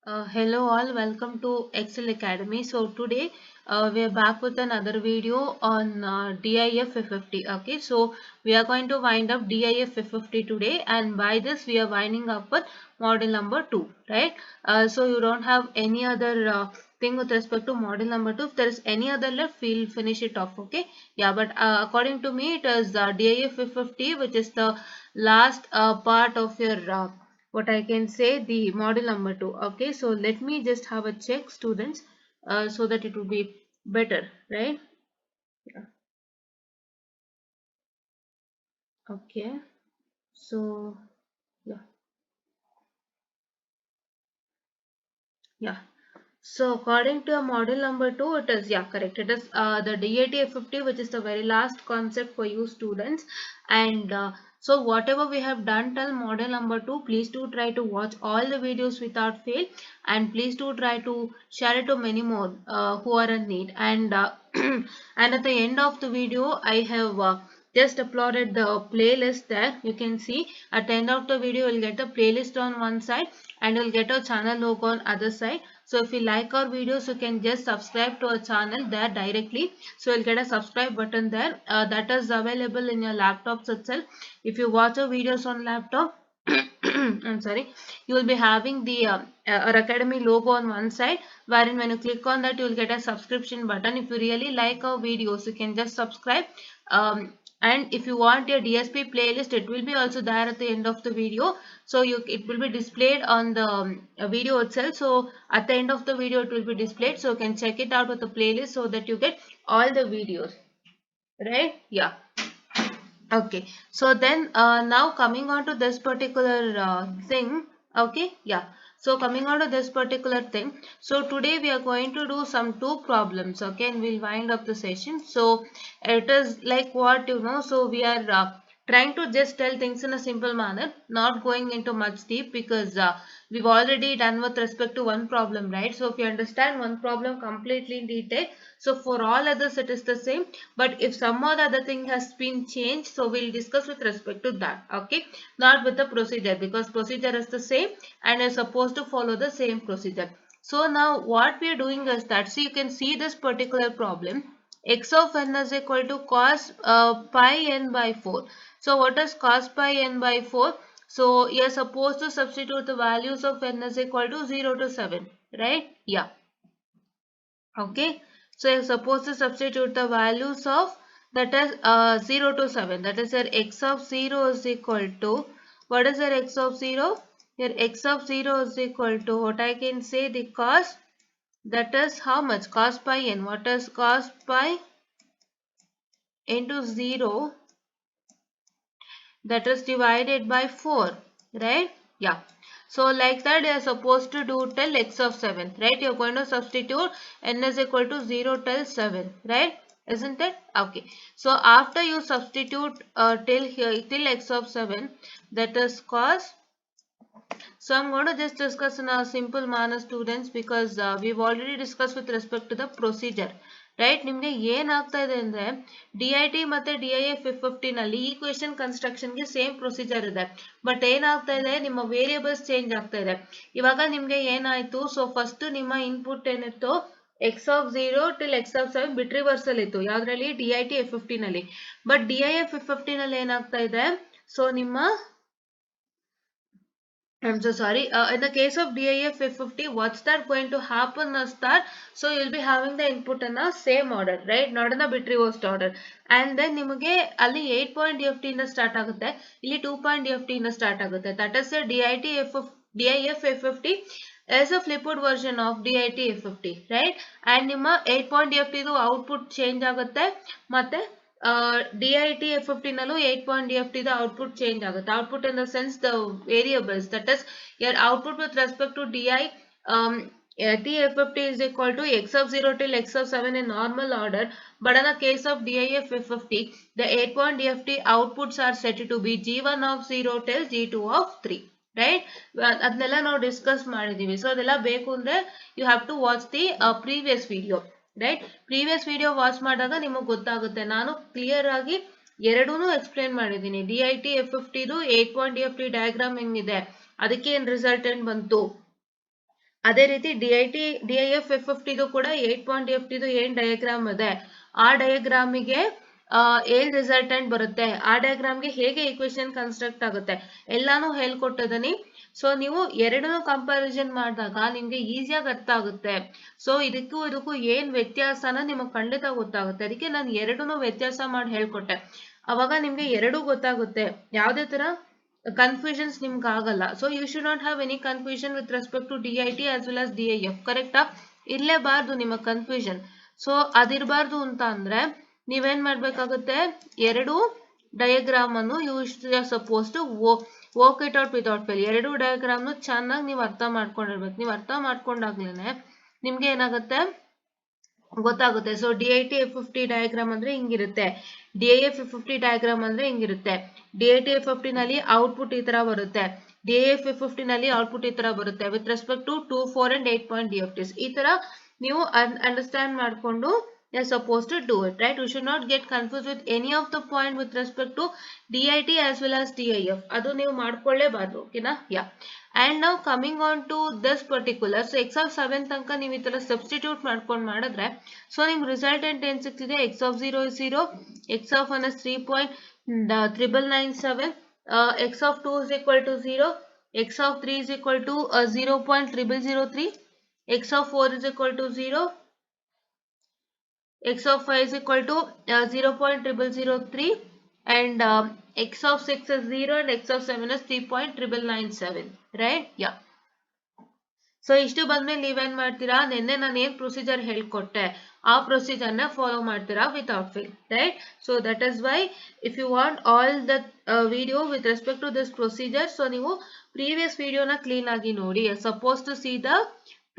Hello all, welcome to Excel Academy. So today we are back with another video on DIF 550. Okay, so we are going to wind up DIF 550 today, and by this we are winding up with model number 2, right? So you don't have any other thing with respect to model number 2. If there is any other left, we'll finish it off. Okay, yeah, but according to me, it is DIF 550, which is the last part of your what I can say the model number 2. Okay, so let me just have a check, students, so that it will be better, right? Yeah. Okay, so yeah, yeah. So according to model number 2, it is, yeah, correct. It is the DAT 50, which is the very last concept for you students. And so whatever we have done till model number 2, please do try to watch all the videos without fail. And please do try to share it to many more who are in need. And, and at the end of the video, I have just uploaded the playlist there. You can see at the end of the video, you'll get the playlist on one side and you'll get a channel logo on other side. So if you like our videos, you can just subscribe to our channel there directly. So you'll get a subscribe button there that is available in your laptops itself. If you watch our videos on laptop, I'm sorry, you will be having the our academy logo on one side, wherein when you click on that, you will get a subscription button. If you really like our videos, you can just subscribe. And if you want your DSP playlist, it will be also there at the end of the video. So it will be displayed on the video itself. So at the end of the video, it will be displayed. So you can check it out with the playlist so that you get all the videos, right? Yeah. Okay, so then now coming on to this particular thing, okay, yeah. So coming on to this particular thing, so today we are going to do some two problems, okay, and we'll wind up the session. So it is like what you know, so we are trying to just tell things in a simple manner, not going into much deep because we've already done with respect to one problem, right? So if you understand one problem completely in detail, so for all others it is the same, but if some or the other thing has been changed, so we'll discuss with respect to that, okay, not with the procedure, because procedure is the same and is supposed to follow the same procedure. So now what we are doing is that, so you can see this particular problem, x of n is equal to cos pi n by 4. So what is cos pi n by 4? So you are supposed to substitute the values of n is equal to 0 to 7, right? Yeah. Okay, so you're supposed to substitute the values of, that is 0 to 7, that is your x of 0 is equal to, what is your x of 0? Your x of 0 is equal to, what I can say, the cos, that is how much? Cos pi n. What is cos pi into 0, that is divided by 4, right? Yeah. So like that you are supposed to do till x of 7, right? You are going to substitute n is equal to 0 till 7, right? Isn't it? Okay. So after you substitute till here, till x of 7, that is cos. So I'm going to just discuss in a simple manner, students, because we've already discussed with respect to the procedure. Right, ನಿಮಗೆ ಏನಾಗ್ತಾ ಇದೆ ಅಂದ್ರೆ DIT ಮತ್ತೆ DIF 550 ನಲ್ಲಿ equation construction ಗೆ same procedure ಇದೆ, but ಏನಾಗ್ತಾ ಇದೆ, ನಿಮ್ಮ ವೇರಿಯೇಬಲ್ಸ್ ಚೇಂಜ್ ಆಗ್ತಾ ಇದೆ. ಇವಾಗ ನಿಮ್ಗೆ ಏನಾಯ್ತು, ಸೊ ಫಸ್ಟ್ ನಿಮ್ಮ ಇನ್ಪುಟ್ ಏನಿತ್ತು, X of 0 till X of 7 bit reversal ಇತ್ತು ಯಾವ್ದ್ರಲ್ಲಿ, DIT 550 ನಲ್ಲಿ. ಬಟ್ DIF 550 ನಲ್ಲಿ ಏನಾಗ್ತಾ ಇದೆ, ಸೊ ನಿಮ್ಮ I'm so sorry. In the case of DIF 550, what's that going to happen is that, so you'll be having the input in the same order, right? Not in the bit reversed order. And then ನಿಮಗೆ ಅಲ್ಲಿ 8.DFT ಇಂದ start ಆಗುತ್ತೆ, ಇಲ್ಲಿ 2.DFT ಇಂದ start ಆಗುತ್ತೆ. That is the DIF 550 as a flipped version of DIT 550, right? And ನಿಮ್ಮ 8.DFT ಇದು output change ಆಗುತ್ತೆ, ಮತ್ತೆ DIT 550 ನಲ್ಲೂ 8.DFT the output change ಆಗುತ್ತೆ. Output in the sense the variables, that is your output with respect to DI T550 is equal to x of 0 till x of 7 in normal order, but in the case of DIF 550 the 8.DFT outputs are set to be G1 of 0 till G2 of 3, right? ಅದನ್ನೆಲ್ಲ ನಾವು discuss ಮಾಡಿದೀವಿ. So ಅದೆಲ್ಲ ಬೇಕು ಅಂದ್ರೆ you have to watch the previous video, right? Previous video watch ಮಾಡಿದಾಗ ನಿಮಗೆ ಗೊತ್ತಾಗುತ್ತೆ. ನಾನು ಕ್ಲಿಯರ್ ಆಗಿ ಎರಡೂನು ಎಕ್ಸ್ಪ್ಲೇನ್ ಮಾಡಿದ್ದೀನಿ. DIT 550 8.DFT ಡಯಾಗ್ರಾಮ್ ಹೆಂಗಿದೆ, ಅದಕ್ಕೆ ಏನ್ ರಿಸಲ್ಟ್ ಏನ್ ಬಂತು, ಅದೇ ರೀತಿ DIF FFT ಕೂಡ 8.FT ಏನ್ ಡಯಾಗ್ರಾಮ್ ಇದೆ, ಆ ಡಯಾಗ್ರಾಮಿಗೆ ಏನ್ ರಿಸಲ್ಟೆಂಟ್ ಬರುತ್ತೆ, ಆ ಡಯಾಗ್ರಾಮ್ಗೆ ಹೇಗೆ ಈಕ್ವೇಶನ್ ಕನ್ಸ್ಟ್ರಕ್ಟ್ ಆಗುತ್ತೆ ಎಲ್ಲಾನು ಹೇಳ್ಕೊಟ್ಟಿದ್ದೀನಿ. ಸೊ ನೀವು ಎರಡನ್ನೂ ಕಂಪ್ಯಾರಿಸನ್ ಮಾಡಿದಾಗ ನಿಮ್ಗೆ ಈಸಿಯಾಗಿ ಅರ್ಥ ಆಗುತ್ತೆ. ಸೊ ಇದಕ್ಕೂ ಏನ್ ವ್ಯತ್ಯಾಸನ ನಿಮಗೆ ಖಂಡಿತ ಗೊತ್ತಾಗುತ್ತೆ. ಅದಕ್ಕೆ ನಾನು ಎರಡನ್ನೂ ವ್ಯತ್ಯಾಸ ಮಾಡಿ ಹೇಳ್ಕೊಟ್ಟೆ. ಅವಾಗ ನಿಮ್ಗೆ ಎರಡೂ ಗೊತ್ತಾಗುತ್ತೆ, ಯಾವುದೇ ತರ ಕನ್ಫ್ಯೂಷನ್ಸ್ ನಿಮ್ಗೆ ಆಗಲ್ಲ. So you should not have any confusion with respect to DIT as well as DIF. ಕರೆಕ್ಟಾ? ಇರ್ಲೇಬಾರ್ದು ನಿಮ್ಮ ಕನ್ಫ್ಯೂಷನ್. ಸೊ ಅದಿರಬಾರ್ದು ಅಂತ ಅಂದ್ರೆ ನೀವೇನ್ ಮಾಡ್ಬೇಕಾಗುತ್ತೆ, ಎರಡು ಡಯಾಗ್ರಾಮ್ ಅನ್ನು you suppose to work it out without fail. ಎರಡು ಡಯಾಗ್ರಾಮ್ ಚೆನ್ನಾಗಿ ನೀವು ಅರ್ಥ ಮಾಡ್ಕೊಂಡಿರ್ಬೇಕು. ನೀವು ಅರ್ಥ ಮಾಡ್ಕೊಂಡಾಗ್ಲೇನೆ ನಿಮ್ಗೆ ಏನಾಗುತ್ತೆ ಗೊತ್ತಾಗುತ್ತೆ. ಸೊ DIT FFT ಡಯಾಗ್ರಾಮ್ ಅಂದ್ರೆ ಹಿಂಗಿರುತ್ತೆ, DIF FFT ಡಯಾಗ್ರಾಮ್ ಅಂದ್ರೆ ಹಿಂಗಿರುತ್ತೆ. DIT FFT ನಲ್ಲಿ ಔಟ್ಪುಟ್ ಈ ತರ ಬರುತ್ತೆ, DIF FFT ನಲ್ಲಿ ಔಟ್ಪುಟ್ ಈ ತರ ಬರುತ್ತೆ with respect to 2, 4 and 8 point DFTs. ಈ ತರ ನೀವು ಅಂಡರ್ಸ್ಟ್ಯಾಂಡ್ ಮಾಡ್ಕೊಂಡು you're supposed to do it, right? You should not get confused with any of the point with respect to DIT as well as DIF. ಅದು ನೀವು ಮಾಡ್ಕೊಳ್ಳೇಬಾರ್ದು, ಓಕೆನಾ? Yeah. And now coming on to this particular, so x of 7 ತನಕ ನೀವು ಈ ತರ substitute ಮಾಡ್ಕೊಂಡು ಮಾಡಿದ್ರೆ so ನಿಮ್ಗೆ ರಿಸಲ್ಟೆಂಟ್ ಏನ್ ಸಿಗ್ತಿದೆ, x of 0 is 0, x of 1 is 3.997, x of 2 is equal to 0, x of 3 is equal to 0.0003, x of 4 is equal to 0, x of 5 is equal to 0.0003, and x of 6 is 0 and x of 7 is 3.997, right? Yeah. So ಇಷ್ಟು ಬಂದ್ಮೇಲೆ ನೀವೇನ್ ಮಾಡ್ತೀರಾ, ನಿನ್ನೆ ನಾನು ಏನ್ procedure ಹೇಳ್ಕೊಟ್ಟೆ ಆ procedure ನ follow ಮಾಡ್ತೀರಾ without fail, right? So that is why if you want all the video with respect to this procedure, so ನೀವು ಪ್ರೀವಿಯಸ್ ವಿಡಿಯೋನ ಕ್ಲೀನ್ ಆಗಿ ನೋಡಿ. Suppose to see the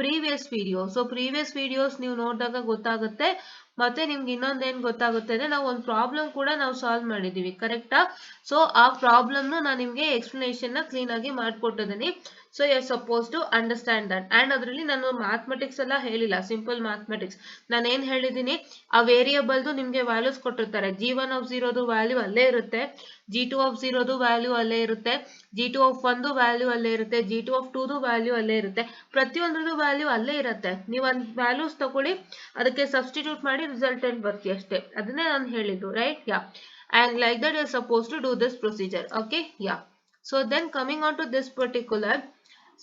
previous video. So previous videos ನೀವು ನೋಡಿದಾಗ ಗೊತ್ತಾಗುತ್ತೆ. ಮತ್ತೆ ನಿಮ್ಗೆ ಇನ್ನೊಂದೇನ್ ಗೊತ್ತಾಗುತ್ತೆ ಅಂದ್ರೆ ನಾವು ಒಂದು ಪ್ರಾಬ್ಲಮ್ ಕೂಡ ನಾವು ಸಾಲ್ವ್ ಮಾಡಿದೀವಿ, ಕರೆಕ್ಟಾ? ಸೊ ಆ ಪ್ರಾಬ್ಲಮ್ ನಾನು ನಿಮ್ಗೆ ಎಕ್ಸ್ಪ್ಲನೇಷನ್ ನ ಕ್ಲೀನ್ ಆಗಿ ಮಾಡ್ಕೊಟ್ಟಿದ್ದೀನಿ. So you are suppose to understand that. And ಅದರಲ್ಲಿ ನಾನು ಮ್ಯಾಥಮೆಟಿಕ್ಸ್ ಎಲ್ಲ ಹೇಳಿಲ್ಲ, ಸಿಂಪಲ್ ಮ್ಯಾಥಮೆಟಿಕ್ಸ್ ನಾನು ಏನ್ ಹೇಳಿದೀನಿ, ಆ ವೇರಿಯಬಲ್ದು ನಿಮ್ಗೆ ವ್ಯಾಲ್ಯೂಸ್ ಕೊಟ್ಟಿರ್ತಾರೆ. G1 of 0 ವ್ಯಾಲ್ಯೂ ಅಲ್ಲೇ ಇರುತ್ತೆ, G2 of 0 ವ್ಯಾಲ್ಯೂ ಅಲ್ಲೇ ಇರುತ್ತೆ, G2 of 1 ವ್ಯಾಲ್ಯೂ ಅಲ್ಲೇ ಇರುತ್ತೆ, G2 of 2 ವ್ಯಾಲ್ಯೂ ಅಲ್ಲೇ ಇರುತ್ತೆ. ಪ್ರತಿಯೊಂದ್ರದ್ದು ವ್ಯಾಲ್ಯೂ ಅಲ್ಲೇ ಇರುತ್ತೆ. ನೀವು ಒಂದು ವ್ಯಾಲ್ಯೂಸ್ ತಗೊಳ್ಳಿ, ಅದಕ್ಕೆ ಸಬ್ಸ್ಟಿಟ್ಯೂಟ್ ಮಾಡಿ ರಿಸಲ್ಟೆಂಟ್ ಬರ್ತೀವಿ ಅಷ್ಟೇ. ಅದನ್ನೇ ನಾನು ಹೇಳಿದ್ದು, right? Yeah. And like that you are supposed to do this procedure, okay? Yeah. So then coming on to this particular,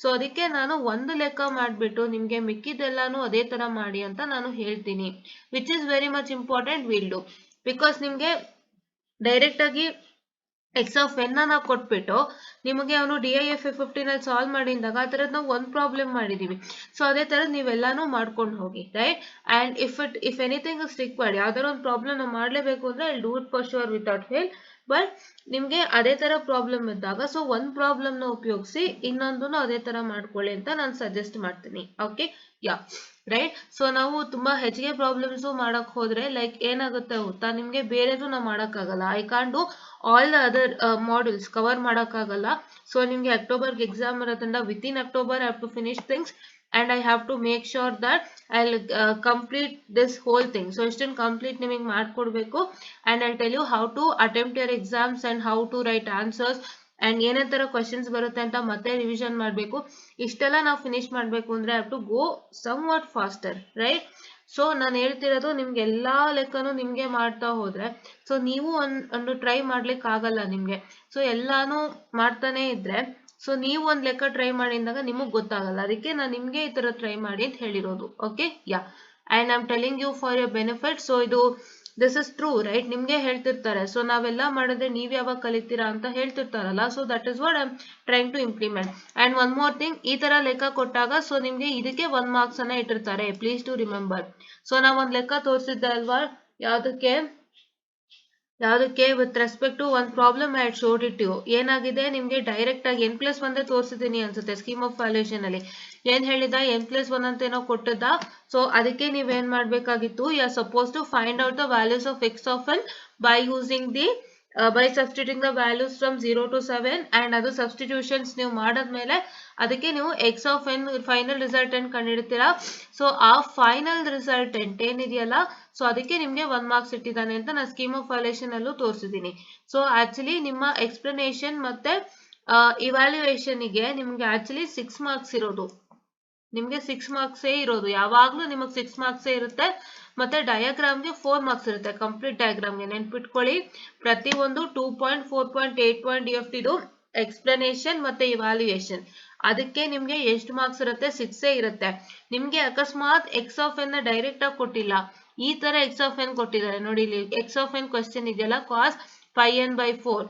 so ಅದಕ್ಕೆ ನಾನು ಒಂದು ಲೆಕ್ಕ ಮಾಡಿಬಿಟ್ಟು ನಿಮ್ಗೆ ಮಿಕ್ಕಿದೆಲ್ಲಾನು ಅದೇ ತರ ಮಾಡಿ ಅಂತ ನಾನು ಹೇಳ್ತೀನಿ, which is very much important. Will do, because ನಿಮ್ಗೆ ಡೈರೆಕ್ಟ್ ಆಗಿ x of n ಅನ್ನ ಕೊಟ್ಬಿಟ್ಟು ನಿಮಗೆ ಅವನು DIF FFT ನಲ್ಲಿ ಸಾಲ್ವ್ ಮಾಡಿದಾಗ ಆ ತರದ್ ನಾವು ಒಂದು ಪ್ರಾಬ್ಲಮ್ ಮಾಡಿದೀವಿ. ಸೊ ಅದೇ ತರ ನೀವೆಲ್ಲಾನು ಮಾಡ್ಕೊಂಡು ಹೋಗಿ, right? And if anything is required, ಯಾವ್ದಾರ ಒಂದು ಪ್ರಾಬ್ಲಮ್ ನಾವು ಮಾಡ್ಲೇಬೇಕು ಅಂದ್ರೆ I do it for sure without fail. But ನಿಮ್ಗೆ ಅದೇ ತರ ಪ್ರಾಬ್ಲಮ್ ಇದ್ದಾಗ ಸೊ ಒಂದ್ ಪ್ರಾಬ್ಲಮ್ ನ ಉಪಯೋಗಿಸಿ ಇನ್ನೊಂದನ್ನು ಅದೇ ತರ ಮಾಡ್ಕೊಳ್ಳಿ ಅಂತ ನಾನು ಸಜೆಸ್ಟ್ ಮಾಡ್ತೀನಿ, ಓಕೆ? ಯಾ, ರೈಟ್? ಸೊ ನಾವು ತುಂಬಾ ಹೆಚ್ಚಿಗೆ ಪ್ರಾಬ್ಲಮ್ಸ್ ಮಾಡಕ್ ಹೋದ್ರೆ ಲೈಕ್ ಏನಾಗುತ್ತೆ ಗೊತ್ತಾ, ನಿಮ್ಗೆ ಬೇರೆದು ನಾವು ಮಾಡಕ್ಕಾಗಲ್ಲ. I can't do all the other modules cover ಮಾಡಕ್ಕಾಗಲ್ಲ. ಸೊ ನಿಮ್ಗೆ ಅಕ್ಟೋಬರ್ಗೆ ಎಕ್ಸಾಮ್ ಇರೋದ್ರಿಂದ within October I have to finish things and I have to make sure that I'll complete this whole thing. So ಇಷ್ಟನ್ನು complete ನಿಮಗೆ ಮಾಡ್ಕೊಡ್ಬೇಕು. and I'll tell you how to attempt your exams and how to write answers and ಏನೇ ತರ questions ಬರುತ್ತೆ ಅಂತ ಮತ್ತೆ revision ಮಾಡಬೇಕು. ಇಷ್ಟೆಲ್ಲ ನಾವು ಫಿನಿಶ್ ಮಾಡಬೇಕು ಅಂದ್ರೆ I have to go somewhat faster, right? So ನಾನು ಹೇಳ್ತಿರೋದು ನಿಮ್ಗೆ ಎಲ್ಲಾ ಲೆಕ್ಕನು ನಿಮ್ಗೆ ಮಾಡ್ತಾ ಹೋದ್ರೆ ಸೊ ನೀವು ಒಂದು ಟ್ರೈ ಮಾಡ್ಲಿಕ್ಕೆ ಆಗಲ್ಲ ನಿಮ್ಗೆ. ಸೊ ಎಲ್ಲಾನು ಮಾಡ್ತಾನೆ ಇದ್ರೆ ಸೊ ನೀವು ಒಂದ್ ಲೆಕ್ಕ ಟ್ರೈ ಮಾಡಿದಾಗ ನಿಮಗ್ ಗೊತ್ತಾಗಲ್ಲ. ಅದಕ್ಕೆ ನಾನು ನಿಮ್ಗೆ ಈ ತರ ಟ್ರೈ ಮಾಡಿ ಅಂತ ಹೇಳಿರೋದು, okay? Yeah. And I am telling you for your benefit. So ಇದು ದಿಸ್ ಇಸ್ ಟ್ರೂ, ರೈಟ್? ನಿಮ್ಗೆ ಹೇಳ್ತಿರ್ತಾರೆ ಸೊ ನಾವೆಲ್ಲ ಮಾಡಿದ್ರೆ ನೀವ್ ಯಾವಾಗ ಕಲಿತೀರಾ ಅಂತ ಹೇಳ್ತಿರ್ತಾರಲ್ಲ. So that is what I am trying to implement. And one more thing, ಈ ತರ ಲೆಕ್ಕ ಕೊಟ್ಟಾಗ ಸೊ ನಿಮ್ಗೆ ಇದಕ್ಕೆ 1 marks ಅನ್ನ ಇಟ್ಟಿರ್ತಾರೆ, ಪ್ಲೀಸ್ ಟು ರಿಮೆಂಬರ್. ಸೊ ನಾವ್ ಒಂದ್ ಲೆಕ್ಕ ತೋರಿಸಿದ್ದೆ ಅಲ್ವಾ, ಯಾವ್ದಕ್ಕೆ ವಿತ್ ರೆಸ್ಪೆಕ್ಟ್ ಟು ಒಂದ್ problem I had showed it you. ಏನಾಗಿದೆ ನಿಮ್ಗೆ ಡೈರೆಕ್ಟ್ ಆಗಿ n+1 ತೋರಿಸಿದೀನಿ ಅನ್ಸುತ್ತೆ ಸ್ಕೀಮ್ ಆಫ್ ವ್ಯಾಲ್ಯೂಯೇಷನ್ ಅಲ್ಲಿ. ಏನ್ ಹೇಳಿದ, n+1 ಅಂತ ಏನೋ ಕೊಟ್ಟಿದ್ದ. ಸೊ ಅದಕ್ಕೆ ನೀವೇನ್ ಮಾಡ್ಬೇಕಾಗಿತ್ತು, you are suppose to find out the values of x of n by using the by substituting the values from 0 to 7 and ಅದು ಸಬ್ಸ್ಟಿಟ್ಯೂಷನ್ಸ್ ನೀವು ಮಾಡಾದ್ಮೇಲೆ ಅದಕ್ಕೆ ನೀವು x of n final resultant ಕಂಡಿಡ್ತೀರಾ. ಸೊ ಆ ಫೈನಲ್ ರಿಸಲ್ಟೆಂಟ್ ಏನಿದೆಯಲ್ಲ so ಅದಕ್ಕೆ ನಿಮ್ಗೆ 1 marks ಇಟ್ಟಿದ್ದಾನೆ ಅಂತ ನಾನು ಸ್ಕೀಮ್ ಆಫ್ ವ್ಯಾಲ್ಯೂಯೇಷನ್ ಅಲ್ಲೂ ತೋರಿಸಿದ್ದೀನಿ. ಸೊ ಆಕ್ಚುಲಿ ನಿಮ್ಮ ಎಕ್ಸ್ಪ್ಲನೇಷನ್ ಮತ್ತೆ ಇವ್ಯಾಲ್ಯೂಯೇಷನ್ ಗೆ ನಿಮ್ಗೆ ಆಕ್ಚುಲಿ 6 marks ಇರೋದು. ನಿಮಗೆ 6 ಮಾರ್ಕ್ಸೇ ಇರೋದು, ಯಾವಾಗಲೂ ನಿಮಗೆ 6 ಮಾರ್ಕ್ಸೇ ಇರುತ್ತೆ. ಮತ್ತೆ ಡಯಾಗ್ರಾಮ್ಗೆ 4 ಮಾರ್ಕ್ಸ್ ಇರುತ್ತೆ. ಕಂಪ್ಲೀಟ್ ಡಯಾಗ್ರಾಮ್ಗೆ ನೆನ್ಪಿಟ್ಕೊಳ್ಳಿ, ಪ್ರತಿಯೊಂದು 2.4.8 DFT ಇದು ಎಕ್ಸ್ಪ್ಲನೇಷನ್ ಮತ್ತೆ ಇವ್ಯಾಲ್ಯೂಯೇಷನ್. ಅದಕ್ಕೆ ನಿಮ್ಗೆ ಎಷ್ಟು ಮಾರ್ಕ್ಸ್ ಇರುತ್ತೆ? 6 ಇರುತ್ತೆ. ನಿಮ್ಗೆ ಅಕಸ್ಮಾತ್ ಎಕ್ಸ್ ಆಫ್ ಎನ್ ಡೈರೆಕ್ಟ್ ಆಗಿ ಕೊಟ್ಟಿಲ್ಲ, ಈ ತರ ಎಕ್ಸ್ ಆಫ್ ಎನ್ ಕೊಟ್ಟಿದ್ದಾರೆ ನೋಡಿ. ಇಲ್ಲಿ ಎಕ್ಸ್ ಆಫ್ ಎನ್ ಕ್ವಶನ್ ಇದೆಯಲ್ಲ, ಕಾಸ್ 5n/4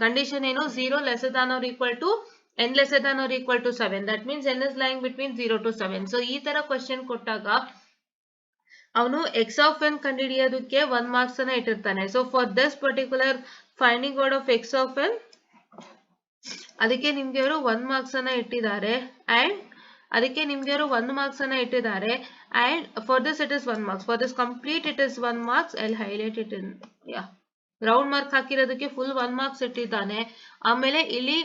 ಕಂಡೀಷನ್ ಏನು? 0 lesser than or equal to n lesser than or equal to 7. That means n is lying between 0 to 7. So ಈ ತರ ಕ್ವಶನ್ ಕೊಟ್ಟಾಗ ಅವನು ಎಕ್ಸ್ ಆಫ್ ಎನ್ ಕಂಡುಹಿಡಿಯೋದಕ್ಕೆ 1 ಮಾರ್ಕ್ಸ್ ಅನ್ನ ಇಟ್ಟಿರ್ತಾನೆ. So for this particular finding out of x of n, ಅದಕ್ಕೆ ನಿಮ್ಗೆ ಅವರು 1 ಮಾರ್ಕ್ಸ್ ಅನ್ನ ಇಟ್ಟಿದ್ದಾರೆ. And for this it is 1 marks. For this complete it is 1 marks. I'll highlight it in, yeah. Round mark ಹಾಕಿರೋದಕ್ಕೆ full 1 marks ಇಟ್ಟಿದ್ದಾನೆ. ಆಮೇಲೆ ಇಲ್ಲಿ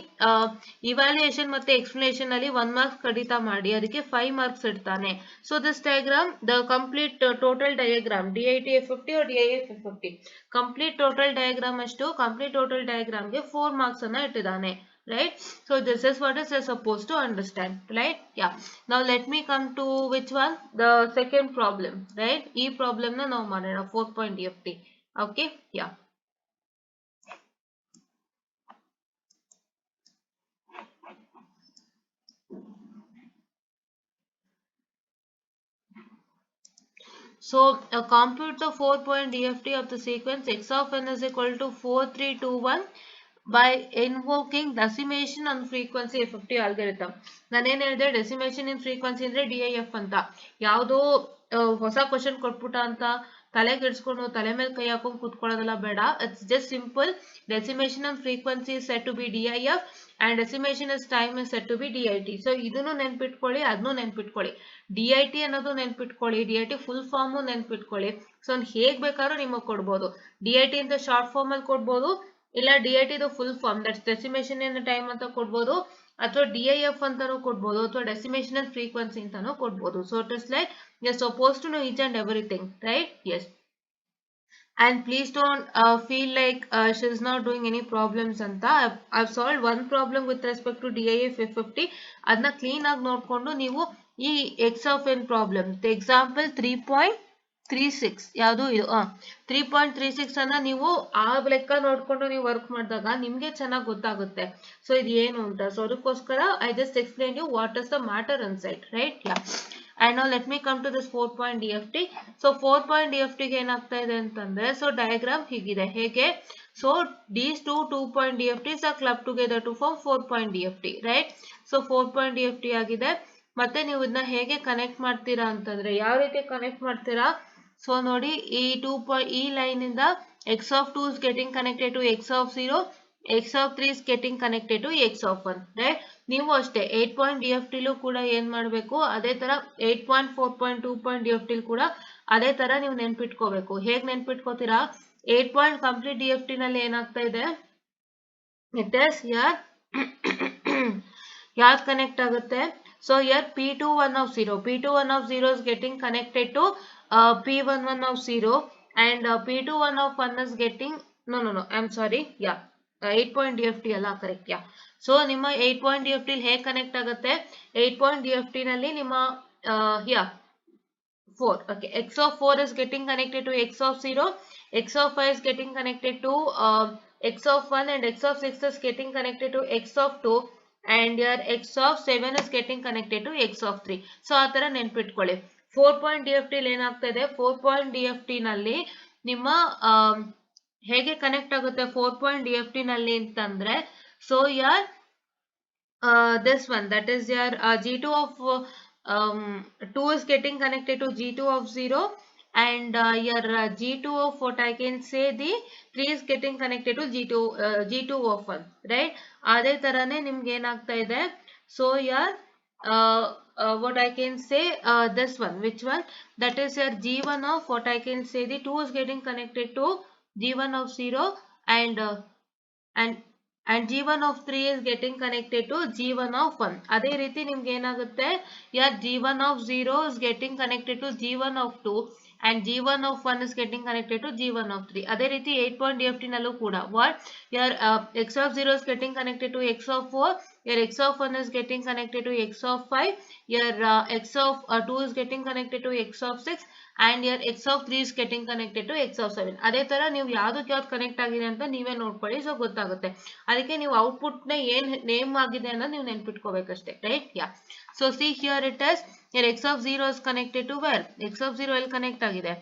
evaluation ಮತ್ತೆ ಎಕ್ಸ್ಪ್ಲನೇಷನ್ ಅಲ್ಲಿ 1 ಮಾರ್ಕ್ಸ್ ಕಡಿತ ಮಾಡಿ ಅದಕ್ಕೆ 5 ಮಾರ್ಕ್ಸ್ ಇಡ್ತಾನೆ. So this diagram, the complete total diagram DITF50 or DIF50, complete total diagram ಅಷ್ಟು, ಕಂಪ್ಲೀಟ್ ಟೋಟಲ್ ಡಯಾಗ್ರಾಮ್ಗೆ 4 ಮಾರ್ಕ್ಸ್ ಅನ್ನ ಇಟ್ಟಿದ್ದಾನೆ. Right? So this is what is supposed to understand. Right? Yeah. Now let me come to which one? The second problem. Right? E problem na now ಮಾಡೋಣ 4 DFT. Okay? Yeah. So compute the 4-point DFT of the sequence x of n is equal to 4, 3, 2, 1 by invoking decimation and frequency FFT algorithm. ನಾನೇನು ಹೇಳಿದೆ? ಡೆಸಿಮೇಷನ್ ಇನ್ frequency ಅಂದ್ರೆ DIF ಅಂತ. ಯಾವುದೋ ಹೊಸ question ಕೊಟ್ಬಿಟ್ಟ ಅಂತ ತಲೆ ಕೆಡ್ಸ್ಕೊಂಡು ತಲೆ ಮೇಲೆ ಕೈ ಹಾಕೊಂಡು ಕೂತ್ಕೊಳ್ಳೋದೆಲ್ಲ ಬೇಡ. It's just simple. Decimation and frequency is set to be DIF and decimation is time is set to be DIT. So ಇದನ್ನು ನೆನ್ಪಿಟ್ಕೊಳ್ಳಿ, ಅದನ್ನು ನೆನ್ಪಿಟ್ಕೊಳ್ಳಿ. DIT ಅನ್ನೋದು ನೆನ್ಪಿಟ್ಕೊಳ್ಳಿ, DIT ಫುಲ್ ಫಾರ್ಮು ನೆನ್ಪಿಟ್ಕೊಳ್ಳಿ. ಸೊ ಹೇಗ್ ಬೇಕಾದ್ರೂ ನಿಮಗೆ ಕೊಡ್ಬೋದು. DIT ಅಂತ ಶಾರ್ಟ್ ಫಾರ್ಮ್ ಅಲ್ಲಿ ಕೊಡ್ಬೋದು, ಇಲ್ಲ DIT ಇದು full form, that's decimation in time ಅಂತ ಕೊಡ್ಬೋದು, ಅಥವಾ DIF ಅಂತಾನೂ ಕೊಡ್ಬೋದು, ಅಥವಾ ಡೆಸಿಮೇಷನ್ ಅಂಡ್ ಫ್ರೀಕ್ವೆನ್ಸಿ ಅಂತಾನೂ ಕೊಡ್ಬೋದು. So it is like you are suppose to know each and everything, right? Yes. And please don't feel like she is not doing any problems anta. I've solved one problem with respect to DIF 50. ಅದನ್ನ clean ಆಗಿ ನೋಡ್ಕೊಂಡು ನೀವು ಈ x of N problem example 3.36 ಯಾವುದು ಇದು 3.36 ಅನ್ನ ನೀವು ಆ ಲೆಕ್ಕ ನೋಡ್ಕೊಂಡು ನೀವು ವರ್ಕ್ ಮಾಡಿದಾಗ ನಿಮ್ಗೆ ಚೆನ್ನಾಗಿ ಗೊತ್ತಾಗುತ್ತೆ. ಸೊ ಇದು ಏನು ಅಂತ. ಸೊ ಅದಕ್ಕೋಸ್ಕರ I just explain you what is the matter inside, right? Yeah. And now let me come to this 4-point DFT. So 4-point DFT ಗೆ ಏನಾಗ್ತಾ ಇದೆ ಅಂತಂದ್ರೆ, ಸೊ ಡಯಾಗ್ರಾಮ್ ಹೀಗಿದೆ. ಹೇಗೆ? So these two 2-point DFTs are clubbed together to form 4-point DFT, right? So 4-point DFT ಆಗಿದೆ. ಮತ್ತೆ ನೀವು ಇದನ್ನ ಹೇಗೆ ಕನೆಕ್ಟ್ ಮಾಡ್ತೀರಾ ಅಂತಂದ್ರೆ, ಯಾವ ರೀತಿ ಕನೆಕ್ಟ್ ಮಾಡ್ತೀರಾ? ಸೊ ನೋಡಿ, ಈ ಲೈನ್ ಇಂದ x of 2 is getting connected to x of 0, x of 3 is getting connected to x of 1, right? ನೀವು ಅಷ್ಟೇ 8-point DFT ಲೂ ಕೂಡ ಏನ್ ಮಾಡಬೇಕು, ಅದೇ ತರ 8.4.2-point DFT ಕೂಡ ಅದೇ ತರ ನೀವು ನೆನ್ಪಿಟ್ಕೋಬೇಕು. ಹೇಗ್ ನೆನ್ಪಿಟ್ಕೋತೀರಾ? 8-point ಕಂಪ್ಲೀಟ್ DFT ನಲ್ಲಿ ಏನಾಗ್ತಾ ಇದೆ? ಇಟ್ ಇಸ್ ಯಾವ್ದು ಕನೆಕ್ಟ್ ಆಗುತ್ತೆ? So here P21 of 0 is getting connected to P11 of 0 and P21 of 1 is getting, no, I'm sorry, yeah, 8-point DFT ಅಲ್ಲ, ಕರೆಕ್ಟ್? ಯಾ. ಸೊ ನಿಮ್ಮ 8-point DFT ಹೇಗೆ connect ಆಗುತ್ತೆ? 8-point DFT ನಲ್ಲಿ ನಿಮ್ಮ 4, okay, x of 4 is getting connected to x of 0, x of 5 is getting connected to x of 1 and x of 6 is getting connected to x of 2 and your x of 7 is getting connected to x of 3. So ಆ ತರ ನೆನ್ಪಿಟ್ಕೊಳ್ಳಿ. 4-point DFT ಏನಾಗ್ತಾ ಇದೆ? 4-point DFT ನಲ್ಲಿ ನಿಮ್ಮ ಹೇಗೆ connect ಆಗುತ್ತೆ 4-point DFT ನಲ್ಲಿ ಅಂತಂದ್ರೆ, so your this one, that is your G2 of 2 is getting connected to G2 of 0 and your G2 of what I can say the 3 is getting connected to G2 of 1, right? ಅದೇ ತರನೇ ನಿಮ್ಗೆ ಏನಾಗ್ತಾ ಇದೆ? So your what I can say this one, which one? That is your G1 of what I can say the 2 is getting connected to G1 of 0 and G1 of 3 is getting connected to G1 of 1. ಅದೇ ರೀತಿ ನಿಮ್ಗೆ ಏನಾಗುತ್ತೆ? your G1 of 0 is getting connected to G1 of 2 and G1 of 1 is getting connected to G1 of 3. ಅದೇ ರೀತಿ 8-point DFT ನಲ್ಲೂ ಕೂಡ what your x of 0 is getting connected to x of 4 your x of 1 is getting connected to x of 5, your x of 2 is getting connected to x of 6, and your x of 3 is getting connected to x of 7. ಅದೇ ತರ ನೀವು ಯಾವ್ದಕ್ಕೆ ಯಾವ್ದು connect ಆಗಿದೆ ಅಂತ ನೀವೇ ನೋಡ್ಕೊಳ್ಳಿ, so ಗೊತ್ತಾಗುತ್ತೆ. ಅದಕ್ಕೆ ನೀವು ಔಟ್ಪುಟ್ ನ ಏನ್ ನೇಮ್ ಆಗಿದೆ ಅನ್ನೋದು ನೀವು ನೆನ್ಪಿಟ್ಕೋಬೇಕಷ್ಟೇ, right? Yeah. So see here it is, your x of 0 is connected to where? x of 0 ಎಲ್ಲಿ ಕನೆಕ್ಟ್ ಆಗಿದೆ?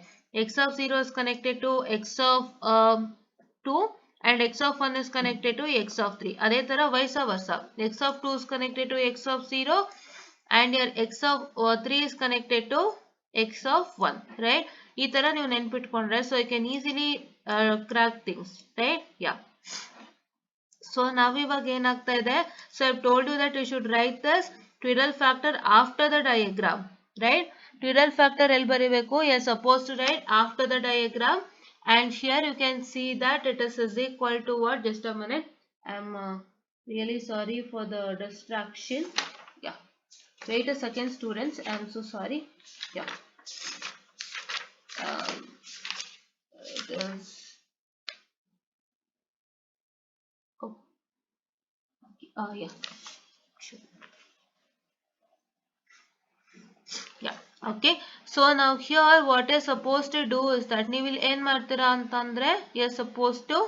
x of 0 is connected to x of 2 and x of 1 is connected to x of 3. ಅದೇ ತರ vice versa, x of 2 is connected to x of 0 and your x of 3 is connected to x of 1, right? ಈ ತರ ನೀವು ನೆನ್ಪಿಟ್ಕೊಂಡ್ರೆ so you can easily crack things, right? Yeah. So ನಾವಿವಾಗ ಏನಾಗ್ತಾ ಇದೆ, so I've told you that you should write this twiddle factor after the diagram, right? Twiddle factor ಎಲ್ಲಿ ಬರಿಬೇಕು? You are supposed to write after the diagram, and here you can see that it is equal to what? Just a minute, I'm really sorry for the distraction. Yeah, wait a second students, I'm so sorry. Yeah, it is, oh, yeah, sure. Yeah, okay. So now here what you're supposed to do is that ನೀವು ಇಲ್ಲಿ ಏನ್ ಮಾಡ್ತೀರಾ ಅಂತಂದ್ರೆ you're supposed to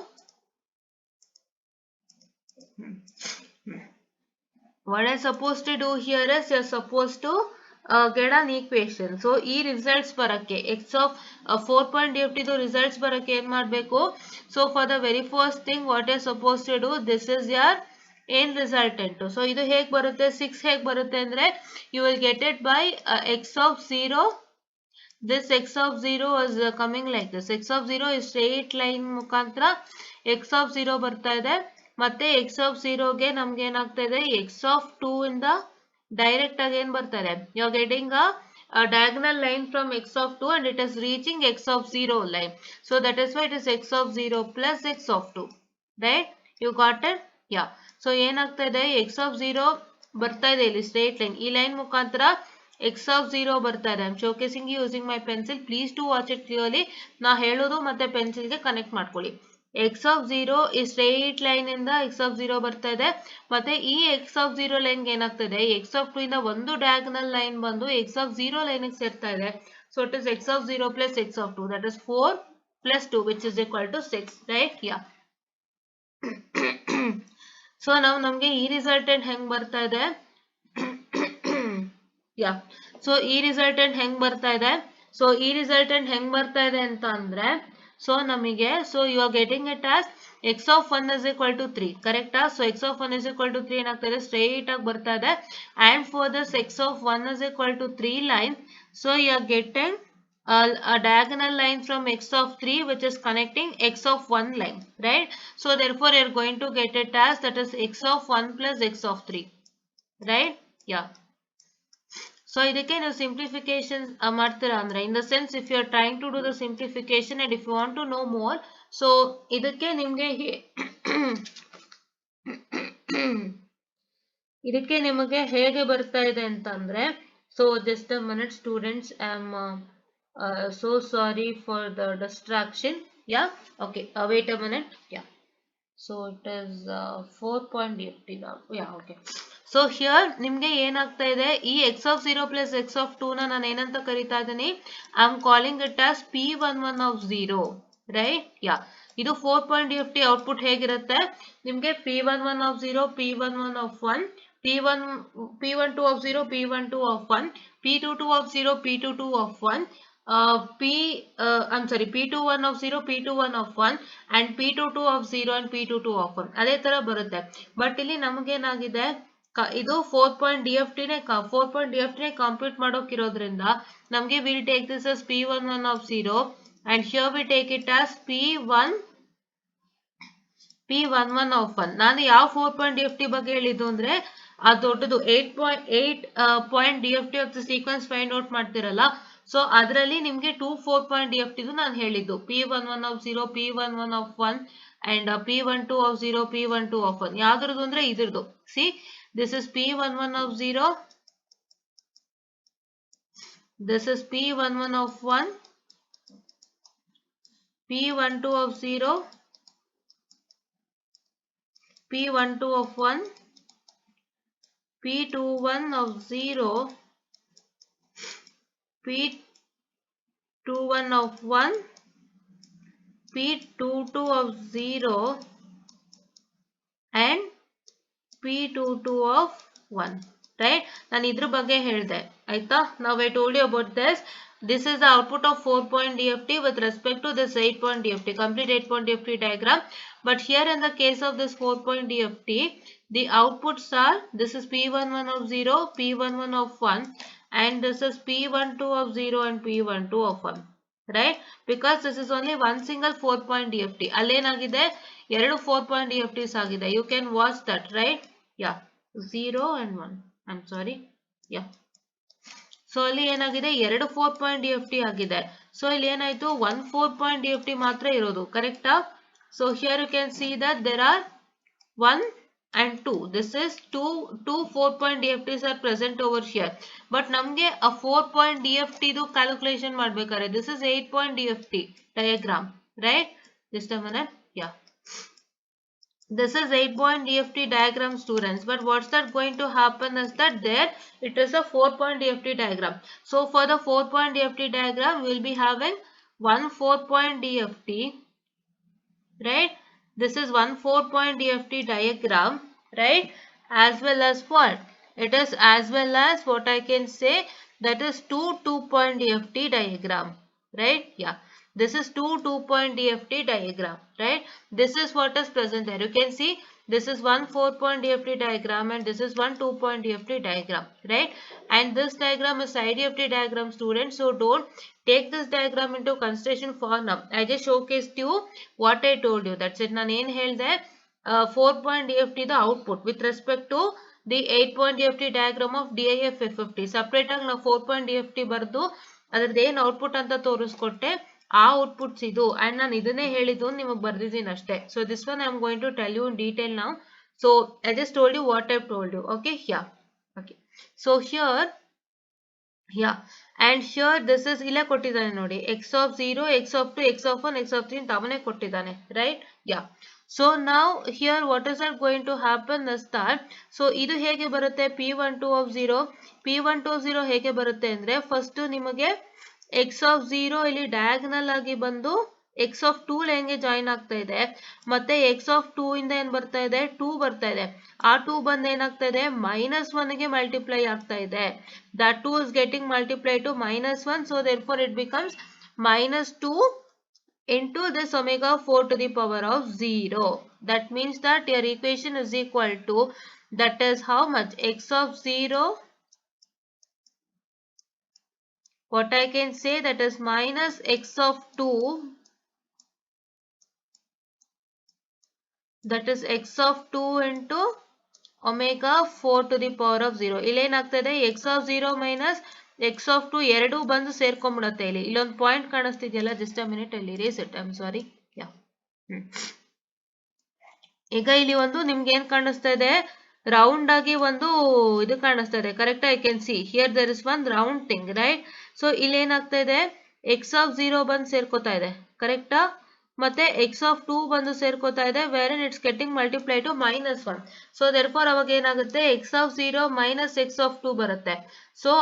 what you're supposed to do here is you're supposed to get an equation. So ಈ results ಬರಕ್ಕೆ x of 4.8 ಇದು results ಬರಕ್ಕೆ ಏನ್ ಮಾಡಬೇಕು? So for the very first thing what you're supposed to do, this is your ಏನ್ resultant. So ಇದು ಹೇಗೆ ಬರುತ್ತೆ? 6 ಹೇಗೆ ಬರುತ್ತೆ ಅಂದ್ರೆ you will get it by x of 0. This x of 0 is coming like this. x of 0 is straight line ಮುಖಾಂತರ x of 0 ಬರ್ತಾ ಇದೆ. ಮತ್ತೆ x of 0 ಗೆ ನಮ್ಗೆ ಏನಾಗ್ತಾ ಇದೆ? x of 2 ಇಂದ ಡೈರೆಕ್ಟ್ ಆಗಿ ಏನ್ ಬರ್ತಾ ಇದೆ? You are getting a diagonal line from x of 2 and it is reaching x of 0 line. So that is why it is x of 0 plus x of 2. Right? You got it? Yeah. So ಏನಾಗ್ತಾ ಇದೆ? x of 0 ಬರ್ತಾ ಇದೆ ಇಲ್ಲಿ straight line. ಈ line ಮುಖಾಂತರ x of 0 ಬರ್ತಾ ಇದೆ. I am showcasing you using my pencil. Please do watch it clearly. ನಾ ಹೇಳೋದು ಮತ್ತೆ ಪೆನ್ಸಿಲ್ ಗೆ ಕನೆಕ್ಟ್ ಮಾಡ್ಕೊಳ್ಳಿ. x of 0 ಈ ಸ್ಟ್ರೇಟ್ ಲೈನ್ ಇಂದ x of 0 ಬರ್ತಾ ಇದೆ. ಮತ್ತೆ ಈ x of 0 ಲೈನ್ ಗೆ ಏನಾಗ್ತಾ ಇದೆ? x of 2 ಇಂದ ಒಂದು ಡಯಾಗನಲ್ ಲೈನ್ ಬಂದು x of 0 ಲೈನ್ ಗೆ ಸೇರ್ತಾ ಇದೆ. So it is x of 0 plus x of 2, that is 4 plus 2 which is equal to 6, right? Yeah. So now ನಮ್ಗೆ ಈ ರಿಸಲ್ಟೆಂಟ್ ಹೆಂಗ್ ಬರ್ತಾ ಇದೆ? ಯಾ, ಸೊ ಈ ರಿಸಲ್ಟೆಂಟ್ ಹೆಂಗ್ ಬರ್ತಾ ಇದೆ? ಸೊ ಈ ರಿಸಲ್ಟೆಂಟ್ ಹೆಂಗ್ ಬರ್ತಾ ಇದೆ ಅಂತ ಅಂದ್ರೆ ಸೊ ನಮಗೆ so you are getting it as x of 1 is equal to 3, ಕರೆಕ್ಟಾ? So x of 1 is equal to 3 ಏನಾಗ್ತಾ ಇದೆ? ಸ್ಟ್ರೈಟ್ ಆಗಿ ಬರ್ತಾ ಇದೆ. And for this x of 1 is equal to 3 line, so you are getting a diagonal line from x of 3 which is connecting x of 1 line, right? So therefore you are going to get it as that is x of 1 plus x of 3, right? Yeah. So ಇದಕ್ಕೆ ನೀವು simplification ಮಾಡ್ತೀರಾ ಅಂದ್ರೆ in the sense if you are trying to do the simplification and if you want to know more, so ಇದಕ್ಕೆ ನಿಮಗೆ ಇದಕ್ಕೆ ನಿಮಗೆ ಹೇಗೆ ಬರ್ತಾ ಇದೆ ಅಂತಂದ್ರೆ so just a minute students, I am so sorry for the distraction. Yeah, okay, wait a minute. Yeah, so it is 4.80 now. Yeah, okay. So here ನಿಮ್ಗೆ ಏನಾಗ್ತಾ ಇದೆ? ಈ x of 0 plus x of 2 ನ ನಾನು ಏನಂತ ಕರಿತಾ ಇದ್ದೀನಿ? I am calling it as p11 of 0, right? Yeah. ಇದು 4.50 ಔಟ್ಪುಟ್ ಹೇಗಿರುತ್ತೆ? ನಿಮ್ಗೆ p11 of 0, p11 of 1, p12 of 0, p12 of 1, p22 of 0, p22 of 1, I'm sorry, p21 of 0, p21 of 1 and p22 of 0 and p22 of 1 ಅದೇ ತರ ಬರುತ್ತೆ. But ಇಲ್ಲಿ ನಮಗೇನಾಗಿದೆ? ಇದು 4.DFT ನೇ 4.DFT ನೇ ಕಂಪ್ಯೂಟ್ ಮಾಡೋಕಿರೋದ್ರಿಂದ ನಮಗೆ we'll take this as p11 of 0 and here we take it as p11 of 1. ನಾನು ಯಾವ 4.DFT ಬಗ್ಗೆ ಹೇಳಿದ್ದು ಅಂದ್ರೆ ಆ ದೊಡ್ಡದು 8.8 DFT of the sequence find out ಮಾಡ್ತಿರಲ್ಲ, ಸೊ ಅದರಲ್ಲಿ ನಿಮ್ಗೆ 4.DFT ನಾನು ಹೇಳಿದ್ದು p11 of 0, p11 of 1 and p12 of 0, p12 of 1. ಯಾವ್ದ್ರದ್ದು ಅಂದ್ರೆ ಇದ್ರದ್ದು. See, this is p11 of 0, this is p11 of 1, p12 of 0, p12 of 1 P21 of 0, P21 of 1, P22 of 0 and P22 of 1, right? ನಾನು ಇದ್ರ ಬಗ್ಗೆ ಹೇಳಿದೆ ಆಯ್ತಾ. Now I told you about this. This is the output of 4-point DFT with respect to this 8-point DFT, complete 8-point DFT diagram. But here in the case of this 4-point DFT, the outputs are, this is P11 of 0, P11 of 1, and this is P12 of 0 and P12 of 1. Right, because this is only one single 4-point DFT. ಅಲ್ಲೇನಾಗಿದೆ, ಎರಡು 4-point DFTs ಆಗಿದೆ. You can watch that, right? Yeah, 0 and 1. I'm sorry. Yeah. So ಅಲ್ಲಿ ಏನಾಗಿದೆ, ಎರಡು 4-point DFT ಆಗಿದೆ. So ಇಲ್ಲಿ ಏನಾಯ್ತು, one 4-point DFT ಮಾತ್ರ ಇರೋದು, ಕರೆಕ್ಟಾ? So here you can see that there are 1 and 2. This is two 4-point DFTs are present over here. But ನಮಗೆ a 4-point DFT ದು calculation ಮಾಡ್ಬೇಕಾದ್ರೆ, this is 8-point DFT diagram, right? Just a minute. Yeah. This is 8-point DFT diagram, students. But what's that going to happen is that there it is a 4-point DFT diagram. So for the 4-point DFT diagram, we'll be having one 4-point DFT, right? This is one 4-point DFT diagram, right? As well as what? It is as well as what I can say, that is two 2-point DFT diagram, right? Yeah. This is two 2-point DFT diagram, right? This is what is present there. You can see this is one 4-point DFT diagram and this is one 2-point DFT diagram, right? And this diagram is IDFT diagram, students. So don't take this diagram into consideration for now. I just showcased you what I told you. That's it. ನಾನು ಏನು ಹೇಳಿದೆ, 4-point DFT the output with respect to the 8-point DFT diagram of DIF 50. Separate ಆಗಿ ನಾವು 4-point DFT ಬರೆದು ಅದರದ್ದು ಏನು output ಅಂತ ತೋರಿಸ್ಕೊಟ್ಟೆ, ಆ ಔಟ್ಪುಟ್ಸ್ ಇದು. ಅಂಡ್ ನಾನು ಇದನ್ನೇ ಹೇಳಿದ್ದು ನಿಮಗೆ ಬರ್ದಿದ್ದೀನಿ ಅಷ್ಟೇ. So this one I am going to tell you in detail now. So I just told you what I told you. Okay, yeah, okay. So here, yeah, and here this is, ಇಲ್ಲೇ ಕೊಟ್ಟಿದ್ದಾನೆ ನೋಡಿ, x of 0, x of 2, x of 1, x of 3 ಅವನೇ ಕೊಟ್ಟಿದ್ದಾನೆ, right? Yeah. So now here what is that going to happen is that, so ಇದು ಹೇಗೆ ಬರುತ್ತೆ, P12 of 0, P12 of 0 ಹೇಗೆ ಬರುತ್ತೆ ಅಂದ್ರೆ, ಫಸ್ಟ್ ನಿಮಗೆ x of 0 ಇಲ್ಲಿ ಡಯಾಗನಲ್ ಆಗಿ ಬಂದು x of 2 ಲೈನ್ಗೆ ಜಾಯಿನ್ ಆಗ್ತಾ ಇದೆ. ಮತ್ತೆ x of 2 ಇಂದ ಏನ್ ಬರ್ತಾ ಇದೆ, 2 ಬರ್ತಾ ಇದೆ. ಆ 2 ಬಂದು ಏನಾಗ್ತಾ ಇದೆ, -1 ಗೆ ಮಲ್ಟಿಪ್ಲೈ ಆಗ್ತಾ ಇದೆ. that 2 is getting multiplied to -1, so therefore it becomes -2 into this omega 4 to the power of 0. That means that your equation is equal to, that is how much, x of 0, what I can say, that is minus x of 2, that is x of 2 into omega 4 to the power of 0. ಇಲ್ಲಿ ಏನಾಗ್ತದೆ, x of 0 minus x of 2 ಎರಡೂ ಬಂದು ಸೇರ್ಕೊಂಡ್ಬಿಡುತ್ತೆ. ಇಲ್ಲೊಂದು point ಕಾಣಿಸ್ತಿದೆಯಲ್ಲ, just a minute, ಅಲ್ಲಿ erase it, I'm sorry. Yeah. ಈಗ ಇಲ್ಲಿ ಒಂದು ನಿಮ್ಗೆ ಏನ್ ಕಾಣಿಸ್ತಾ ಇದೆ, ರೌಂಡ್ ಆಗಿ ಒಂದು ಇದು ಕಾಣಿಸ್ತಾ ಇದೆ, correct? I can see here there is one round thing, right? So ಇಲ್ಲಿ ಏನಾಗ್ತಾ ಇದೆ, ಎಕ್ಸ್ ಆಫ್ 0 ಬಂದು ಸೇರ್ಕೋತಾ ಇದೆ, ಕರೆಕ್ಟಾ? ಮತ್ತೆ ಎಕ್ಸ್ ಆಫ್ 2 ಬಂದು ಸೇರ್ಕೋತಾ ಇದೆ, where in it's getting multiply to -1. So therefore ಅವಾಗ ಏನಾಗುತ್ತೆ, x of 0 minus x of 2 ಬರುತ್ತೆ. ಸೊ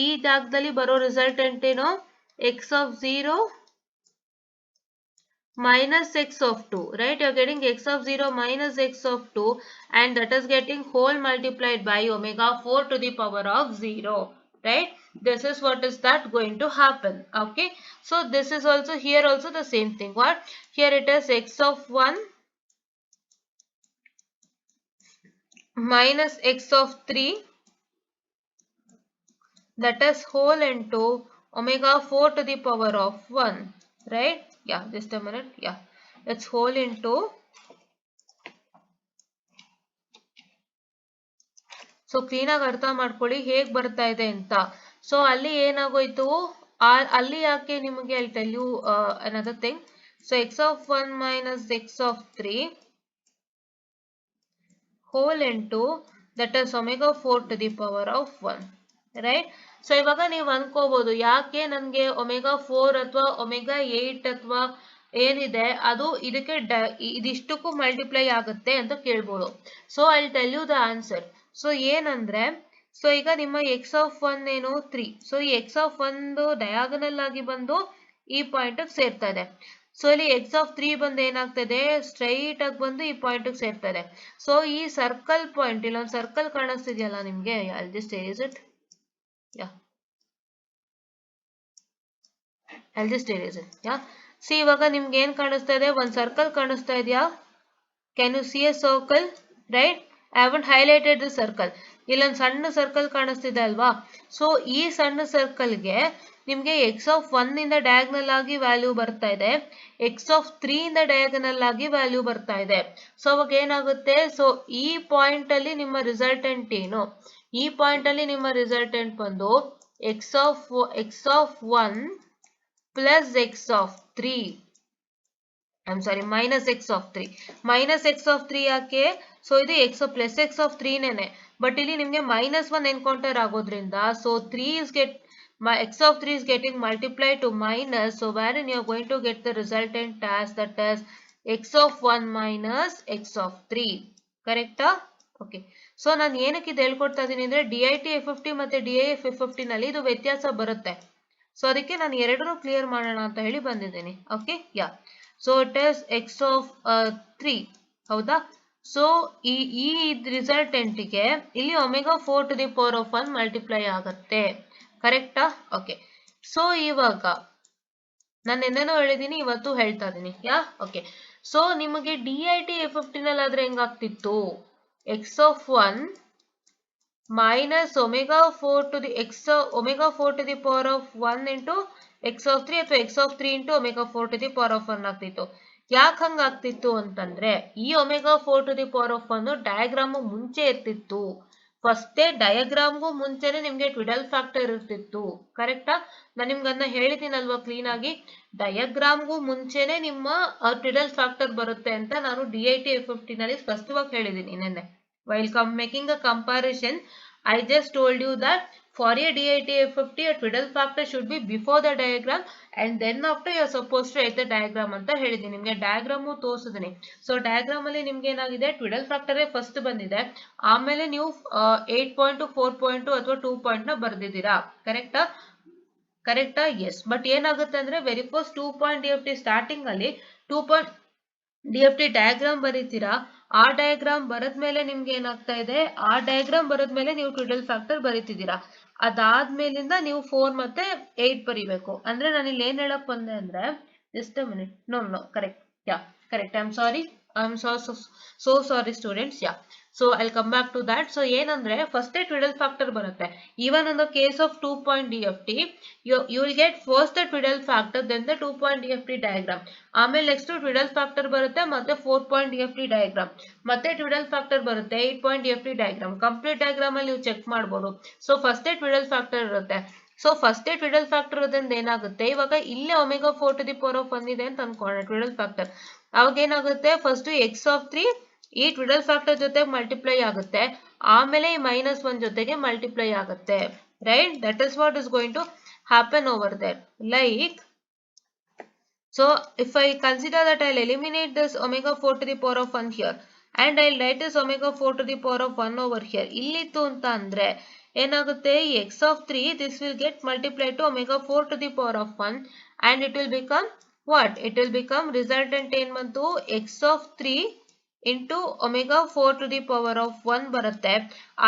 ಈ ಜಾಗದಲ್ಲಿ ಬರೋ ರಿಸಲ್ಟೆಂಟ್ ಏನು, x of 0 minus x of 2, right? You're getting x of 0 minus x of 2, and that is getting whole multiplied by omega 4 to the power of 0, right? This is what is that going to happen. Okay, so this is also here also the same thing. What here it is, x of 1 minus x of 3, that is whole into omega 4 to the power of 1, right? Yeah, just a minute. Yeah, it's whole into, so clean ಆಗಿ ಅರ್ಥ ಮಾಡ್ಕೊಳ್ಳಿ ಹೇಗ್ ಬರ್ತಾ ಇದೆ ಅಂತ. So ಅಲ್ಲಿ ಏನಾಗೋಯ್ತು, ಅಲ್ಲಿ ಯಾಕೆ ನಿಮಗೆ, I tell you another thing. So x of 1 minus x of 3 whole into, that is omega 4 to the power of 1, right? So ಇವಾಗ ನೀವು ಅನ್ಕೋಬಹುದು, ಯಾಕೆ ನನಗೆ ಒಮೆಗಾ 4 ಅಥವಾ ಒಮೆಗಾ 8 ಅಥವಾ ಏನಿದೆ ಅದು ಇದಕ್ಕೆ ಇದಿಷ್ಟಕ್ಕೂ ಮಲ್ಟಿಪ್ಲೈ ಆಗುತ್ತೆ ಅಂತ ಕೇಳ್ಬೋದು. So I tell you the answer. So ಏನಂದ್ರೆ ಸೊ ಈಗ ನಿಮ್ಮ ಎಕ್ಸ್ ಆಫ್ ಒನ್ ಏನು 3. ಸೊ ಈ ಎಕ್ಸ್ ಆಫ್ ಒಂದು ಡಯಾಗನಲ್ ಆಗಿ ಬಂದು ಈ ಪಾಯಿಂಟ್ ಸೇರ್ತಾ ಇದೆ. ಸೊ ಇಲ್ಲಿ ಎಕ್ಸ್ ಆಫ್ 3 ಬಂದು ಏನಾಗ್ತದೆ ಸ್ಟ್ರೈಟ್ ಆಗಿ ಬಂದು ಈ ಪಾಯಿಂಟ್ ಸೇರ್ತಾ ಇದೆ. ಸೊ ಈ ಸರ್ಕಲ್ ಪಾಯಿಂಟ್ ಇಲ್ಲೊಂದು ಸರ್ಕಲ್ ಕಾಣಿಸ್ತಿದೆಯಲ್ಲ ನಿಮ್ಗೆ, I'll just erase it. Yeah, I'll just erase it. Yeah, C ಇವಾಗ ನಿಮ್ಗೆ ಏನ್ ಕಾಣಿಸ್ತಾ ಇದೆ, ಒಂದ್ ಸರ್ಕಲ್ ಕಾಣಿಸ್ತಾ ಇದೆಯಾ? Can you see a circle? Right? I haven't highlighted the circle. ಇಲ್ಲೊಂದು ಸಣ್ಣ ಸರ್ಕಲ್ ಕಾಣಿಸ್ತಿದೆ ಅಲ್ವಾ? ಸೊ ಈ ಸಣ್ಣ ಸರ್ಕಲ್ಗೆ ನಿಮ್ಗೆ ಎಕ್ಸ್ ಆಫ್ ಒನ್ ಇಂದ ಡಯಾಗನಲ್ ಆಗಿ ವ್ಯಾಲ್ಯೂ ಬರ್ತಾ ಇದೆ, ಎಕ್ಸ್ ಆಫ್ 3 ಇಂದ ಡಯಾಗನಲ್ ಆಗಿ ವ್ಯಾಲ್ಯೂ ಬರ್ತಾ ಇದೆ. ಸೊ ಅವಾಗ ಏನಾಗುತ್ತೆ, ಸೊ ಈ ಪಾಯಿಂಟ್ ಅಲ್ಲಿ ನಿಮ್ಮ ರಿಸಲ್ಟೆಂಟ್ ಏನು, ಈ ಪಾಯಿಂಟ್ ಅಲ್ಲಿ ನಿಮ್ಮ ರಿಸಲ್ಟೆಂಟ್ ಬಂದು X of 1 plus x of 3, I'm sorry, minus x of 3. Minus x of 3 ಯಾಕೆ? ಸೊ ಇದು x plus x of 3 ನೇನೆ, but ಇಲ್ಲಿ ನಿಮ್ಗೆ -1 ಎನ್ಕೌಂಟರ್ ಆಗೋದ್ರಿಂದ so 3 is x of 3 is getting multiplied to minus, so wherein you are going to get the resultant as that is x of 1 minus x of 3. ಕರೆಕ್ಟಾ? Okay. So ನಾನು ಏನಕ್ಕೆ ಇದು ಹೇಳ್ಕೊಡ್ತಾ ಇದ್ದೀನಿ ಅಂದ್ರೆ DIT-F50 ಮತ್ತೆ DIF-F50 ನಲ್ಲಿ ಇದು ವ್ಯತ್ಯಾಸ ಬರುತ್ತೆ. ಸೊ ಅದಕ್ಕೆ ನಾನು ಎರಡನ್ನೂ ಕ್ಲಿಯರ್ ಮಾಡೋಣ ಅಂತ ಹೇಳಿ ಬಂದಿದ್ದೀನಿ. Okay, yeah. So it is X of 3, ಹೌದಾ? ಸೊ ಈ ರಿಸಲ್ಟೆಂಟ್ಗೆ ಇಲ್ಲಿ omega 4 to the power of 1 multiply ಆಗುತ್ತೆ. ಕರೆಕ್ಟಾ? ಓಕೆ. ಸೊ ಇವಾಗ ನಾನು ಎಂದೇನೋ ಹೇಳಿದ್ದೀನಿ, ಇವತ್ತು ಹೇಳ್ತಾ ಇದ್ದೀನಿ. ಯಾ, ಓಕೆ. ಸೊ ನಿಮಗೆ DIT-F50 ನಲ್ಲಿ ಆದ್ರೆ ಹೆಂಗಾಗ್ತಿತ್ತು, X of 1 minus omega 4 to the power of 1 into x of 3 ಅಥವಾ x of 3 into omega 4 to the power of 1 ಆಗ್ತಿತ್ತು. ಯಾಕೆ ಹಂಗಾಗ್ತಿತ್ತು ಅಂತಂದ್ರೆ ಈ omega 4 to the power of 1 diagram ಮುಂಚೆ ಇರ್ತಿತ್ತು. ಫಸ್ಟೇ ಡಯಾಗ್ರಾಮ್ಗೂ ಮುಂಚೆನೆ ನಿಮ್ಗೆ ಟ್ವಿಡಲ್ ಫ್ಯಾಕ್ಟರ್ ಇರ್ತಿತ್ತು. ಕರೆಕ್ಟಾ? ನಾನು ನಿಮ್ಗೆ ಅದನ್ನ ಹೇಳಿದ್ದೀನಲ್ವಾ ಕ್ಲೀನ್ ಆಗಿ, ಡಯಾಗ್ರಾಮ್ಗೂ ಮುಂಚೆನೆ ನಿಮ್ಮ ಟ್ವಿಡಲ್ ಫ್ಯಾಕ್ಟರ್ ಬರುತ್ತೆ ಅಂತ ನಾನು DIT-F50 ನಲ್ಲಿ ಸ್ಪಷ್ಟವಾಗಿ ಹೇಳಿದ್ದೀನಿ ನೆನ್ನೆ. While making a comparison, I just told you that for a DIT-F50 a twiddle factor should be before the diagram and then after you are supposed to write the diagram ಅಂತ ಹೇಳಿದ್ದೀನಿ. ನಿಮಗೆ diagram ತೋರಿಸಿದ್ದೀನಿ. So diagram ಅಲ್ಲಿ ನಿಮ್ಗೆ ಏನಾಗಿದೆ, ಟ್ವಿಡಲ್ factor first ಬಂದಿದೆ, ಆಮೇಲೆ ನೀವು 8.2, 4.2 ಅಥವಾ 2 ನ ಬರ್ದಿದ್ದೀರಾ. ಕರೆಕ್ಟಾ? ಕರೆಕ್ಟಾ? ಎಸ್. ಬಟ್ ಏನಾಗುತ್ತೆ ಅಂದ್ರೆ ವೆರಿ ಫಸ್ಟ್ 2.DFT ಸ್ಟಾರ್ಟಿಂಗ್ ಅಲ್ಲಿ 2.DFT ಡಯಾಗ್ರಾಮ್ ಬರೀತೀರಾ. ಆ ಡಯಾಗ್ರಾಮ್ ಬರದ್ಮೇಲೆ ನಿಮ್ಗೆ ಏನಾಗ್ತಾ ಇದೆ, ಆ ಡಯಾಗ್ರಾಮ್ ಬರದ್ಮೇಲೆ ನೀವು ಟ್ವಿಡಲ್ ಫ್ಯಾಕ್ಟರ್ ಬರೀತಿದ್ದೀರಾ. ಅದಾದ್ಮೇಲಿಂದ ನೀವು 4 ಮತ್ತೆ 8 ಬರೀಬೇಕು. ಅಂದ್ರೆ ನಾನು ಇಲ್ಲಿ ಏನ್ ಹೇಳಕ್ ಬಂದೆ ಅಂದ್ರೆ, just a minute, no correct, yeah correct, I'm so sorry students. Yeah, so I'll come back to that. So ಏನಂದ್ರೆ ಫಸ್ಟ್ ಟ್ವಿಡಲ್ ಫ್ಯಾಕ್ಟರ್ ಬರುತ್ತೆ. Even in the case of 2.DFT you will get first the twiddle factor, then the 2.DFT diagram. ಆಮೇಲೆ next ಟ್ವಿಡಲ್ factor ಬರುತ್ತೆ, ಮತ್ತೆ 4.DFT diagram, ಮತ್ತೆ ಟ್ವಿಡಲ್ factor ಬರುತ್ತೆ, 8.DFT diagram. Complete diagram ಅಲ್ಲಿ ನೀವು check ಮಾಡ್ಬೋದು. ಸೊ ಫಸ್ಟ್ ಟ್ವಿಡಲ್ ಫ್ಯಾಕ್ಟರ್ ಇರುತ್ತೆ. ಸೊ ಫಸ್ಟ್ ಟ್ವಿಡಲ್ ಫ್ಯಾಕ್ಟರ್ ಇರೋದ್ರಿಂದ ಏನಾಗುತ್ತೆ, ಇವಾಗ ಇಲ್ಲೇ omega 4 to the power of 1 ಇದೆ ಅಂತ ಅನ್ಕೊಳ್ಳೋಣ ಟ್ವಿಡಲ್ ಫ್ಯಾಕ್ಟರ್. ಅವಾಗ ಏನಾಗುತ್ತೆ, ಫಸ್ಟ್ ಎಕ್ಸ್ ಆಫ್ 3 ಈ ಟ್ವಿಡಲ್ ಫ್ಯಾಕ್ಟರ್ ಜೊತೆ ಮಲ್ಟಿಪ್ಲೈ ಆಗುತ್ತೆ, ಆಮೇಲೆ ಈ -1 ಜೊತೆಗೆ ಮಲ್ಟಿಪ್ಲೈ ಆಗುತ್ತೆ. Right? That is what is going to happen over there. Like, so if I consider that I'll eliminate this omega 4 to the power of 1 here and I'll write this omega 4 to the power of 1 over here. ಇಲ್ಲಿತ್ತು ಅಂತ ಅಂದ್ರೆ ಏನಾಗುತ್ತೆ, x of 3 this will get multiplied to omega 4 to the power of 1 and it will become what? It will become resultant ಏನ್ ಬಂತು, x of 3 into omega 4 to the power of 1 ಬರುತ್ತೆ.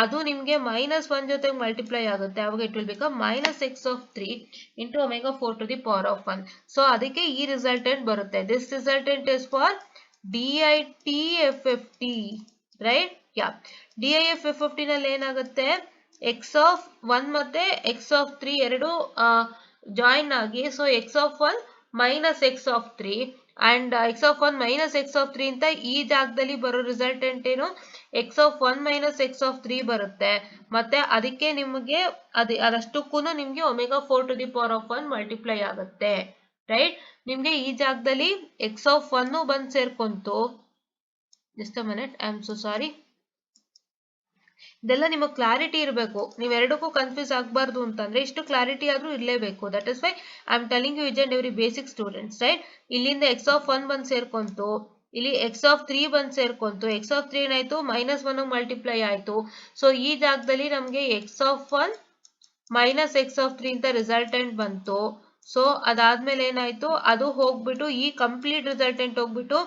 ಅದು ನಿಮ್ಗೆ -1 ಜೊತೆ multiply ಆಗುತ್ತೆ. ಅವಾಗ it will become minus x of 3 into omega 4 to the power of 1. So ಅದಕ್ಕೆ ಈ ರಿಸಲ್ಟೆಂಟ್ ಬರುತ್ತೆ. This resultant is for DIT-F50, right? Yeah. DIF-F50 ನಲ್ಲಿ ಏನಾಗುತ್ತೆ, x of 1 ಮತ್ತೆ x of 3 ಎರಡು ಜಾಯಿನ್ ಆಗಿ, so x of 1 minus x of 3 and x of 1 minus x of 3 ಅಂತ ಈ ಜಾಗದಲ್ಲಿ ಬರೋ ರಿಸಲ್ಟೆಂಟ್ ಏನು, x of 1 minus x of 3 ಬರುತ್ತೆ. ಮತ್ತೆ ಅದಕ್ಕೆ ನಿಮಗೆ ಅದಷ್ಟಕ್ಕೂ ನಿಮ್ಗೆ omega 4 to the power of 1 multiply ಆಗುತ್ತೆ. ರೈಟ್? ನಿಮ್ಗೆ ಈ ಜಾಗದಲ್ಲಿ x of 1 ಬಂದು ಸೇರ್ಕೊಂತು. Just a minute, I am so sorry. ಇದೆಲ್ಲ ನಿಮಗೆ ಕ್ಲಾರಿಟಿ ಇರಬೇಕು. ನೀವೆರಡಕ್ಕೂ ಕನ್ಫ್ಯೂಸ್ ಆಗಬಾರ್ದು ಅಂತಂದ್ರೆ ಇಷ್ಟು ಕ್ಲಾರಿಟಿ ಆದ್ರೂ ಇರಲೇಬೇಕು. That is why I am telling you each and every basic students. Right? ಇಲ್ಲಿಂದ x of 1 ಬಂದು ಸೇರ್ಕೊಂತು, ಇಲ್ಲಿ ಎಕ್ಸ್ ಆಫ್ 3 ಬಂದು ಸೇರ್ಕೊಂತು, ಎಕ್ಸ್ ಆಫ್ 3 ಏನಾಯ್ತು -1 ಮಲ್ಟಿಪ್ಲೈ ಆಯ್ತು. ಸೊ ಈ ಜಾಗದಲ್ಲಿ ನಮ್ಗೆ X of 1 minus x of 3 ಅಂತ ರಿಸಲ್ಟೆಂಟ್ ಬಂತು. ಸೊ ಅದಾದ್ಮೇಲೆ ಏನಾಯ್ತು, ಅದು ಹೋಗ್ಬಿಟ್ಟು ಈ ಕಂಪ್ಲೀಟ್ ರಿಸಲ್ಟೆಂಟ್ ಹೋಗ್ಬಿಟ್ಟು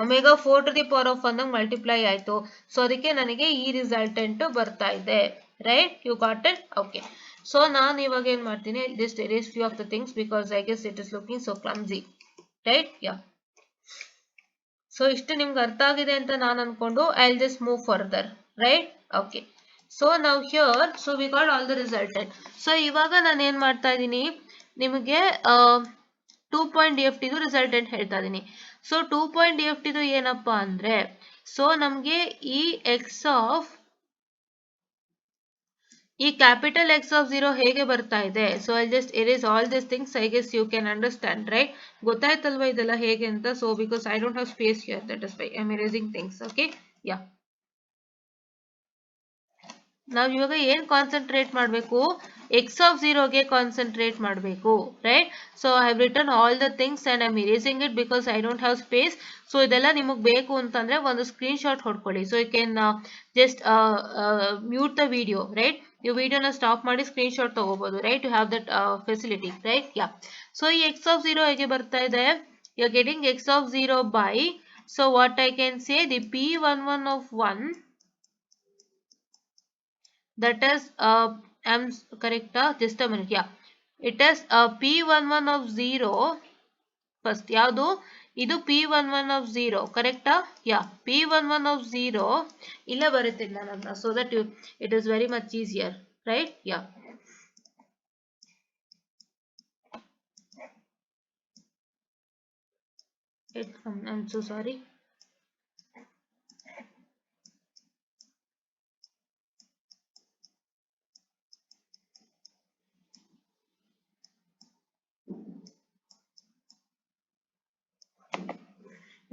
omega 4 to the power of 1 multiply ಆಯ್ತು. ಸೊ ಅದಕ್ಕೆ ನನಗೆ ಈ ರಿಸಲ್ಟೆಂಟ್ ಬರ್ತಾ ಇದೆ. Right, you got it? Okay. So ನಾನು ಇವಾಗ ಏನ್ ಮಾಡ್ತೀನಿ, just erase few of the things because I guess it is looking so clumsy. Right, yeah. So ಇಷ್ಟು ನಿಮ್ಗೆ ಅರ್ಥ ಆಗಿದೆ ಅಂತ ನಾನು ಅನ್ಕೊಂಡು I will just move further. Right, okay. So ನಾವು here, so we got all the resultant. So ಇವಾಗ ನಾನು ಏನ್ ಮಾಡ್ತಾ ಇದ್ದೀನಿ, ನಿಮಗೆ 2 ಪಾಯಿಂಟ್ DFT ಇದು ರಿಸಲ್ಟೆಂಟ್ ಹೇಳ್ತಾ ಇದ್ದೀನಿ. ಸೊ 2 ಪಾಯಿಂಟ್ DFT ಇದು ಏನಪ್ಪಾ ಅಂದ್ರೆ, ಸೊ ನಮ್ಗೆ ಈ ಎಕ್ಸ್ ಆಫ್ ಈ ಕ್ಯಾಪಿಟಲ್ ಎಕ್ಸ್ ಆಫ್ 0 ಹೇಗೆ ಬರ್ತಾ ಇದೆ. So I just erase all this things. I guess you can understand, right? ಗೊತ್ತಾಯ್ತಲ್ವಾ ಇದೆಲ್ಲ ಹೇಗೆ ಅಂತ. So because I don't have space here, that is why I am erasing things. Okay, yeah. ನಾವು ಇವಾಗ ಏನ್ ಕಾನ್ಸಂಟ್ರೇಟ್ ಮಾಡಬೇಕು, ಎಕ್ಸ್ ಆಫ್ 0ಗೆ concentrate ಮಾಡಬೇಕು. Right, so I have return all the things and I am erasing it because I don't have space. So ಇದೆಲ್ಲ ನಿಮಗೆ ಬೇಕು ಅಂತಂದ್ರೆ ಒಂದು ಸ್ಕ್ರೀನ್ ಶಾಟ್ ಹೊಡ್ಕೊಳ್ಳಿ. So you can just mute the video. Right, ನೀವು ವಿಡಿಯೋನ ಸ್ಟಾಪ್ ಮಾಡಿ ಸ್ಕ್ರೀನ್ ಶಾಟ್ ತಗೋಬಹುದು. Right, you have that facility. Right, yeah. So ಈ ಎಕ್ಸ್ ಆಫ್ 0 ಹೇಗೆ ಬರ್ತಾ ಇದೆ, you are getting x of 0 by, so what I can say, the P11 of 1, that is I'm correct, just a minute, yeah, it is P11 of 0 first. ಯಾವುದು ಇದು? P11 of 0, correct? Yeah, P11 of 0 ಇಲ್ಲ ಬರುತ್ತೆ ನಾನು, so that it is very much easier. Right, yeah. I'm so sorry.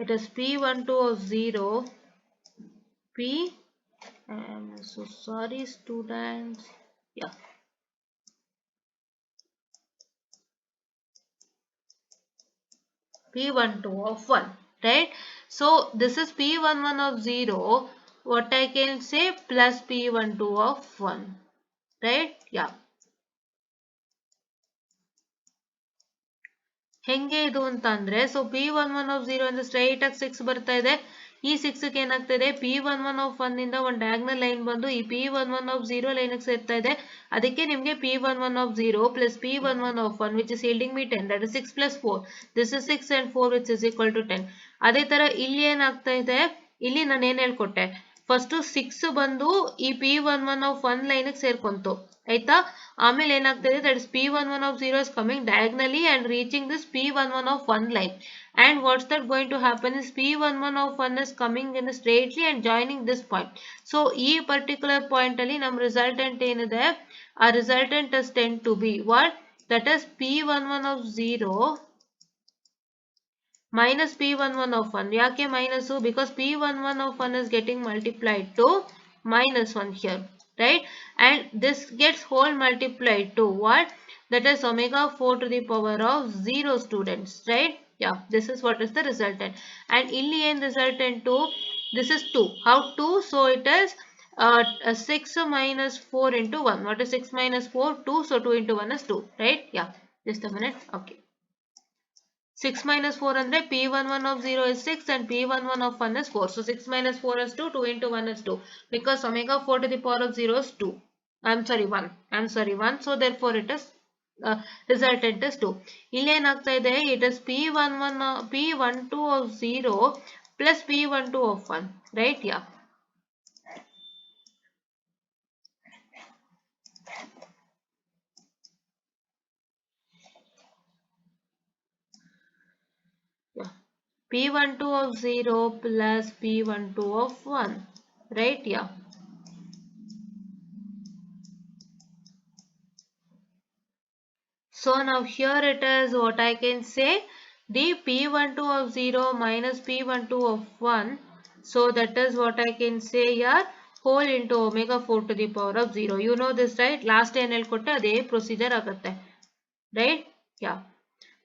It is P12 of 0, P, I'm so sorry students, yeah, P12 of 1, right? So this is P11 of 0, what I can say, plus P12 of 1, right? Yeah. ಹೆಂಗೆ ಇದು ಅಂತ ಅಂದ್ರೆ, so P11 of 0 ಅಂದ್ರೆ straight ಆಗಿ 6 ಬರ್ತಾ ಇದೆ. ಈ 6 ಗೆ ಏನಾಗ್ತದೆ, P11 of 1 ಇಂದ ಒಂದು ಡಯಾಗ್ನಲ್ ಲೈನ್ ಬಂದು ಈ P11 of 0 ಲೈನ್ ಗೆ ಸೇರ್ತಾ ಇದೆ. ಅದಕ್ಕೆ ನಿಮ್ಗೆ P11 of 0 plus P11 of 1 which is yielding me 10, that is 6 plus 4, this is 6 and 4 which is equal to 10. ಅದೇ ತರ ಇಲ್ಲಿ ಏನಾಗ್ತಾ ಇದೆ, ಇಲ್ಲಿ ನಾನು ಏನ್ ಹೇಳ್ಕೊಟ್ಟೆ, ಫಸ್ಟ್ 6 ಬಂದು ಈ P11 of 1 ಲೈನ್ ಗೆ ಸೇರ್ಕೊಂತು, ಆಯ್ತಾ? ಆಮೇಲೆ ಏನಾಗ್ತದೆ, that is P11 of 0 is coming diagonally and reaching this P11 of 1 line, and what's that going to happen is P11 of 1 is coming in straightly and joining this point. So ಈ particular point ಅಲ್ಲಿ ನಮ್ಮ resultant ಏನಿದೆ, ಆ resultant is tend to be what, that is P11 of 0 minus P11 of 1. ಯಾಕೆ minus? Because P11 of 1 is getting multiplied to minus 1 here, right? And this gets whole multiplied to what, that is omega 4 to the power of 0 students, right? Yeah, this is what is the resultant. And illi en resultant to, this is 2. How 2? So it is 6 minus 4 into 1. What is 6 minus 4? 2. So 2 into 1 is 2, right? Yeah, just a minute. Okay, 6 minus 4 andre P11 of 0 is 6 and P11 of 1 is 4. So 6 minus 4 is 2, 2 into 1 is 2. Because omega 4 to the power of 0 is 2. I'm sorry, 1. I'm sorry, 1. So therefore it is resultant is 2. ಇಲ್ಲಿ ಏನಾಗ್ತಾ ಇದೆ, it is P12 of 0 plus P12 of 1. Right? Yeah. P12 of 0 plus P12 of 1, right? Yeah. So now here it is, what I can say, the P12 of 0 minus P12 of 1. So that is what I can say here, whole into omega 4 to the power of 0. You know this, right? Last time ಹೇಳ್ಕೊಟ್ಟೆ ಅದೇ procedure ಆಗುತ್ತೆ, right? Yeah.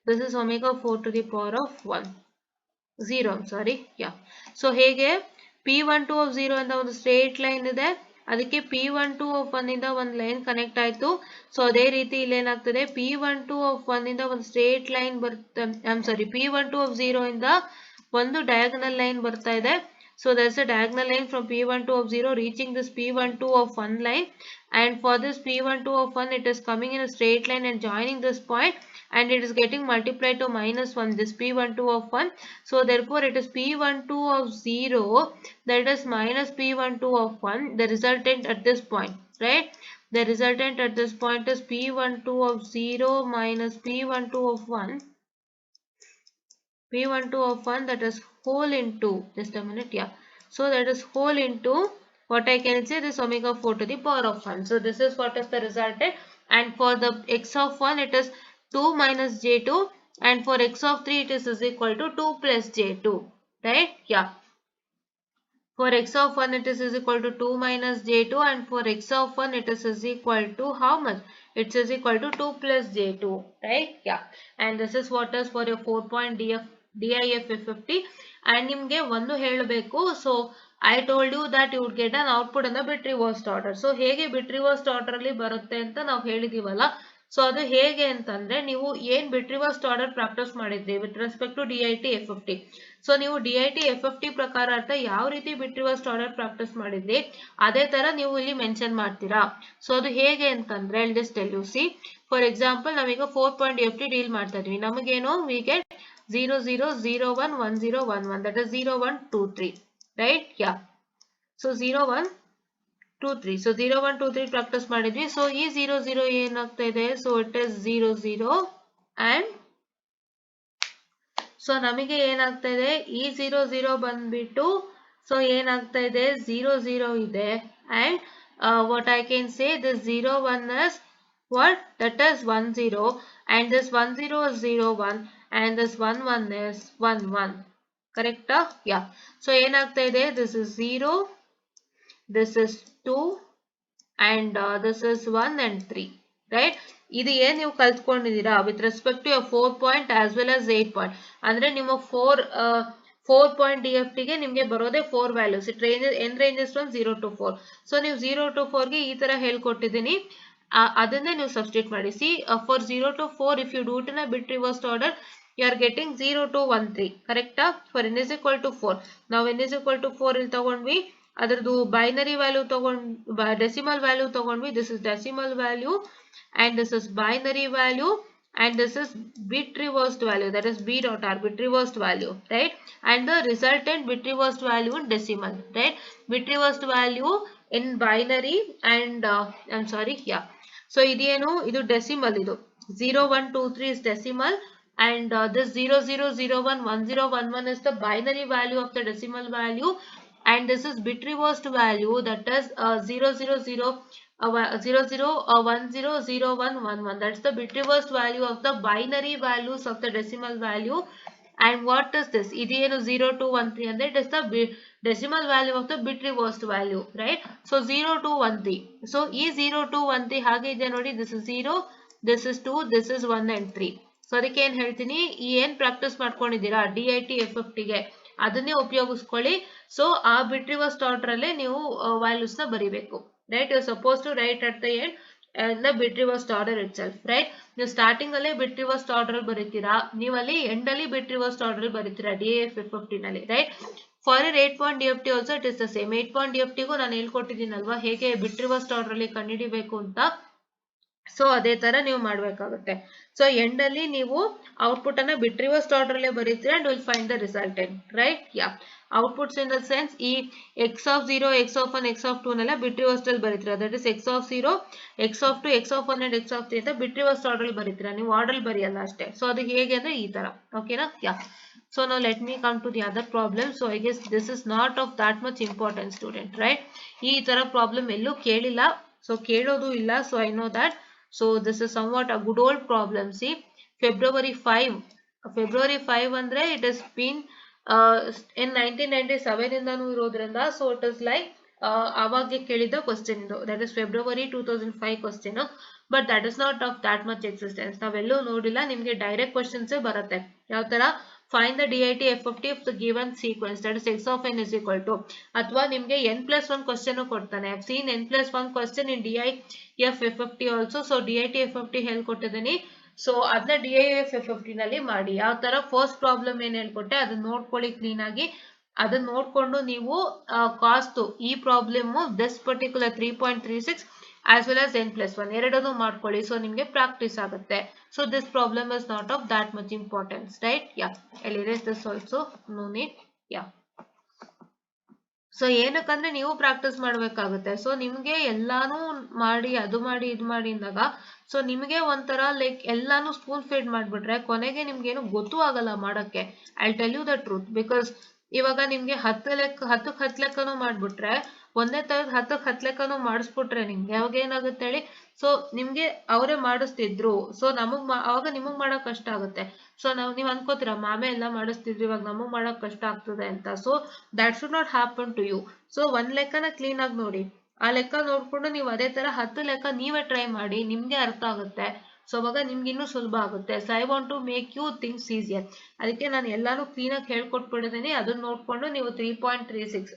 This is omega 4 to the power of 1. 0, I'm sorry, yeah. So ಹೇಗೆ P12 of 0 ಇಂದ ಒಂದು straight line ಇದೆ, ಅದಕ್ಕೆ P12 of 1 ಇಂದ ಒಂದು line connect ಆಯ್ತು. ಸೊ ಅದೇ ರೀತಿ ಇಲ್ಲಿ ಏನಾಗ್ತದೆ, P12 of 1 ಇಂದ ಒಂದು ಸ್ಟ್ರೇಟ್ ಲೈನ್ ಬರುತ್ತೆ, ಐಮ್ ಸಾರಿ, P12 of 0 ಇಂದ ಒಂದು ಡಯಾಗನಲ್ ಲೈನ್ ಬರ್ತಾ ಇದೆ. So there's a diagonal line from P12 of 0 reaching this P12 of 1 line, and for this P12 of 1 it is coming in a straight line and joining this point, and it is getting multiplied to -1, this P12 of 1. So therefore it is P12 of 0, that is minus P12 of 1, the resultant at this point, right? The resultant at this point is P12 of 0 minus P12 of 1, P12 of 1, that is whole into, just a minute, yeah. So that is whole into, what I can say, this omega 4 to the power of 1. So this is what is the resultant, and for the x of 1 it is 2 minus j2, and for x of 3 it is equal to 2 plus j2, right? Yeah. For x of 1 it is equal to 2 minus j2, and for x of 1 it is equal to how much? It is equal to 2 plus j2, right? Yeah. And this is what is for your 4-point DIF 50. And nimge ಒಂದು ಹೇಳಬೇಕು. So I told you that you would get an output in the bit reversed order. So ಹೇಗೆ bit reversed order ಅಲ್ಲಿ ಬರುತ್ತೆ ಅಂತ ನಾವು ಹೇಳಿದೀವಲ್ಲ. So ಅದು ಹೇಗೆ ಅಂತಂದ್ರೆ, ನೀವು ಏನ್ ಬಿಟ್ ರಿವರ್ಸ್ ಆರ್ಡರ್ ಪ್ರಾಕ್ಟೀಸ್ ಮಾಡಿದ್ರಿ with respect to DIT F50. So ನೀವು DIT F50 ಪ್ರಕಾರ ಅರ್ಥ ಯಾವ ರೀತಿ ಬಿಟ್ ರಿವರ್ಸ್ ಆರ್ಡರ್ ಪ್ರಾಕ್ಟೀಸ್ ಮಾಡಿದ್ರಿ ಅದೇ ತರ ನೀವು ಇಲ್ಲಿ ಮೆನ್ಷನ್ ಮಾಡ್ತೀರಾ. ಸೊ ಅದು ಹೇಗೆ ಅಂತಂದ್ರೆ, I'll just tell you. See, for example, ನಾವೀಗ 4-point FT ಡೀಲ್ ಮಾಡ್ತಾ ಇದೀವಿ. ನಮಗೇನು, we get 0 0 0 1 1 0 1 1, that is 0 1 2 3, right? Yeah. So 0 1 2 3, so 0 1 2 3 practice ಮಾಡಿದ್ವಿ. ಸೊ ಈ 0 0 ಏನಾಗ್ತಾ ಇದೆ, so it is 0 0, and so ನಮಗೆ ಏನಾಗ್ತಾ ಇದೆ, ಈ 0 0 ಬಂದ್ಬಿಟ್ಟು, ಸೊ ಏನಾಗ್ತಾ ಇದೆ, 0 0 ಇದೆ, and what I can say, this 0 1 is what, that is 1 0, and this 1 0 is 0 1, and this 1 1 is 1 1, correct? Yeah. So ಏನಾಗ್ತಾ ಇದೆ, this is 0, this is 2, and this is 1 and 3, right? ಇದು ಏನ್ ನೀವು ಕಲ್ತ್ಕೊಂಡಿದ್ದೀರಾ with respect to 4-point as well as 8-point. ಅಂದ್ರೆ ನಿಮ್ಮ 4-point DFT ಗೆ ನಿಮಗೆ ಬರೋದೇ 4 values. It ranges from 0 to 4. So ನೀವು 0 to 4 ಗೆ ಈ ತರ ಹೇಳ್ಕೊಟ್ಟಿದ್ದೀನಿ, ಅದನ್ನೇ ನೀವು ಸಬ್ಸ್ಟಿಟ್ಯೂಟ್ ಮಾಡಿ. C, for 0 to 4 if you do it in a bit reversed order, you are getting 0 to 1 3, correct? For n is equal to 4, ನಾವು n is equal to 4 ಇಲ್ಲಿ ತಗೊಂಡ್ವಿ, ಅದರದ್ದು ಬೈನರಿ ವ್ಯಾಲ್ಯೂ ಡೆಸಿಮಲ್ ವ್ಯಾಲ್ಯೂ ತಗೊಂಡ್ವಿ. This is decimal value, and this is binary value, and this is bit reversed value, that is b dot r, bit reversed value, right? And the resultant bit reversed value in decimal, right? Bit reversed value in binary, and I'm sorry, yeah. So ಇದೇನು, ಇದು decimal, ಇದು 0 1 2 3 is decimal, and this 0 0 0 1 1 0 1 1 is the binary value of the decimal value, and this is bit reversed value, that is 0 0 0 0 0 1 0 0 1 1 1, that's the bit reversed value of the binary values of the decimal value. And what is this, ಇದೇನು 0 2 1 3 ಅಂದ್ರೆ, it is the decimal value of the bit reversed value, right? So 0 2 1 3, so ಈ 0 2 1 3 ಹಾಗೆ ಇದೆ ನೋಡಿ, this is 0, this is 2, this is 1 and 3. So ಅದಕ್ಕೆ ಏನ್ ಹೇಳ್ತೀನಿ, ಈ ಏನ್ ಪ್ರಾಕ್ಟೀಸ್ ಮಾಡ್ಕೊಂಡಿದ್ದೀರಾ DIT F50 ಗೆ ಅದನ್ನೇ ಉಪಯೋಗಿಸ್ಕೊಳ್ಳಿ. ಸೊ ಆ ಬಿಟ್ ರಿವರ್ಸ್ ಆರ್ಡರ್ ಅಲ್ಲೇ ನೀವು ವ್ಯಾಲ್ಯೂಸ್ ನ ಬರಿಬೇಕು, right? You're supposed to write at the end the bit reversed order itself, right? ನೀವು ಸ್ಟಾರ್ಟಿಂಗ್ ಅಲ್ಲೇ ಬಿಟ್ ರಿವರ್ಸ್ ಆರ್ಡರ್ ಬರೀತೀರಾ, ನೀವಲ್ಲಿ ಎಂಡ್ ಅಲ್ಲಿ ಬಿಟ್ ರಿವರ್ಸ್ ಆರ್ಡರ್ ಬರೀತೀರಾ DIF F50 ನಲ್ಲಿ, right? For 8-point DFT also it is the same. 8-point DFT ಗೂ ನಾನು ಹೇಳ್ಕೊಟ್ಟಿದ್ದೀನಲ್ವಾ ಹೇಗೆ ಬಿಟ್ reverse order ಅಲ್ಲಿ ಕಂಡುಹಿಡಿಬೇಕು ಅಂತ. ಸೊ ಅದೇ ತರ ನೀವು ಮಾಡ್ಬೇಕಾಗುತ್ತೆ. ಸೊ ಎಂಡ್ ಅಲ್ಲಿ ನೀವು ಔಟ್ಪುಟ್ ಅನ್ನ ಬಿಟ್ ರಿವರ್ಸ್ ಆರ್ಡರ್ ಅಲ್ಲೇ ಬರೀತೀರಾ, and will find the resultant, right? Yeah. Outputs in the sense, ಈ x of 0, x of 1, x of 2 ನೆಲ್ಲ ಬಿಟ್ ರಿವರ್ಸ್ ಅಲ್ಲಿ ಬರೀತೀರಾ, that is x of 0, x of 2, x of 1 and x of 3 ಅಂತ ಬಿಟ್ reverse order ಅಲ್ಲಿ ಬರೀತೀರಾ, ನೀವು order ಬರೆಯಲ್ಲ ಅಷ್ಟೇ. So ಅದು ಹೇಗೆ ಅಂದ್ರೆ ಈ ತರ, ಓಕೆನಾ? ಯಾ. So now let me come to the other problem. So I guess this is not of that much important, student, right? ಈ ತರ ಪ್ರಾಬ್ಲಮ್ ಎಲ್ಲೂ ಕೇಳಿಲ್ಲ, ಸೊ ಕೇಳೋದು ಇಲ್ಲ. So I know that. So this is somewhat a good old problem. See, February 5 ಅಂದ್ರೆ it has been in 1997 ಇಂದಾನು ಇರೋದ್ರಿಂದ, so it is like ಅವಾಗ ಕೇಳಿದ ಕ್ವಶನ್ ಇದು, that is February 2005 question, but that is not of that much existence. ನಾವೆಲ್ಲೂ ನೋಡಿಲ್ಲ, ನಿಮ್ಗೆ direct questions ಬರುತ್ತೆ. ಯಾವ ತರ, find the DIT FFT of the given sequence, that is x of n is equal to, ಅಥವಾ ನಿಮಗೆ n+1 question ಕೊಡ್ತಾನೆ. I have seen n+1 question in DIF FFT also. So DIT FFT ಹೇಳ್ಕೊಟ್ಟಿದ್ದೀನಿ. So ಅದನ್ನ DIF FFT ನಲ್ಲಿ ಮಾಡಿ. ಯಾವ ತರ first problem ಏನ್ ಹೇಳ್ಕೊಟ್ಟೆ ಅದನ್ನ ನೋಡ್ಕೊಳ್ಳಿ ಕ್ಲೀನ್ ಆಗಿ. ಅದನ್ನ ನೋಡ್ಕೊಂಡು ನೀವು ಕಾಸ್ಟ್ ಈ problem this particular 3.36 as well as n+1 ಎರಡನ್ನೂ ಮಾಡ್ಕೊಳ್ಳಿ. ಸೊ ನಿಮಗೆ ಪ್ರಾಕ್ಟೀಸ್ ಆಗುತ್ತೆ. So this problem is not of that much importance, right? Yeah, I'll erase this also, no need. Yeah. So ಏನಕ್ಕಂದ್ರೆ ನೀವು ಪ್ರಾಕ್ಟೀಸ್ ಮಾಡ್ಬೇಕಾಗುತ್ತೆ. ಸೊ ನಿಮ್ಗೆ ಎಲ್ಲಾನು ಮಾಡಿ ಅದು ಮಾಡಿ ಇದು ಮಾಡಿ ಅಂದಾಗ ಸೊ ನಿಮ್ಗೆ ಒಂಥರ ಲೈಕ್ ಎಲ್ಲಾನು ಸ್ಪೂನ್ ಫೀಡ್ ಮಾಡ್ಬಿಟ್ರೆ ಕೊನೆಗೆ ನಿಮ್ಗೇನು ಗೊತ್ತೂ ಆಗಲ್ಲ ಮಾಡಕ್ಕೆ. I tell you the truth. Because ಇವಾಗ ನಿಮ್ಗೆ 10 ಲೆಕ್ಕನೂ ಮಾಡ್ಬಿಟ್ರೆ ಒಂದೇ ತರದ 10 ಲೆಕ್ಕನೂ ಮಾಡಿಸ್ಬಿಟ್ರೆ ನಿಮ್ಗೆ ಅವಾಗ ಏನಾಗುತ್ತೆ ಹೇಳಿ. ಸೊ ನಿಮ್ಗೆ ಅವರೇ ಮಾಡಿಸ್ತಿದ್ರು. ಸೊ ಅವಾಗ ನಿಮಗ್ ಮಾಡಕ್ ಕಷ್ಟ ಆಗುತ್ತೆ. ಸೊ ನೀವ್ ಅನ್ಕೋತೀರ ಮಾಮೆ ಎಲ್ಲ ಮಾಡಿಸ್ತಿದ್ರು ಇವಾಗ ನಮಗ್ ಮಾಡಕ್ ಕಷ್ಟ ಆಗ್ತದೆ ಅಂತ. So that should not happen to you. So ಒಂದ್ ಲೆಕ್ಕನ ಕ್ಲೀನ್ ಆಗಿ ನೋಡಿ. ಆ ಲೆಕ್ಕ ನೋಡ್ಕೊಂಡು ನೀವು ಅದೇ ತರ 10 ಲೆಕ್ಕ ನೀವೇ ಟ್ರೈ ಮಾಡಿ. ನಿಮ್ಗೆ ಅರ್ಥ ಆಗುತ್ತೆ. ಸೊ ಅವಾಗ ನಿಮ್ಗೆ ಇನ್ನೂ ಸುಲಭ ಆಗುತ್ತೆ. So I want to make you things easier. ಅದಕ್ಕೆ ನಾನು ಎಲ್ಲಾನು ಕ್ಲೀನ್ ಆಗಿ ಹೇಳ್ಕೊಟ್ಬಿಟ್ಟಿದ್ದೀನಿ. ಅದನ್ನ ನೋಡ್ಕೊಂಡು ನೀವು 3.36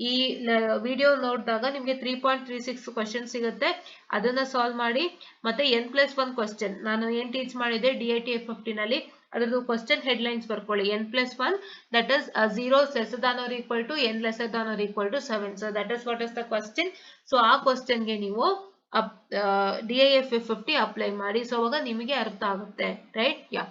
ಈ ವಿಡಿಯೋ ನೋಡಿದಾಗ ನಿಮ್ಗೆ 3.36 ಕ್ವಶನ್ ಸಿಗುತ್ತೆ. ಅದನ್ನ ಸಾಲ್ವ್ ಮಾಡಿ. ಮತ್ತೆ n+1 ಕ್ವಶನ್ ನಾನು ಏನ್ ಟೀಚ್ ಮಾಡಿದೆ DIT FFT ನಲ್ಲಿ ಅದ್ರದ್ದು ಕ್ವಶನ್ ಹೆಡ್ಲೈನ್ಸ್ ಬರ್ಕೊಳ್ಳಿ. n+1 that is 0 lesser than or equal to n lesser than or equal to 7. So that is what is the question. So ಆ ಕ್ವಶನ್ ಗೆ ನೀವು DIF FFT ಅಪ್ಲೈ ಮಾಡಿ. So ಅವಾಗ ನಿಮಗೆ ಅರ್ಥ ಆಗುತ್ತೆ, ರೈಟ್? ಯಾ.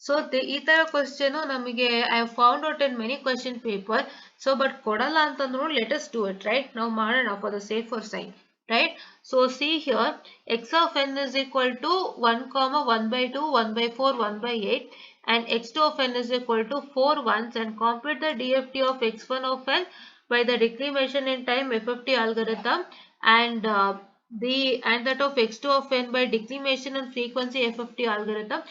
ಸೊ ಈ ತರ ಕ್ವಶನ್ ನಮಗೆ I have found out in many question paper. So but ಕೊಡಲ್ಲ ಅಂತಂದ್ರು let us do it, right? ನಾವು ಮಾಡೋಣ for the safer side, right? So see here, x of n is equal to 1, 1/2, 1/4, 1/8 and x2 of n is equal to 4 ones, and compute the DFT of x1 of n by the declination in time FFT algorithm and that of x2 of n by declination and frequency FFT algorithm.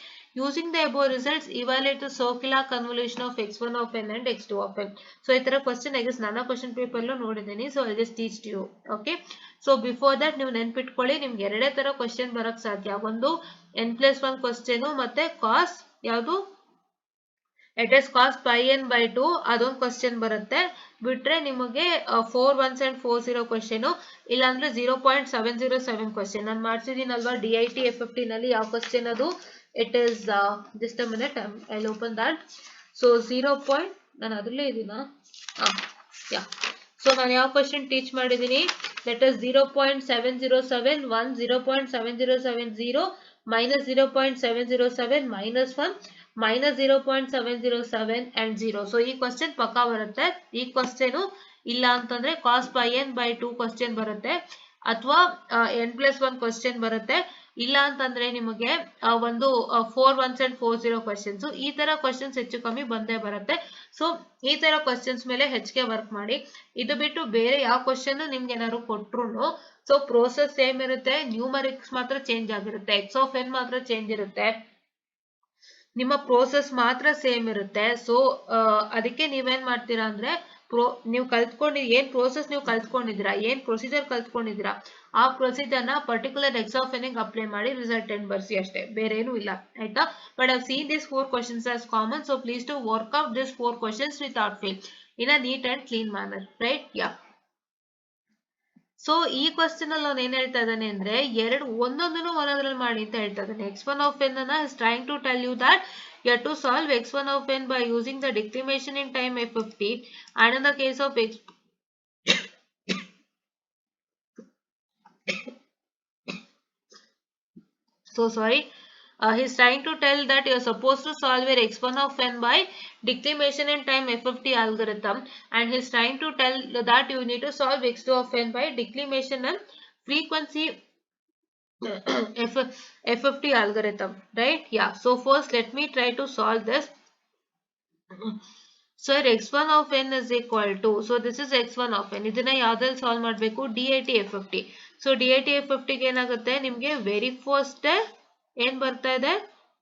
Using the above results, evaluate the circular convolution of x1 of n and x2 of n. So ಈ ತರ question ಎಗಸ್ ನನ್ನ question paper ಅಲ್ಲೂ ನೋಡಿದ್ದೀನಿ. So I just teach you, okay? So before that ನೀವು ನೆನ್ಪಿಟ್ಕೊಳ್ಳಿ, ನಿಮ್ಗೆ ಎರಡೇ ತರ ಕ್ವಶನ್ ಬರಕ್ ಸಾಧ್ಯ. ಒಂದು n+1 ಕ್ವಶನ್ ಮತ್ತೆ ಕಾಸ್ ಯಾವುದು it is cos pi n/2 ಅದೊಂದು ಕ್ವಶನ್ ಬರುತ್ತೆ. ಬಿಟ್ರೆ ನಿಮಗೆ 4 ones and 4 0 ಕ್ವಶನ್, ಇಲ್ಲಾಂದ್ರೆ 0.707 ಕ್ವಶನ್ ನಾನು ಮಾಡ್ಸಿದೀನಲ್ವಾ DIT FFT ನಲ್ಲಿ. ಯಾವ ಕ್ವಶನ್ ಅದು? It is just a minute, I'll open that. So 0. ನಾನು ಅದರಲ್ಲೇ ಇದೀನಾ? ಯಾ. ಸೊ ನಾನು ಯಾವ ಕ್ವಶನ್ ಟೀಚ್ ಮಾಡಿದ್ದೀನಿ? That is 0.707 0.7070 -0.707 -1 -0.707 and 0. ಸೊ ಈ ಕ್ವಶನ್ ಪಕ್ಕಾ ಬರುತ್ತೆ. ಈ ಕ್ವಶನ್ ಇಲ್ಲ ಅಂತಂದ್ರೆ ಕಾಸ್ pi n/2 ಕ್ವಶನ್ ಬರುತ್ತೆ, ಅಥವಾ n+1 ಕ್ವಶನ್ ಬರುತ್ತೆ. ಇಲ್ಲ ಅಂತಂದ್ರೆ ನಿಮಗೆ ಒಂದು 4 ones and 4 0 ಕ್ವಶನ್ಸ್. ಈ ತರ ಕ್ವಶನ್ಸ್ ಹೆಚ್ಚು ಕಮ್ಮಿ ಬಂದೇ ಬರುತ್ತೆ. ಸೊ ಈ ತರ ಕ್ವಶನ್ಸ್ ಮೇಲೆ ಹೆಚ್ಚಿಗೆ ವರ್ಕ್ ಮಾಡಿ. ಇದು ಬಿಟ್ಟು ಬೇರೆ ಯಾವ ಕ್ವಶನ್ ನಿಮ್ಗೆ ಏನಾದ್ರು ಕೊಟ್ರು ಸೊ ಪ್ರೋಸೆಸ್ ಸೇಮ್ ಇರುತ್ತೆ, ನ್ಯೂಮರಿಕ್ಸ್ ಮಾತ್ರ ಚೇಂಜ್ ಆಗಿರುತ್ತೆ, x of n ಮಾತ್ರ ಚೇಂಜ್ ಇರುತ್ತೆ, ನಿಮ್ಮ ಪ್ರೋಸೆಸ್ ಮಾತ್ರ ಸೇಮ್ ಇರುತ್ತೆ. ಸೊ ಅದಕ್ಕೆ ನೀವೇನ್ ಮಾಡ್ತೀರಾ ಅಂದ್ರೆ ನೀವು ಏನ್ ಪ್ರೋಸೆಸ್ ನೀವು ಕಲ್ತ್ಕೊಂಡಿದ್ದೀರಾ, ಏನ್ ಪ್ರೊಸೀಜರ್ ಕಲ್ತ್ಕೊಂಡಿದ್ದೀರಾ, ಆ ಪ್ರೊಸೀಜರ್ನ ಪರ್ಟಿಕ್ಯುಲರ್ x of n ಗೆ ಅಪ್ಲೈ ಮಾಡಿ ರಿಸಲ್ಟ್ ಏನ್ ಬರ್ಸಿ ಅಷ್ಟೇ, ಬೇರೆ ಏನು ಇಲ್ಲ, ಆಯ್ತಾ? But I seen this 4 questions as common. So please to work out this 4 questions without fail in a neat and clean manner, right? Yeah. So ಈ ಕ್ವಶನ್ ಅಲ್ಲಿ ನಾನು ಏನ್ ಹೇಳ್ತಾ ಇದ್ದಾನೆ ಅಂದ್ರೆ ಒಂದೊಂದನ್ನು ಒಂದೊಂದ್ರಲ್ಲಿ ಮಾಡಿ ಅಂತ ಹೇಳ್ತಾ ಇದ್ದಾನೆ. x1 of n ಅನ್ನ is trying to tell you that you have to solve x1 of n by using the declination in time FFT, and in the case of x so sorry, he's trying to tell that you're supposed to solve your x1 of n by declination in time FFT algorithm, and he's trying to tell that you need to solve x2 of n by declination and frequency FFT algorithm, right? Yeah. So first let me try to solve this. So x1 of n is equal to, so this is x1 of n, ಇದನ್ನ ಯಾವ್ದ್ರಲ್ಲಿ solve ಮಾಡಬೇಕು? DIT FFT. So DIT FFT ಗೆ ಏನಾಗುತ್ತೆ, ನಿಮ್ಗೆ very first ಏನ್ ಬರ್ತಾ ಇದೆ,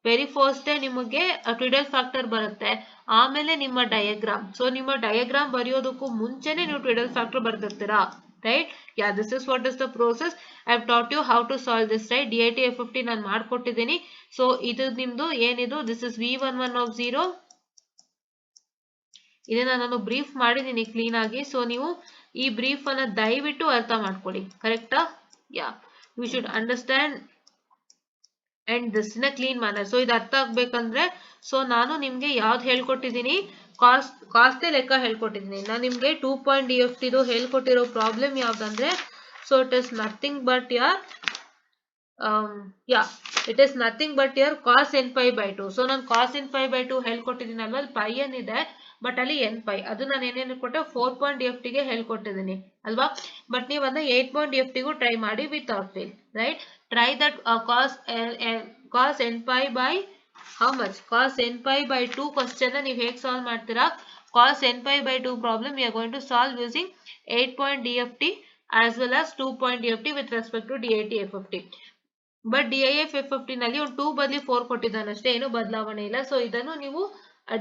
very first ನಿಮಗೆ ಟ್ವಿಡಲ್ ಫ್ಯಾಕ್ಟರ್ ಬರುತ್ತೆ, ಆಮೇಲೆ ನಿಮ್ಮ ಡಯಾಗ್ರಾಮ್. ಸೊ ನಿಮ್ಮ ಡಯಾಗ್ರಾಮ್ ಬರೆಯೋದಕ್ಕೂ ಮುಂಚೆನೆ ನೀವು ಟ್ವಿಡಲ್ factor ಬರ್ದಿರ್ತೀರಾ, right? Yeah, this is what is the process. I have taught you how to solve this, right? DIT F50 ನಾನು ಮಾಡ್ಕೊಟ್ಟಿದ್ದೀನಿ. ಸೊ ಇದು ನಿಮ್ದು ಏನಿದು, this is V11 of 0. ಇದನ್ನ ನಾನು ಬ್ರೀಫ್ ಮಾಡಿದ್ದೀನಿ ಕ್ಲೀನ್ ಆಗಿ. ಸೊ ನೀವು ಈ ಬ್ರೀಫ್ ಅನ್ನ ದಯವಿಟ್ಟು ಅರ್ಥ ಮಾಡ್ಕೊಳ್ಳಿ, ಕರೆಕ್ಟಾ? Yeah, you should understand and this in a clean manner. So ಇದು ಅರ್ಥ ಆಗ್ಬೇಕಂದ್ರೆ, ಸೊ ನಾನು ನಿಮ್ಗೆ ಯಾವ್ದು ಹೇಳ್ಕೊಟ್ಟಿದ್ದೀನಿ, ಕಾಸ್ಟೇ ಲೆಕ್ಕ ಹೇಳ್ಕೊಟ್ಟಿದ್ದೀನಿ. ನಾನು ನಿಮ್ಗೆ 2.DFT ಇದು ಹೇಳ್ಕೊಟ್ಟಿರೋ ಪ್ರಾಬ್ಲಮ್ ಯಾವ್ದಂದ್ರೆ, so it is nothing but it is nothing but your cos n pi by 2. So ನಾನು cos n pi by 2 ಹೇಳ್ಕೊಟ್ಟಿದ್ದೀನಲ್ವಾ, ಅಲ್ಲಿ pi n ಇದೆ ಬಟ್ ಅಲ್ಲಿ n pi, ಅದು ನಾನು ಏನೇನು ಕೊಟ್ಟೆ 4.DFT ಗೆ ಹೇಳ್ಕೊಟ್ಟಿದ್ದೀನಿ ಅಲ್ವಾ. ಬಟ್ ನೀವು ಅದನ್ನ 8.DFT ಗೂ ಟ್ರೈ ಮಾಡಿ without fail, right? Try that cos n pi by how much, cos n pi by 2 question ನೀವು ಹೇಗೆ ಸಾಲ್ವ್ ಮಾಡ್ತೀರಾ, cos n pi by 2 problem we are going to solve using 8.DFT as well as 2.DFT with respect to DIT F50. But DIF F50 ನಲ್ಲಿ ಒಂದು 2 ಬದಲಿ 4 ಕೊಟ್ಟಿದ್ದಾನೆ ಅಷ್ಟೇ, ಏನು ಬದಲಾವಣೆ ಇಲ್ಲ. ಸೊ ಇದನ್ನು ನೀವು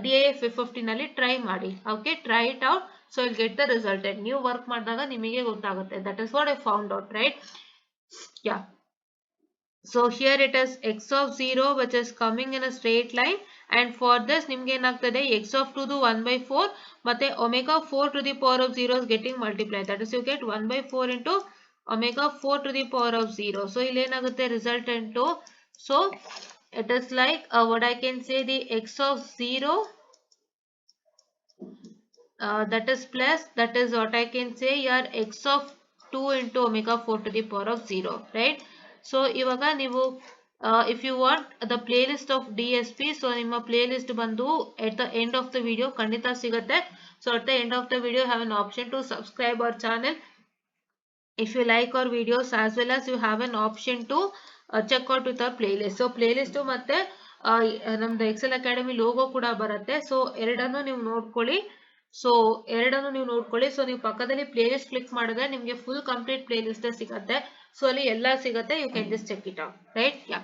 DIF F50 ನಲ್ಲಿ ಟ್ರೈ ಮಾಡಿ. Okay, try it out. So will get the resulted. ನೀವು ವರ್ಕ್ ಮಾಡಿದಾಗ ನಿಮಗೆ ಗೊತ್ತಾಗುತ್ತೆ. That is what I found out, right? Yeah, so here it is x of 0 which is coming in a straight line, and for this ನಿಮ್ಗೆ ಏನಾಗ್ತದೆ, x of 2 ದು 1/4 ಮತ್ತೆ omega 4 to the power of 0 is getting multiplied. That is you get 1/4 into omega 4 to the power of 0. So ಇಲ್ಲಿ ಏನಾಗುತ್ತೆ resultant. So it is like what I can say, the x of 0 that is plus, that is what I can say your x of 2 into omega 4 to the power of 0, right? So ಇವಾಗ ನೀವು if you want the playlist of DSP, so ನಿಮ್ಮ playlist ಬಂದು at the end of the video ಖಂಡಿತ ಸಿಗುತ್ತೆ. So at the end of the video have an option to subscribe our channel if you like our videos, as well as you have an option to check out with our playlist. So playlist ಮತ್ತೆ ನಮ್ದು Excel academy logo ಕೂಡ ಬರುತ್ತೆ. So ಎರಡನ್ನು ನೀವು ನೋಡ್ಕೊಳ್ಳಿ. So ನೀವು ಪಕ್ಕದಲ್ಲಿ playlist click ಮಾಡಿದ್ರೆ ನಿಮಗೆ ಫುಲ್ ಕಂಪ್ಲೀಟ್ ಪ್ಲೇಲಿಸ್ಟ್ ಸಿಗುತ್ತೆ. ಸೊ ಅಲ್ಲಿ ಎಲ್ಲ ಸಿಗುತ್ತೆ, you can just check it out, right? Yeah,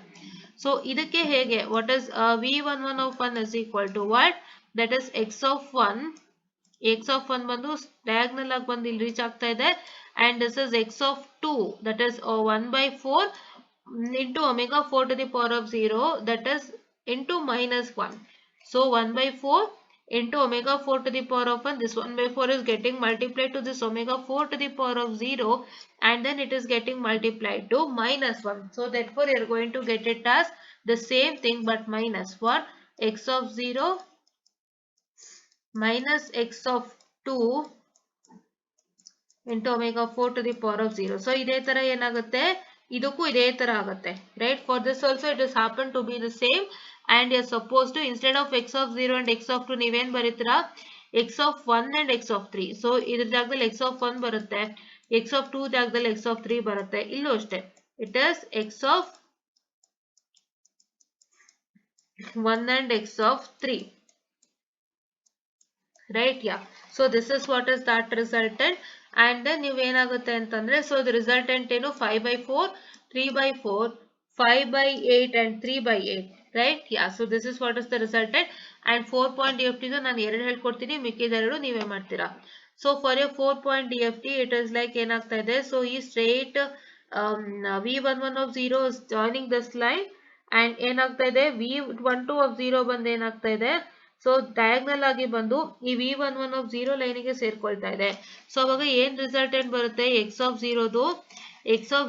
so ಇದಕ್ಕೆ ಹೇಗೆ, what is V11 of 1 is equal to what, that is x of 1 ಬಂದು ಡಯಾಗ್ನಲ್ ಆಗಿ ಬಂದು ಇಲ್ಲಿ ರೀಚ್ ಆಗ್ತಾ ಇದೆ, and this is x of 2, that is 1/4 into omega 4 to the power of 0, that is into minus 1. So 1/4 into omega 4 to the power of 1, this 1/4 is getting multiplied to this omega 4 to the power of 0, and then it is getting multiplied to minus 1. So therefore you are going to get it as the same thing but minus 1, x of 0 minus x of 2 into omega 4 to the power of 0. So ಇದೇ ತರ ಏನಾಗುತ್ತೆ, ಇದಕ್ಕೂ ಇದೇ ತರ ಆಗುತ್ತೆ, right? For this also it is happen to be the same, and you are supposed to, instead of x of 0 and x of 2 ನೀವೇನ್ ಬರೀತೀರಾ, x of 1 and x of 3. So ಇದ್ರ ಜಾಗದಲ್ಲಿ x of 1 ಬರುತ್ತೆ, x of 2 ಜಾಗದಲ್ಲಿ x of 3 ಬರುತ್ತೆ. ಇಲ್ಲೂ ಅಷ್ಟೇ, it is x of 1 and x of 3, right? Yeah, so this is what is that resultant. And then ನೀವೇನಾಗುತ್ತೆ ಅಂತಂದ್ರೆ, so the resultant ಏನು 5/4, 3/4, 5/8 and 3/8, right? Yeah, so this is what is the resultant. And 4.DFT ನಾನು ಎರಡು ಹೇಳ್ಕೊಡ್ತೀನಿ, ಮಿಕ್ಕಿದೆರಡು ನೀವೇ ಮಾಡ್ತೀರಾ. So for your 4.DFT it is like ಏನಾಗ್ತಾ ಇದೆ, so ಈ straight V11 of 0 is joining this line, and ಏನಾಗ್ತಾ ಇದೆ, V12 of 0 ಬಂದು ಏನಾಗ್ತಾ ಇದೆ, ಸೊ ಡಯಾಗ್ನಲ್ ಆಗಿ ಬಂದು ಈ V11 of 0 ಲೈನಿಗೆ ಸೇರ್ಕೊಳ್ತಾ ಇದೆ. ಸೊ ಅವಾಗ ಏನ್ ರಿಸಲ್ಟೆಂಟ್ ಬರುತ್ತೆ, x of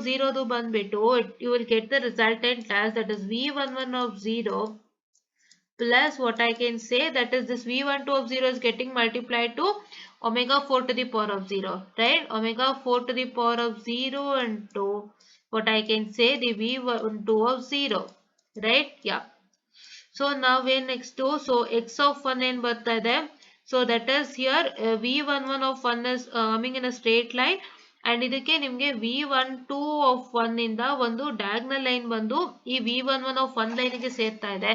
0 ಬಂದ್ಬಿಟ್ಟು you will get the resultant as, that is V11 of 0 plus what I can say, that is this V12 of 0 is getting multiplied to omega 4 to the power of 0, right? Omega 4 to the power of 0 into what I can say, the V12 of 0, right? Yeah. So now when next to, so x of 1 ಏನು ಬರ್ತಾ ಇದೆ, so that is here V11 of 1 is coming in a straight line, and ಇದಕ್ಕೆ ನಿಮಗೆ V12 of 1 ಇಂದ ಒಂದು diagonal line ಬಂದು ಈ V11 of 1 ಲೈನಿಗೆ ಸೇರ್ತಾ ಇದೆ.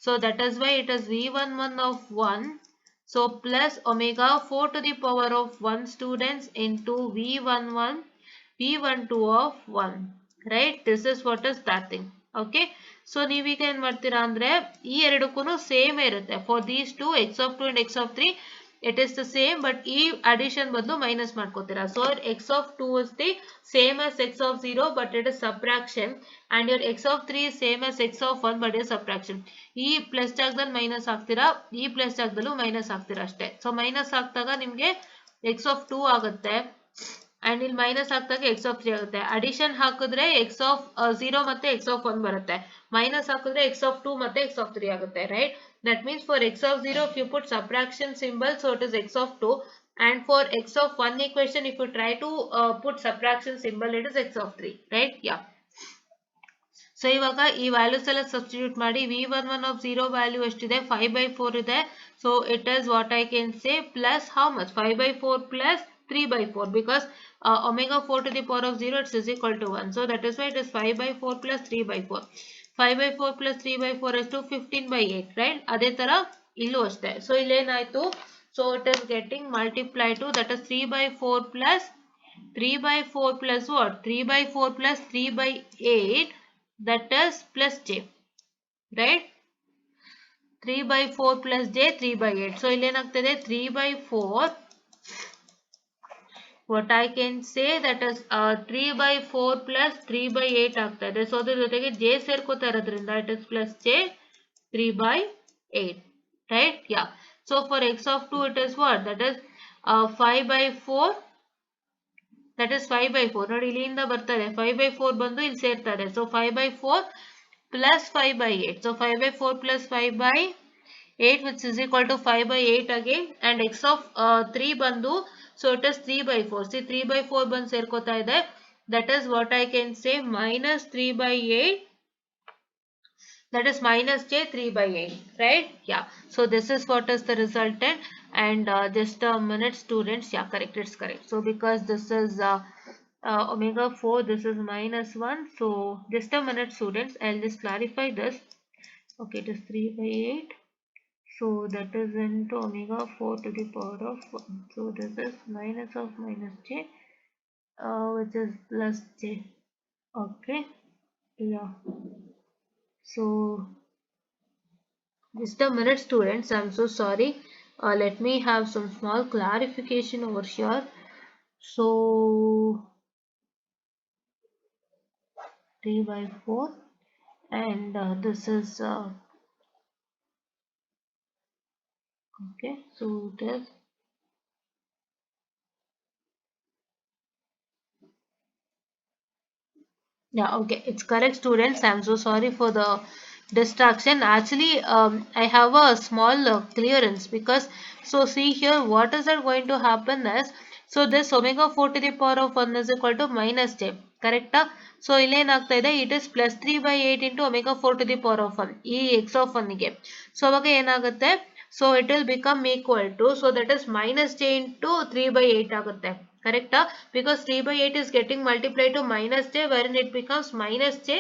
So that is why it is V11 of 1, so plus omega 4 to the power of 1 students into V12 of 1, right? This is what is that thing. Okay, so ನೀವೀಗ ಏನ್ ಮಾಡ್ತೀರಾ ಅಂದ್ರೆ, ಈ ಎರಡಕ್ಕೂ ಸೇಮ್ ಇರುತ್ತೆ. For these two, x of 2 and x of 3, it is the same, but e addition ಬದಲು minus ಮಾಡ್ಕೋತೀರಾ. So x of 2 is the same as x of 0, but it is subtraction, and your x of 3 is same as x of 1, but it is subtraction. ಈ plus ಜಾಗದಲ್ಲಿ minus ಹಾಕ್ತೀರಾ, ಈ plus ಜಾಗದಲ್ಲೂ minus ಹಾಕ್ತೀರಾ ಅಷ್ಟೇ. So minus ಹಾಕಿದಾಗ ನಿಮಗೆ x of 2 ಆಗುತ್ತೆ, and ಇಲ್ಲಿ ಮೈನಸ್ ಹಾಕಿದಾಗ x of 3 ಆಗುತ್ತೆ. ಅಡಿಷನ್ ಹಾಕಿದ್ರೆ x of 0 ಮತ್ತೆ x of 1 ಬರುತ್ತೆ, ಮೈನಸ್ ಹಾಕಿದ್ರೆ x of 2 ಮತ್ತೆ x of 3 ಆಗುತ್ತೆ, right? That means for x of 0 if you put subtraction symbol, so it is x of 2, and for x of 1 equation if you try to put subtraction symbol, it is x of 3, right? Yeah. So ಇವಾಗ ಈ values ಎಲ್ಲ substitute ಮಾಡಿ v11 of 0 value ಎಷ್ಟಿದೆ, 5/4 ಇದೆ. So it is what I can say plus how much, 5/4 plus 3/4, because omega 4 to the power of 0 it's is equal to 1. So that is why it is 5/4 plus 3/4. 5/4 plus 3/4 is to 15/8, right? ಅದೇ ತರ ಇಲ್ಲೂ ಅಷ್ಟೇ. So ಇಲ್ಲೇನಾಯ್ತು, so it is getting multiplied to, that is 3/4 plus 3/4 plus what, 3/4 plus 3/8, that is plus j, right? 3/4 plus j 3/8. So illenagtide 3/4, what I can say, that is 3/4 plus 3/8 ಆಗ್ತದೆ. So ಅದ್ರ ಜೊತೆಗೆ j ಸೇರ್ಕೋತಾ ಇರೋದ್ರಿಂದ it is plus j 3/8, right? Yeah. So for x of 2 it is what, that is 5/4, that is 5/4. ನೋಡಿ ಇಲ್ಲಿಂದ ಬರ್ತದೆ 5/4 ಬಂದು ಇಲ್ಲಿ ಸೇರ್ತದೆ. So 5/4 plus 5/8. So 5/4 plus 5/8, which is equal to 5/8 again, and x of 3 ಬಂದು, so it is 3/4. See 3/4 ಬಂದು ಸೇರ್ಕೋತಾ ಇದೆ, that is what I can say minus 3/8, that is minus j 3/8, right? Yeah. So this is what is the resultant, and just a minute students, yeah, correct, it's correct. So because this is omega 4, this is minus 1, so just a minute students, I'll just clarify this. Okay, it is 3/8, so that is into omega 4 to the power of 1. So this is minus of minus j, which is plus j. Okay, yeah. So just a minute students, I'm so sorry. Let me have some small clarification over here. So 3/4, and this is okay, so it is, yeah, okay, it's correct students. I'm so sorry for the distraction. Actually I have a small clearance, because so see here what is that going to happen is, so this omega 4 to the power of 1 is equal to minus j, correct? So ಇಲ್ಲೇನಾಗ್ತಾ ಇದೆ, it is plus 3/8 into omega 4 to the power of 1 ಈ x of 1 ಗೆ. So ಅವಾಗ ಏನಾಗುತ್ತೆ, so it will become equal to, so that is minus j into 3/8 ಆಗುತ್ತೆ, correct? Because 3/8 is getting multiplied to minus j, wherein it becomes minus j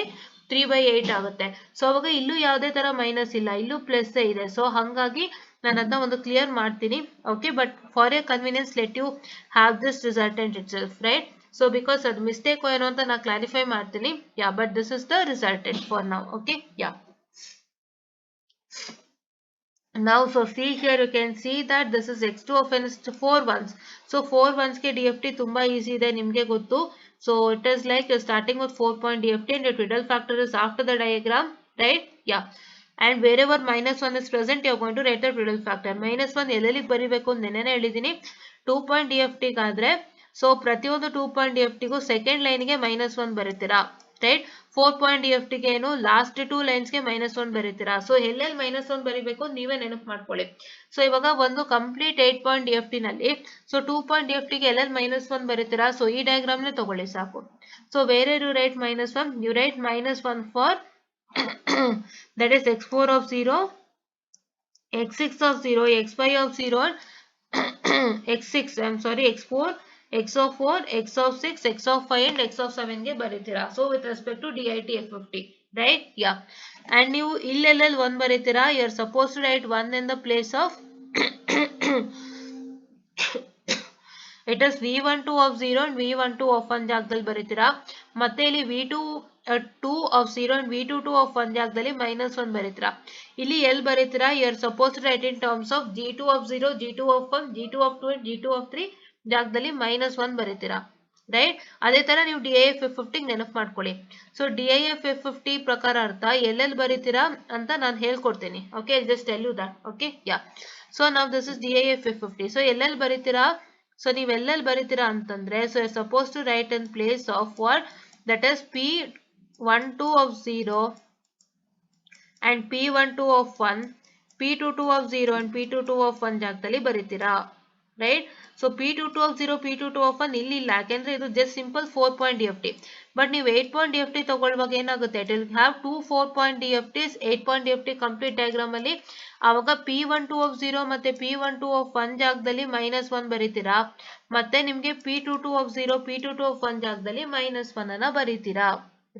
3/8 ಆಗುತ್ತೆ. So ಅವಾಗ ಇಲ್ಲೂ ಯಾವುದೇ ತರ ಮೈನಸ್ ಇಲ್ಲ, ಇಲ್ಲೂ ಪ್ಲಸ್ ಇದೆ. ಸೊ ಹಾಗಾಗಿ ನಾನು ಅದನ್ನ ಒಂದು ಕ್ಲಿಯರ್ ಮಾಡ್ತೀನಿ. Okay, but for a convenience let you have this resultant itself, right? So because ಅದು ಮಿಸ್ಟೇಕ್ ಏನೋ ಅಂತ ನಾನು ಕ್ಲಾರಿಫೈ ಮಾಡ್ತೀನಿ. Yeah, but this is the resultant for now. Okay, yeah. Now so see here, you can see that this is x2 of n is 4 ones. So 4 ones ಗೆ DFT ತುಂಬಾ easy ಇದೆ, ನಿಮಗೆ ಗೊತ್ತು. So it is like you're starting with 4 point DFT and your twiddle factor is after the diagram, right? Yeah. And wherever minus 1 is present, you're going to write the twiddle factor. minus 1 ಎಲ್ಲೆಲ್ಲಿ ಬರಿಬೇಕು ಅಂತ ನೆನ್ನೆನೇ ಹೇಳಿದ್ದೀನಿ. 2 point DFT ಗಾದ್ರೆ so ಪ್ರತಿಯೊಂದು 2 point DFT ಗೂ second ಲೈನ್ಗೆ minus 1 ಬರೀತೀರಾ, right? 4 point DFT ಗೆ ಏನು last 2 lines ಗೆ minus 1 ಬರೀತೀರಾ. ಸೊ ಎಲ್ಲೆಲ್ಲಿ minus 1 ಬರಿಬೇಕು ನೀವೇ ನೆನಪು ಮಾಡ್ಕೊಳ್ಳಿ. ಸೊ ಇವಾಗ ಒಂದು ಕಂಪ್ಲೀಟ್ 8 point DFT ನಲ್ಲಿ ಸೊ 2 point DFT ಗೆ ಎಲ್ಲೆಲ್ಲಿ minus 1 ಬರೀತೀರಾ, ಸೊ ಈ ಡಯಾಗ್ರಾಮ್ ನೇ ತಗೊಳ್ಳಿ ಸಾಕು. So where you write minus 1, you write minus 1 for that is x4 of 0, x6 of 0, x5 of 0, x6, I'm sorry, x4, x of 4, x of 6, x of 5 and x of 7 ಗೆ ಬರೀತೀರಾ. So with respect to DIT F50, right? Yeah. And ನೀವು ಇಲ್ಲೆಲ್ಲೆಲ್ಲಿ 1 ಬರೀತೀರಾ, you are supposed to write 1 in the place of it is v12 of 0 and v12 of 1 ಜಾಗದಲ್ಲಿ ಬರೀತೀರಾ. ಮತ್ತೆ ಇಲ್ಲಿ v22 of 0 and v22 of 1 ಜಾಗದಲ್ಲಿ -1 ಬರೀತೀರಾ. ಇಲ್ಲಿ ಎಲ್ಲಿ ಬರೀತೀರಾ? You are suppose to write in terms of g2 of 0, g2 of 1, g2 of 2 and g2 of 3 ಜಾಗದಲ್ಲಿ -1 ಬರೀತೀರಾ. Right. ಅದೇ ತರ ನೀವು DIF-F50 ನೆನಪು ಮಾಡ್ಕೊಳ್ಳಿ. ಸೊ DIF-F50 ಪ್ರಕಾರ ಅರ್ಥ ಎಲ್ಲೆಲ್ಲಿ ಬರೀತೀರಾ ಅಂತ ನಾನು ಹೇಳ್ಕೊಡ್ತೀನಿ. Okay, just tell you that. Okay, yeah. So ನಾವ್ ದಿಸ್ ಇಸ್ DIF-F50. ಸೊ ಎಲ್ಲೆಲ್ಲಿ ಬರೀತೀರಾ? ಸೊ ನೀವು ಎಲ್ಲೆಲ್ಲಿ ಬರೀತೀರಾ ಅಂತಂದ್ರೆ, so suppose to write in place of what, that is P12 of 0 and P12 of 1, P22 of 0 and P22 of 1 ಜಾಗದಲ್ಲಿ ಬರೀತೀರಾ. Right. So P22 of 0, P22 of 1 ಇಲ್ಲಿ ಇಲ್ಲ, ಯಾಕೆಂದ್ರೆ ಇದು just simple 4 point DFT. But ನೀವು 8 point DFT ತಗೊಳ್ಳುವಾಗ ಏನಾಗುತ್ತೆ, it will have 2 4 point DFTs. 8 point DFT complete diagram ಅಲ್ಲಿ ಆವಾಗ P12 of 0 ಮತ್ತೆ P12 of 1 ಜಾಗದಲ್ಲಿ -1 ಬರೀತೀರಾ. ಮತ್ತೆ ನಿಮ್ಗೆ P22 of 0, P22 of 1 ಜಾಗದಲ್ಲಿ -1 ಅನ್ನ ಬರೀತೀರಾ.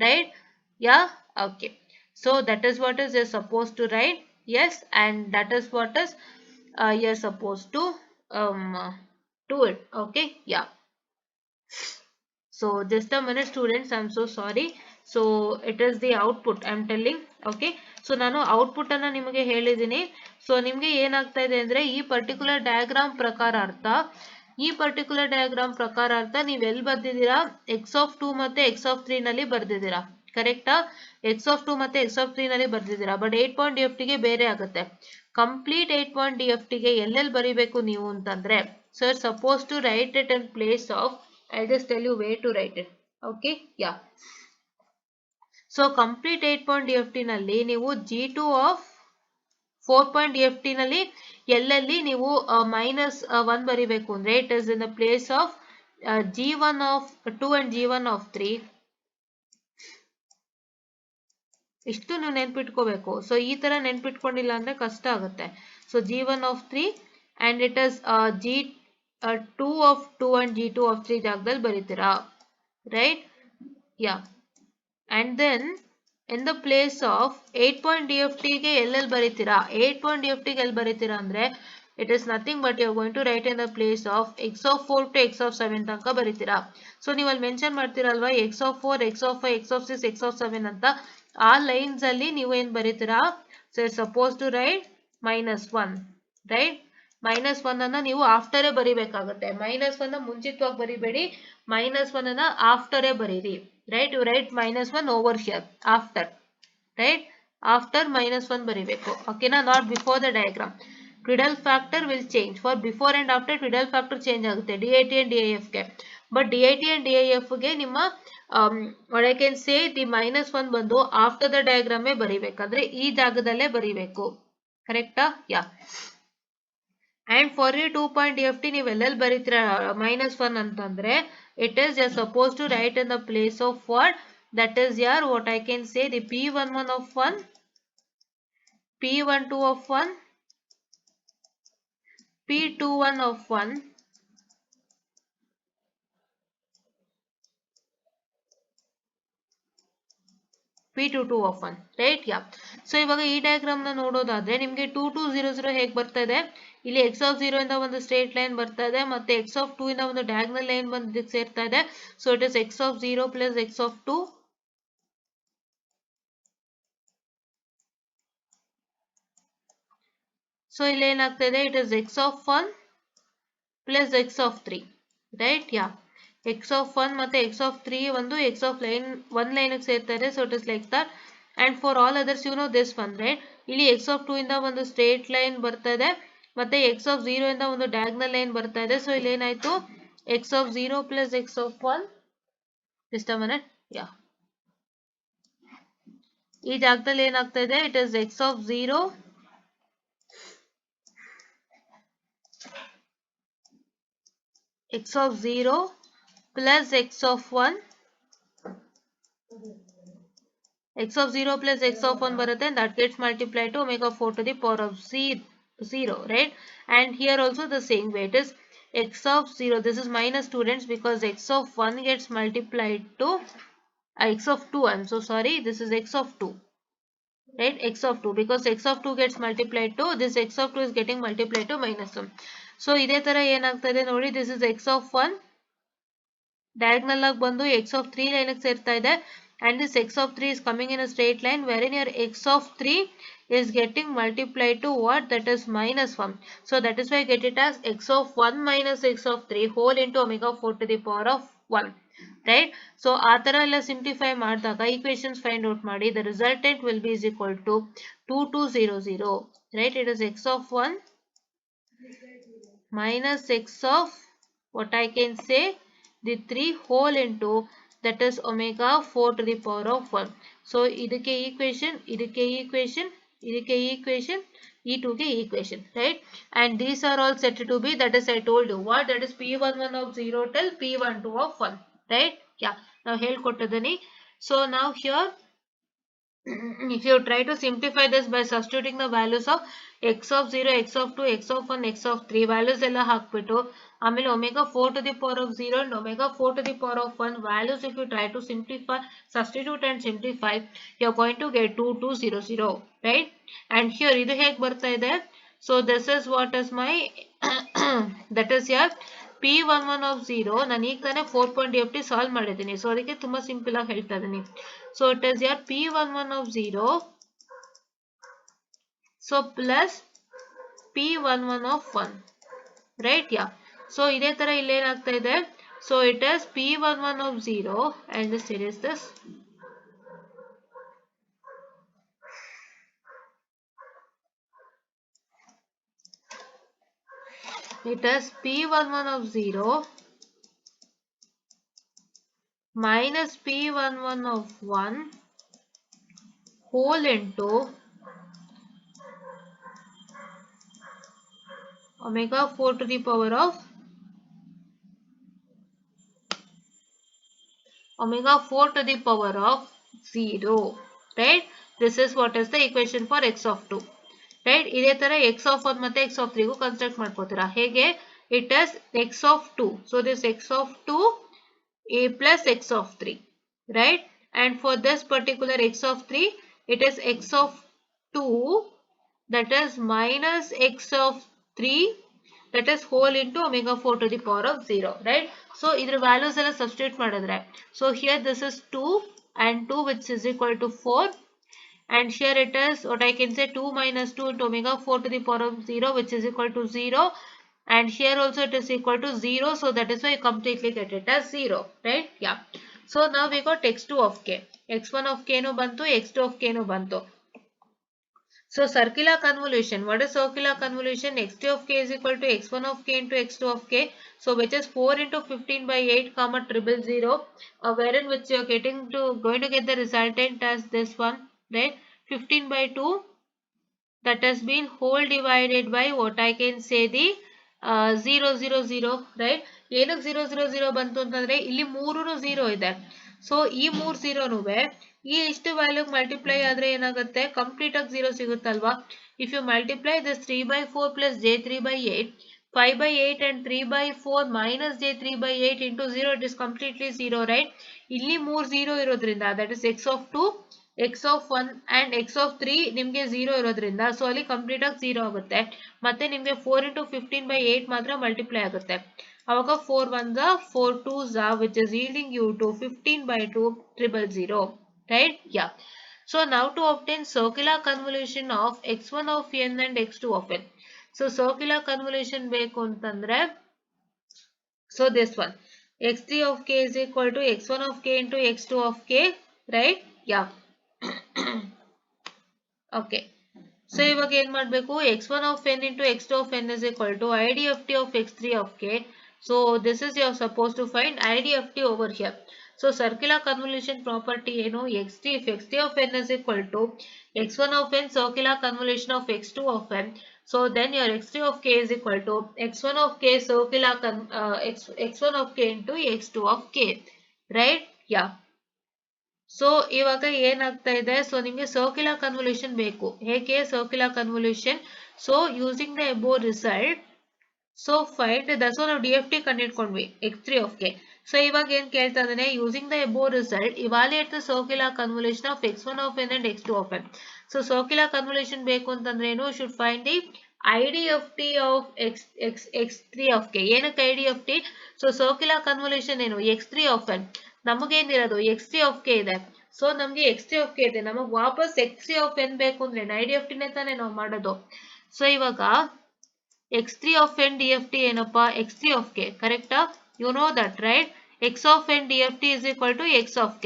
Right. Yeah. Okay. So that is what is you're supposed to write. Yes, and that is what is you're supposed to do it. Okay, yeah. So just a minute students, I'm so sorry. So it is the output I'm telling. Okay, so ನಾನು output ಅನ್ನ ನಿಮಗೆ ಹೇಳಿದ್ದೀನಿ. So ನಿಮ್ಗೆ ಏನಾಗ್ತಾ ಇದೆ ಅಂದ್ರೆ, ಈ particular diagram ಪ್ರಕಾರ ಅರ್ಥ ನೀವು ಎಲ್ಲಿ ಬರ್ದಿದ್ದೀರಾ? x(2) ಮತ್ತೆ x(3) ನಲ್ಲಿ ಬರ್ದಿದ್ದೀರಾ. ಕರೆಕ್ಟಾ? x(2) ಮತ್ತೆ x(3) ನಲ್ಲಿ ಬರ್ದಿದ್ದೀರಾ. ಬಟ್ 8 ಪಾಯಿಂಟ್ DFT ಗೆ ಬೇರೆ ಆಗುತ್ತೆ. ಕಂಪ್ಲೀಟ್ 8 ಪಾಯಿಂಟ್ DFT ಗೆ ಎಲ್ಲೆಲ್ಲಿ ಬರೀಬೇಕು ನೀವು ಅಂತಂದ್ರೆ, so you're supposed to write it in place of, I'll just tell you where to write it. Okay, yeah. So complete 8 point DFT ನಲ್ಲಿ ನೀವು G2 of 4 point DFT ನಲ್ಲಿ ಎಲ್ಲೆಲ್ಲಿ ನೀವು -1 ಬರೀಬೇಕು ಅಂದ್ರೆ, it is in the place of G1 of 2 and G1 of 3. ಇಷ್ಟು ನೀವು ನೆನ್ಪಿಟ್ಕೋಬೇಕು. So ಈ ತರ ನೆನ್ಪಿಟ್ಕೊಂಡಿಲ್ಲ ಅಂದ್ರೆ ಕಷ್ಟ ಆಗುತ್ತೆ. So G1 of 3 and it is G2 of 2 and G2 of 3 ಜಾಗದಲ್ಲಿ ಬರೀತೀರಾ. Right. Yeah. and then in the place of 8 point DFT ಗೆ ಎಲ್ಲೆಲ್ಲಿ ಬರೀತೀರಾ? 8 point DFT ಗೆ ಎಲ್ಲಿ ಬರೀತೀರಾ ಅಂದ್ರೆ, it is nothing but you are going to write in the place of x(4) to x(7) ತನಕ ಬರೀತೀರಾ. So ನೀವು ಅಲ್ಲಿ mention ಮಾಡ್ತೀರಲ್ವಾ x(4), x(5), x(6), x(7) ಅಂತ. ಆ ಲೈನ್ಸ್ ಅಲ್ಲಿ ನೀವು ಏನ್ ಬರೀತೀರಾ? So suppose to write -1. Right. -1 ಅನ್ನ ನೀವು ಆಫ್ಟರೇ ಬರಿಬೇಕಾಗುತ್ತೆ. -1 ಮುಂಚಿತವಾಗಿ ಬರಿಬೇಡಿ, -1 ಅನ್ನ ಆಫ್ಟರೇ ಬರೀರಿ. Right. You write -1 over here after. Right. After -1 ಬರಿಬೇಕು. ಓಕೆನಾ? Not before the diagram. Twiddle factor will change. For before and after twiddle factor change ಆಗುತ್ತೆ DIT and DIF ಗೆ. ಬಟ್ DIT and DIF ಗೆ ನಿಮ್ಮ what I can say, the -1 ಬಂದು after the diagram ಬರಿಬೇಕಂದ್ರೆ ಈ ಜಾಗದಲ್ಲೇ ಬರಿಬೇಕು. ಕರೆಕ್ಟಾ? Yeah. And for you 2 point DFT ನೀವು ಎಲ್ಲೆಲ್ಲಿ ಬರೀತೀರಾ -1 ಅಂತಂದ್ರೆ, it is you're supposed to write in the place of what, that is your what I can say, the P11 of 1, P12 of 1, P21 of 1, P22 of 1. Right. Yeah. So ಇವಾಗ ಈ diagram ನ ನೋಡೋದಾದ್ರೆ ನಿಮ್ಗೆ 2 2 0 0 ಹೇಗೆ ಬರ್ತಾ ಇದೆ? ಇಲ್ಲಿ x(0) ಇಂದ ಒಂದು ಸ್ಟ್ರೇಟ್ ಲೈನ್ ಬರ್ತಾ ಇದೆ, ಮತ್ತೆ x(2) ಇಂದ ಒಂದು ಡಯಾಗ್ನಲ್ ಲೈನ್ ಬಂದು ಸೇರ್ತಾ ಇದೆ. So it is x(0) plus x(2). So ಇಲ್ಲಿ ಏನಾಗ್ತಾ ಇದೆ? It is x(1) plus x(3). Right. Yeah. x(1) ಮತ್ತೆ x(3) ಒಂದು one ಲೈನ್ ಸೇರ್ತಾ ಇದೆ. So it is like that. And for all others you know this one. Right. ಇಲ್ಲಿ x(2) ಇಂದ ಒಂದು ಸ್ಟ್ರೇಟ್ ಲೈನ್ ಬರ್ತಾ ಇದೆ, ಮತ್ತೆ x(0) ಇಂದ ಒಂದು ಡಯಾಗ್ನಲ್ ಲೈನ್ ಬರ್ತಾ ಇದೆ. ಸೊ ಇಲ್ಲಿ ಏನಾಯ್ತು? x(0) plus x(1). Just a minute. Yeah. ಈ ಜಾಗದಲ್ಲಿ ಏನಾಗ್ತಾ ಇದೆ? It is x(0) plus x(1). x(0) plus x(1) ಬರುತ್ತೆ, and that gets multiplied to omega 4 to the power of 0. Right. And here also the same way, it is x(0). This is minus, students, because x(1) gets multiplied to x(2). I'm so sorry. This is x(2). right? X of 2, because x of 2 gets multiplied to this, x of 2 is getting multiplied to minus 1. So ಇದೇ ತರ ಏನಾಗ್ತದೆ ನೋಡಿ, this is x of 1 diagonal ಆಗಿ ಬಂದು x of 3 line ಗೆ ಸೇರ್ತಾ ಇದೆ, and this x of 3 is coming in a straight line wherein your x of 3 is getting multiplied to what, that is minus 1. So that is why I get it as x of 1 minus x of 3 whole into omega 4 to the power of 1, right? So ಆ ತರ ಎಲ್ಲ simplify ಮಾಡಿದಾಗ equations find out ಮಾಡಿ, the resultant will be is equal to 2200, right? It is x of 1 minus x of, what I can say, the 3 whole into, that is omega 4 to the power of 1. So ಇದಕ್ಕೆ equation, ಇದಕ್ಕೆ equation, ಇದಕ್ಕೆ equation, e2 ಗೆ equation, right? And these are all set to be, that is I told you what, that is p11 of 0 till p12 of 1, right? Yeah, now ಹೇಳ್ಕೊಟ್ಟಿದ್ದೀನಿ. So now here if you try to simplify this by substituting the values of x of 0, x of 2, x of 1, x of 3 values ಎಲ್ಲ ಹಾಕ್ಬಿಟ್ಟು ಆಮೇಲೆ omega 4 to the power of 0 and omega 4 to the power of 1 values, if you try to simplify, substitute and simplify, you are going to get 2200, right? And here ಇದು ಹೇಗೆ ಬರ್ತಾ ಇದೆ, so this is what is my that is your p11 of 0. ನಾನು ಈಗ ತಾನೇ 4.ft solve ಮಾಡಿದ್ದೀನಿ, so ಅದಕ್ಕೆ ತುಂಬಾ ಸಿಂಪಲ್ ಆಗಿ ಹೇಳ್ತಾ ಇದ್ದೀನಿ. So it is your p11 of 0, so plus p11 of 1, right? Yeah, so ಇದೇ ತರ ಇಲ್ಲಿ ಏನಾಗ್ತಾ ಇದೆ, so it is p11 of 0 and just erase this, it is p11 of 0 minus p11 of 1 whole into omega 4 to the power of omega 4 to the power of 0, right? This is what is the equation for x of 2, right? ಇದೇ ತರ x of 1 ಮತ್ತೆ x of 3 ಗೂ construct ಮಾಡ್ಕೋತೀರಾ. ಹೇಗೆ, it is x of 2, so this x of 2 a plus x of 3, right? And for this particular x of 3, it is x of 2, that is minus x of 3, that is whole into omega 4 to the power of 0, right? So idra values ಎಲ್ಲ substitute ಮಾಡಿದ್ರೆ, so here this is 2 and 2 which is equal to 4, and here it is what I can say 2 minus 2 into omega 4 to the power of 0 which is equal to 0, and here also it is equal to 0, so that is why you completely get it as 0, right? Yeah, so now we got x2 of k, x1 of k no bantu, x2 of k no bantu. So circular convolution, what is circular convolution? x2 of k is equal to x1 of k into x2 of k, so which is 4 into 15 by 8 comma 000, wherein which you are going to get the resultant as this one, right? 15 by 2, that has been whole divided by what I can say the 000, right? ಏನಕ್ಕೆ 000 ಬಂತು ಅಂತಂದ್ರೆ ಇಲ್ಲಿ ಮೂರು 0 ಇದೆ, so ಈ ಮೂರು 0 ಈ ಇಷ್ಟು ವ್ಯಾಲ್ಯೂ ಮಲ್ಟಿಪ್ಲೈ ಆದ್ರೆ ಏನಾಗುತ್ತೆ, ಕಂಪ್ಲೀಟ್ ಆಗಿ 0 ಸಿಗುತ್ತಲ್ವಾ. If you multiply this 3 by 4 plus j 3 by 8, 5 by 8 and 3 by 4 minus j 3 by 8 into 0, it is completely 0, right? ಇಲ್ಲಿ ಮೂರು 0 ಇರೋದ್ರಿಂದ, that is x of 2, x of 1 and x of 3 ನಿಮಗೆ 0 ಇರೋದ್ರಿಂದ, so ಅಲ್ಲಿ ಕಂಪ್ಲೀಟ್ ಆಗಿ 0 ಆಗುತ್ತೆ. ಮತ್ತೆ ನಿಮಗೆ 4 into 15 by 8 ಮಾತ್ರ ಮಲ್ಟಿಪ್ಲೈ ಆಗುತ್ತೆ, ಅವಾಗ 4 1s are 4 2s are, which is yielding you to 15 by 2 000, right? Yeah, so now to obtain circular convolution of x1 of n and x2 of n, so circular convolution ಬೇಕು ಅಂತಂದ್ರೆ, so this one x3 of k is equal to x1 of k into x2 of k, right? Yeah. Okay, so ಇವಾಗ ಏನು ಮಾಡಬೇಕು, x1 of n into x2 of n is equal to IDFT of x3 of k. So this is you are supposed to find IDFT over here. So circular convolution property ಏನು, x3, if x3 of n is equal to x1 of n circular convolution of x2 of n, so then your x3 of k is equal to x1 of k circular x1 of k into x2 of k, right? Yeah. So ಇವಾಗ ಏನಾಗ್ತಾ ಇದೆ, so ನಿಮಗೆ circular convolution ಬೇಕು. ಹೇಗೆ circular convolution? So using the above result, so find thus ನಾವು D F T ಕಂಡಿಡ್ಕೊಂಡ್ವಿ x3 of k. So ಇವಾಗ ಏನ್ ಕೇಳ್ತಾ ಇದ್ದಾನೆ, using the above result evaluate the circular convolution of x1 of n and x2 of n. So circular convolution ಬೇಕು ಅಂತಂದ್ರೆ ಏನು, should find the IDFT of x3 of k. ಏನಕ್ಕೆ IDFT? So circular convolution ಏನು, x3 of n. ನಮಗೇನಿರೋದು x3 of K ಇದೆ. So ನಮ್ಗೆ x3 of K ಇದೆ, ನಮಗ್ ವಾಪಸ್ x3 ಆಫ್ n ಬೇಕು ಅಂದ್ರೆ IDFT ನೇ ತಾನೇ ನಾವು ಮಾಡೋದು. ಸೊ ಇವಾಗ x3 of n dft ಏನಪ್ಪಾ, x3 of k, ಕರೆಕ್ಟಾ? You know that right? x of n dft is equal to x of k.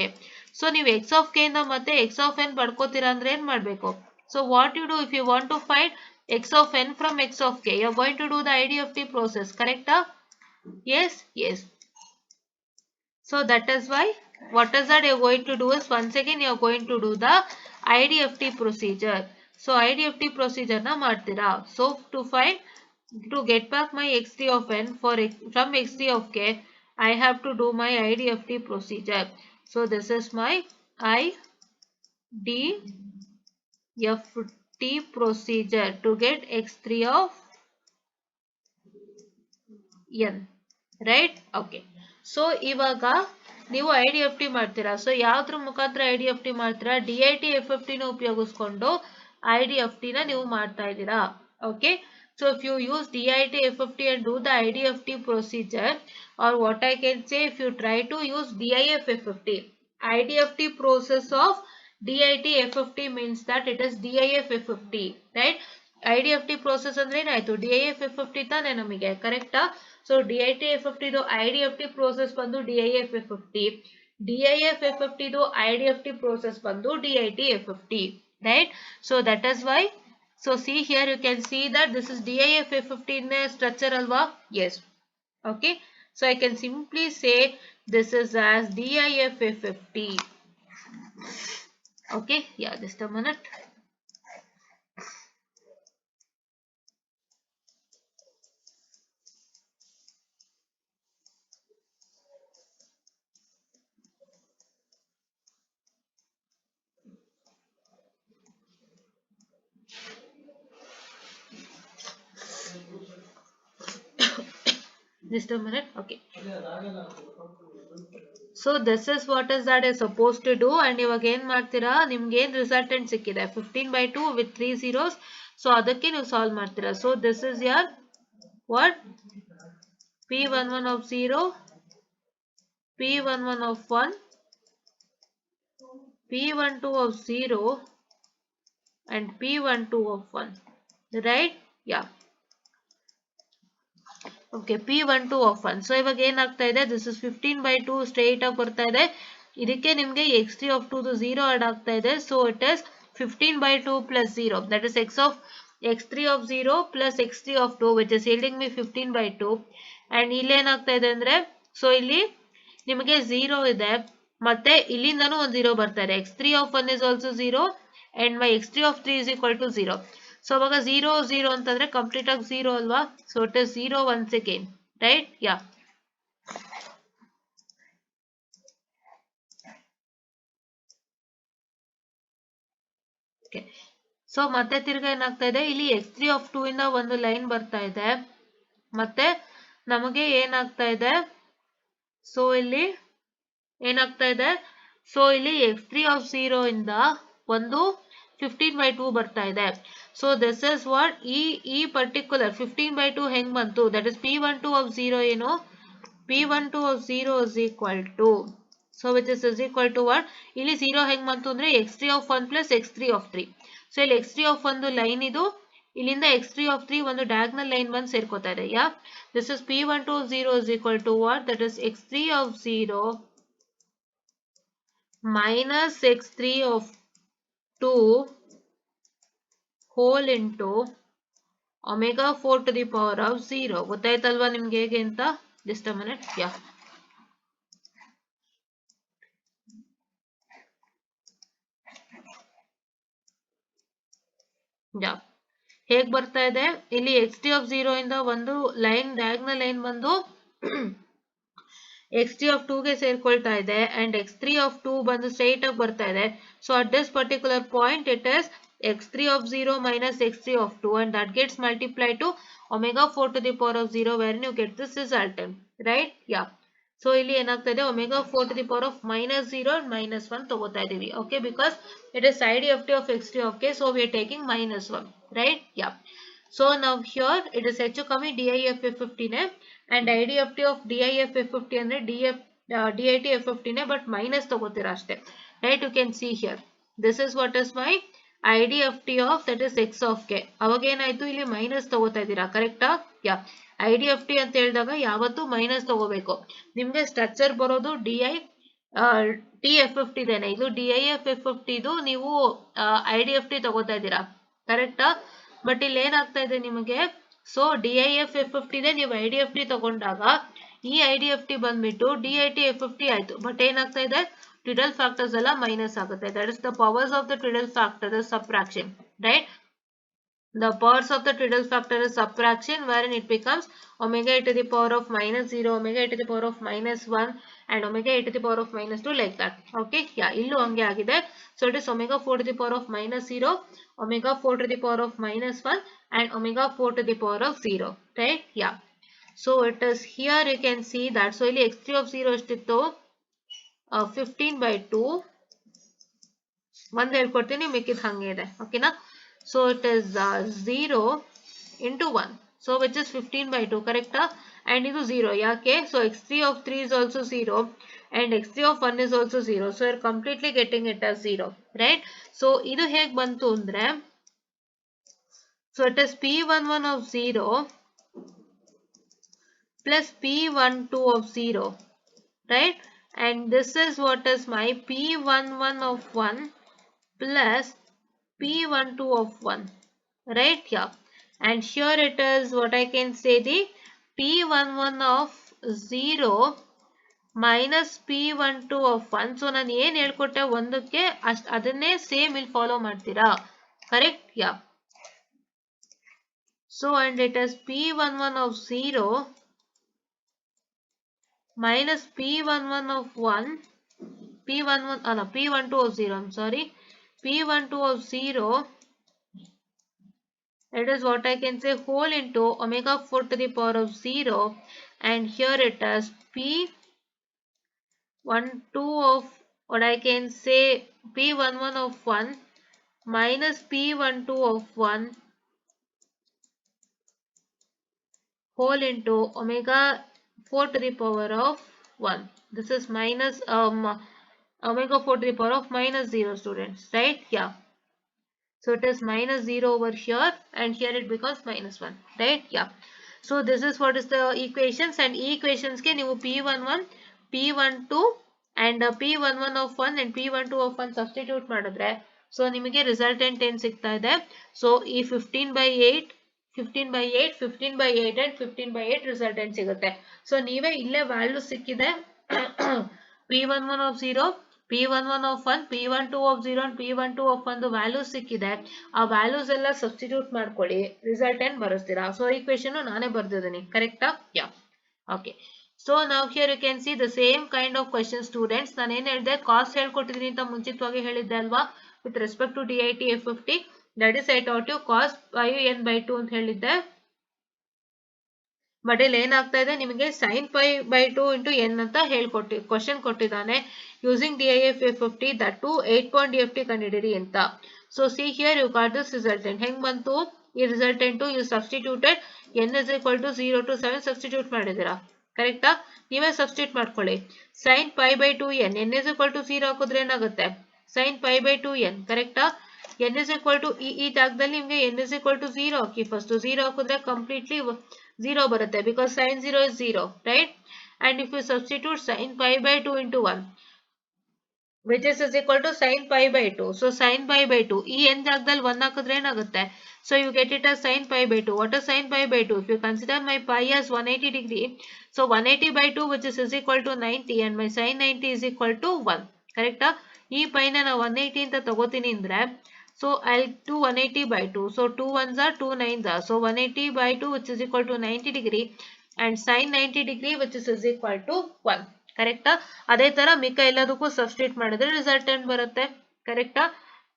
So ನೀವು x of k ಇಂದ ಮತ್ತೆ x of n ಪಡ್ಕೋತೀರಾ ಅಂದ್ರೆ ಏನ್ ಮಾಡ್ಬೇಕು? So what you do if you want to find x of n from x of k, you are going to do the IDFT process, ಕರೆಕ್ಟಾ? Yes, yes. So that is why what is that you are going to do is, once again you are going to do the IDFT procedure. So IDFT procedure na ಮಾಡ್ತೀರಾ. So to get back my x3 of n from x3 of k, I have to do my IDFT procedure. So this is my IDFT procedure to get x3 of n, right? Okay. So ಇವಾಗ ನೀವು IDFT ಮಾಡ್ತೀರಾ. So ಯಾವ್ದ್ರ ಮುಖಾಂತರ IDFT ಮಾಡ್ತೀರಾ, DIT-FFT ನ ಉಪಯೋಗಿಸ್ಕೊಂಡು IDFT ನ ನೀವು ಮಾಡ್ತಾ ಇದ್ದೀರಾ. Okay. So if you use DIT-FFT and do the IDFT procedure, or what I can say, if you try to use DIF-FFT, IDFT process of DIT-FFT means that it is DIF-FFT, right? IDFT process ಅಂದ್ರೆ ಏನಾಯ್ತು, DIF-FFT ತಾನೇ ನಮಗೆ, ಕರೆಕ್ಟಾ? So DIT-FFT ಇದು IDFT process ಬಂದು DIF-FFT, DIF-FFT ಇದು IDFT process ಬಂದು DIT-FFT, right? So that is why, so see here you can see that this is DIF-FFT in a structure alva. Yes. Okay. So I can simply say this is as DIF-FFT. Okay. Yeah, just a minute. Just a minute. Okay. So this is what is that is supposed to do, and ಇವಾಗ ಏನ್ ಮಾಡ್ತೀರಾ, ನಿಮ್ಗೆ ಏನ್ resultant ಸಿಕ್ಕಿದೆ 15/2 with 3 zeros. So ಅದಕ್ಕೆ ನೀವು solve ಮಾಡ್ತೀರಾ. So this is your what, P11 of 0, P11 of 1, P12 of 0 and P12 of 1, right? Yeah. Okay, P12 of 1. So ಇವಾಗ ಏನಾಗ್ತಾ ಇದೆ, ದಿಸ್ ಇಸ್ 15/2 ಸ್ಟ್ರೈಟ್ ಆಗಿ ಬರ್ತಾ ಇದೆ. ಇದಕ್ಕೆ ನಿಮ್ಗೆ x3 of 2 0 ಆಡ್ ಆಗ್ತಾ ಇದೆ. So it is 15/2 plus 0, that is x3 of 0 plus x3 of 2, which is yielding me 15/2. and ಇಲ್ಲಿ ಏನಾಗ್ತಾ ಇದೆ ಅಂದ್ರೆ, ಸೊ ಇಲ್ಲಿ ನಿಮಗೆ 0 ಇದೆ, ಮತ್ತೆ ಇಲ್ಲಿಂದನೂ ಒಂದು 0 ಬರ್ತಾ ಇದೆ. x3 of 1 is also 0 and my x3 of 3 is equal to 0. So ಅವಾಗ 0 0 ಅಂತಂದ್ರೆ ಕಂಪ್ಲೀಟ್ ಆಗಿ 0 ಅಲ್ವಾ. So it is 0 once again, right? Yeah. Okay. So ಮತ್ತೆ ತಿರ್ಗಾ ಏನಾಗ್ತಾ ಇದೆ, ಇಲ್ಲಿ x3 of 2 ಇಂದ ಒಂದು ಲೈನ್ ಬರ್ತಾ ಇದೆ, ಮತ್ತೆ ನಮಗೆ ಏನಾಗ್ತಾ ಇದೆ, ಸೊ ಇಲ್ಲಿ ಏನಾಗ್ತಾ ಇದೆ, ಸೊ ಇಲ್ಲಿ x3 of 0 ಇಂದ ಒಂದು 15/2 ಬರ್ತಾ ಇದೆ. ಸೊ ದಿಸ್ ಇಸ್ ವಾಟ್, ಈ ಪರ್ಟಿಕ್ಯುಲರ್ 15/2 ಹೆಂಗ್ ಬಂತು, ದಟ್ ಇಸ್ P12 of 0 ಏನು, P12 of 0 is equal to, so which is equal to what, ಇಲ್ಲಿ 0 ಹೆಂಗ್ ಬಂತು ಅಂದ್ರೆ x3 of 1 plus x3 of 3. So ಇಲ್ಲಿ x3 of 1 ಲೈನ್ ಇದು, ಇಲ್ಲಿಂದ x3 of 3 ಒಂದು ಡಯಾಗ್ನಲ್ ಲೈನ್ ಬಂದು ಸೇರ್ಕೋತಾ ಇದೆ. ಯಾ, this is P12 of 0 is equal to what, that is x3 of 0 minus x3 of 2 whole into omega 4 to the power of 0. ಗೊತ್ತಾಯ್ತಲ್ವಾ ನಿಮ್ಗೆ ಹೇಗೆ ಅಂತ? Just a minute. Yeah. Yeah. ಹೇಗ್ ಬರ್ತಾ ಇದೆ, ಇಲ್ಲಿ x3 of 0 ಇಂದ ಒಂದು ಲೈನ್ ಡಯಾಗ್ನಲ್ ಲೈನ್ ಬಂದು x3 of 2 ಗೆ ಸೇರ್ಕೊಳ್ತಾ ಇದೆ, and x3 of 2 ಬಂದು ಸ್ಟ್ರೈಟ್ ಆಗಿ ಬರ್ತಾ ಇದೆ. So at this particular point it is x3 of 0 minus x3 of 2, and that gets multiplied to omega 4 to the power of 0, wherein you get this resultant, right? Yeah. So ಇಲ್ಲಿ ಏನಾಗ್ತದೆ omega 4 to the power of minus 0 and minus 1 ತಗೋತಾ ಇದೀವಿ. Okay, because it is IDFT of x3. Okay, so we are taking minus 1, right? Yeah. So now here it is ಹೆಚ್ಚು ಕಮ್ಮಿ DIF-F50 ನೇ, and IDFT of DIF-F50 ಅಂದ್ರೆ DIT-F50 ನೇ, but minus ತಗೋತೀರಾ ಅಷ್ಟೇ, right? You can see here. This is what is my IDFT of, that is x of k. ಅವಾಗ ಏನಾಯ್ತು, ಇಲ್ಲಿ minus ತಗೋತಾ ಇದ್ದೀರಾ, ಕರೆಕ್ಟಾ? ಯಾ, IDFT ಅಂತ ಹೇಳಿದಾಗ ಯಾವತ್ತು ಮೈನಸ್ ತಗೋಬೇಕು. ನಿಮ್ಗೆ ಸ್ಟ್ರಕ್ಚರ್ ಬರೋದು TF50 ದೇನೆ, ಇದು DIF-F50 ಇದು ನೀವು IDFT ತಗೋತಾ ಇದ್ದೀರಾ, ಕರೆಕ್ಟಾ? ಬಟ್ ಇಲ್ಲಿ ಏನಾಗ್ತಾ ಇದೆ ನಿಮಗೆ, ಸೊ DIF-F50 ಇದೆ, ನೀವು IDFT ತಗೊಂಡಾಗ ಈ IDFT ಬಂದ್ಬಿಟ್ಟು DIT-F50 ಆಯ್ತು. ಬಟ್ ಏನಾಗ್ತಾ ಇದೆ, Twiddle factors ಎಲ್ಲ ಮೈನಸ್ ಆಗುತ್ತೆ. That is the powers of the Twiddle factor is subtraction, right? The powers of the Twiddle factor is subtraction, wherein it becomes omega e to the power of minus 0, omega e to the power of minus 1, and omega e to the power of minus 2, like that. Okay, yeah, ಇಲ್ಲೂ ಹಂಗೆ ಆಗಿದೆ. So it is omega 4 to the power of minus 0, omega 4 to the power of minus 1, and omega 4 to the power of 0, right? Yeah. So it is here you can see that. So ಇಲ್ಲಿ x3 of 0 ಎಷ್ಟಿತ್ತು, 15/2. ಒಂದು ಹೇಳ್ಕೊಡ್ತೀನಿ, ಮಿಕ್ಕಿದ ಹಂಗೆ ಇದೆ, ಓಕೆನಾ? So it is 0 into 1, so which is 15/2, correct? And ಇದು 0 ಯಾಕೆ, so x3 of 3 is also 0 and x3 of 1 is also 0, so you're completely getting it as 0, right? So ಇದು ಹೇಗೆ ಬಂತು ಅಂದ್ರೆ, so it is p11 of 0 plus p12 of 0, right? And this is what is my p11 of 1 plus p12 of 1, right? Yeah. And here it is what I can say, the p11 of 0 minus p12 of 1. So ನಾನು ಏನು ಹೇಳ್ಕೊಟ್ಟೆ ಒಂದಕ್ಕೆ ಅದನ್ನೇ same ಇಲ್ಲಿ follow ಮಾಡ್ತೀರಾ, correct? Yeah. So and it is p11 of 0 minus p11 of 1, p12 of 0, I'm sorry, p12 of 0, it is what I can say whole into omega 4 to the power of 0, and here it is p12 of what I can say p11 of 1 minus p12 of 1 whole into omega 4 to the power of 1. This is minus omega 4 to the power of minus 0, students, right? Yeah. So it is minus 0 over here, and here it becomes minus 1, right? Yeah. So this is what is the equations, and equations ke ನೀವು p11, p12 and p11 of 1 and p12 of 1 substitute ಮಾಡಿದ್ರೆ, so ನಿಮಗೆ resultant ಏನು ಸಿಗ್ತಾ ಇದೆ, so ಈ 15/8 and 15/8 resultant ಸಿಗುತ್ತೆ. So ನೀವೇ ಇಲ್ಲೇ ವ್ಯಾಲ್ಯೂ ಸಿಕ್ಕಿದೆ p11 of 0, p11 of 1, p12 of 0 and p12 of 1 values ಸಿಕ್ಕಿದೆ. ಆ ವ್ಯಾಲ್ಯೂಸ್ ಎಲ್ಲ ಸಬ್ಸ್ಟಿಟ್ಯೂಟ್ ಮಾಡ್ಕೊಳ್ಳಿ, ರಿಸಲ್ಟೆಂಟ್ ಬರೆಸ್ತೀರಾ. ಸೊ ಈಕ್ವೇಶನ್ ನಾನೇ ಬರ್ದಿದ್ದೀನಿ, ಕರೆಕ್ಟಾ? ಯಾ. ಓಕೆ. ಸೊ ನಾವು here you can see the same kind of question, students. ನಾನು ಏನು ಹೇಳಿದೆ, ಕಾಸ್ಟ್ ಹೇಳ್ಕೊಟ್ಟಿದ್ದೀನಿ ಅಂತ ಮುಂಚಿತವಾಗಿ ಹೇಳಿದ್ದೆ ಅಲ್ವಾ, with respect to DIT-F50, that is I taught you cost 5n/2 ಅಂತ ಹೇಳಿದ್ದೆ. ಬಟ್ ಇಲ್ಲಿ ಏನಾಗ್ತಾ ಇದೆ, ನಿಮಗೆ sin π/2 into n ಅಂತ ಕ್ವಶನ್ ಕೊಟ್ಟಿದ್ದಾನೆ, using DIF-F50, that to 8-point ಕಂಡಿಡಿರಿ ಅಂತ. So see here you got this resultant. ಹೆಂಗ್ ಬಂತು ಈ resultant? You substituted n is equal to 0 to 7 substitute ಮಾಡಿದ್ದೀರಾ, ಕರೆಕ್ಟಾ? ನೀವೇ ಸಬ್ಸ್ಟಿಟ್ಯೂಟ್ ಮಾಡ್ಕೊಳ್ಳಿ. sin π/2n, n is equal to 0 ಹಾಕಿದ್ರೆ ಏನಾಗುತ್ತೆ, sin π/2n, ಕರೆಕ್ಟಾ? n is equal to ಈ ಜಾಗದಲ್ಲಿ ನಿಮಗೆ n is equal to 0 hockey. First 0 ಹಾಕಿದ್ರೆ ಕಂಪ್ಲೀಟ್ಲಿ 0 ಬರುತ್ತೆ, because sin 0 is 0, right? And if you substitute sin π/2 into 1, which is equal to sin π/2, so sin π/2 ಈ n ಜಾಗದಲ್ಲಿ 1 ಹಾಕಿದ್ರೆ ಏನಾಗುತ್ತೆ, so you get it as sin π/2. What is sin π/2? If you consider my pi as 180 degree, so 180/2 which is equal to 90, and my sin 90 is equal to 1, ಕರೆಕ್ಟಾ? ಈ ಪೈನ ನಾವು 180 ಅಂತ ತಗೋತೀನಿ ಅಂದ್ರೆ, so I'll do 180/2, so 2 1s are 2 9s are, so 180/2 which is equal to 90 degree, and sin 90 degree which is equal to 1, ಕರೆಕ್ಟಾ? ಅದೇ ತರ ಮಿಕ್ಕ ಎಲ್ಲದಕ್ಕೂ ಸಬ್ಸ್ಟಿಟ್ಯೂಟ್ ಮಾಡಿದ್ರೆ ರಿಸಲ್ಟೆಂಟ್ ಬರುತ್ತೆ, ಕರೆಕ್ಟಾ?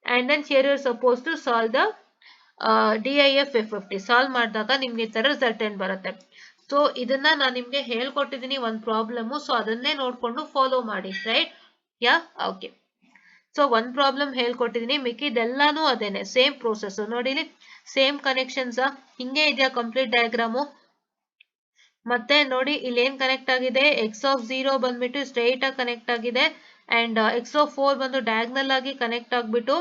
and then here you're supposed to solve the DIF 50 solve ಮಾಡಿದಾಗ ನಿಮ್ಗೆ ಈ ತರ ರಿಸಲ್ಟ್ ಏನ್ ಬರುತ್ತೆ. ಸೊ ಇದನ್ನ ನಾನು ನಿಮ್ಗೆ ಹೇಳ್ಕೊಟ್ಟಿದ್ದೀನಿ ಒಂದು ಪ್ರಾಬ್ಲಮ್, ಸೊ ಅದನ್ನೇ ನೋಡ್ಕೊಂಡು ಫಾಲೋ ಮಾಡಿ, ರೈಟ್? Yeah okay. ಸೊ ಒಂದ್ ಪ್ರಾಬ್ಲಮ್ ಹೇಳ್ಕೊಟ್ಟಿದೀನಿ, ಮಿಕ್ಕಿದೆಲ್ಲಾನು ಅದೇನೆ, ಸೇಮ್ ಪ್ರೋಸೆಸ್. ನೋಡಿ ಇಲ್ಲಿ ಸೇಮ್ ಕನೆಕ್ಷನ್ಸ್ ಹಿಂಗೆ ಇದೆಯಾ ಕಂಪ್ಲೀಟ್ ಡಯಾಗ್ರಾಮು. ಮತ್ತೆ ನೋಡಿ ಇಲ್ಲಿ ಏನ್ ಕನೆಕ್ಟ್ ಆಗಿದೆ, x(0) ಬಂದ್ಬಿಟ್ಟು ಸ್ಟ್ರೈಟ್ ಆಗಿ ಕನೆಕ್ಟ್ ಆಗಿದೆ, ಅಂಡ್ x(4) ಬಂದು ಡಯಾಗ್ನಲ್ ಆಗಿ ಕನೆಕ್ಟ್ ಆಗ್ಬಿಟ್ಟು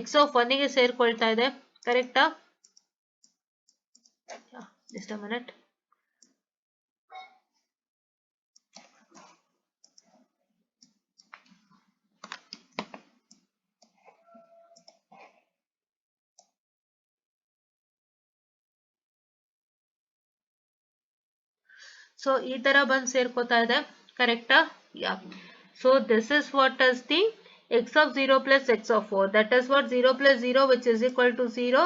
x(1) ಗೆ ಸೇರ್ಕೊಳ್ತಾ ಇದೆ, ಕರೆಕ್ಟಾ? Just a minute. ಸೊ ಈ ತರ ಬಂದು ಸೇರ್ಕೋತಾ ಇದೆ, ಕರೆಕ್ಟಾ? Yeah. So this is what is the x(0) plus x(4), that is what 0 plus 0 which is equal to 0.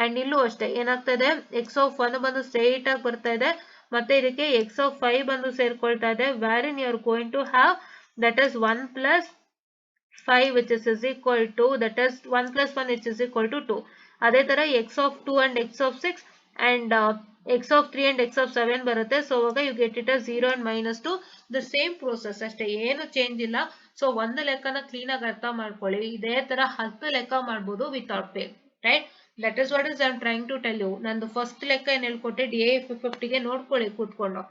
And ಇಲ್ಲೂ ಅಷ್ಟೇ ಏನಾಗ್ತಾ ಇದೆ, x(1) ಬಂದು ಸ್ಟ್ರೈಟ್ ಆಗಿ ಬರ್ತಾ ಇದೆ, ಮತ್ತೆ ಇದಕ್ಕೆ x(5) ಬಂದು ಸೇರ್ಕೊಳ್ತಾ ಇದೆ, wherein you are going to have that is 1 plus 5 which is equal to, that is 1 plus 1 which is equal to 2. ಅದೇ ತರ x(2) and x(6) and x(3) and x(7) ಬರುತ್ತೆ. ಸೊ ಅವಾಗ you get it as 0 and -2, the same process ಅಷ್ಟೇ, ಏನು change ಇಲ್ಲ. So ಒಂದು ಲೆಕ್ಕನ clean ಆಗಿ ಅರ್ಥ ಮಾಡ್ಕೊಳ್ಳಿ, ಇದೇ ತರ 10 ಲೆಕ್ಕ ಮಾಡ್ಬೋದು without fail, right? That is what is I am trying to tell you. ನಂದು ಫಸ್ಟ್ ಲೆಕ್ಕ ಏನ್ ಹೇಳ್ಕೊಟ್ಟೆ DIF 50 ಗೆ ನೋಡ್ಕೊಳ್ಳಿ ಕೂತ್ಕೊಂಡು,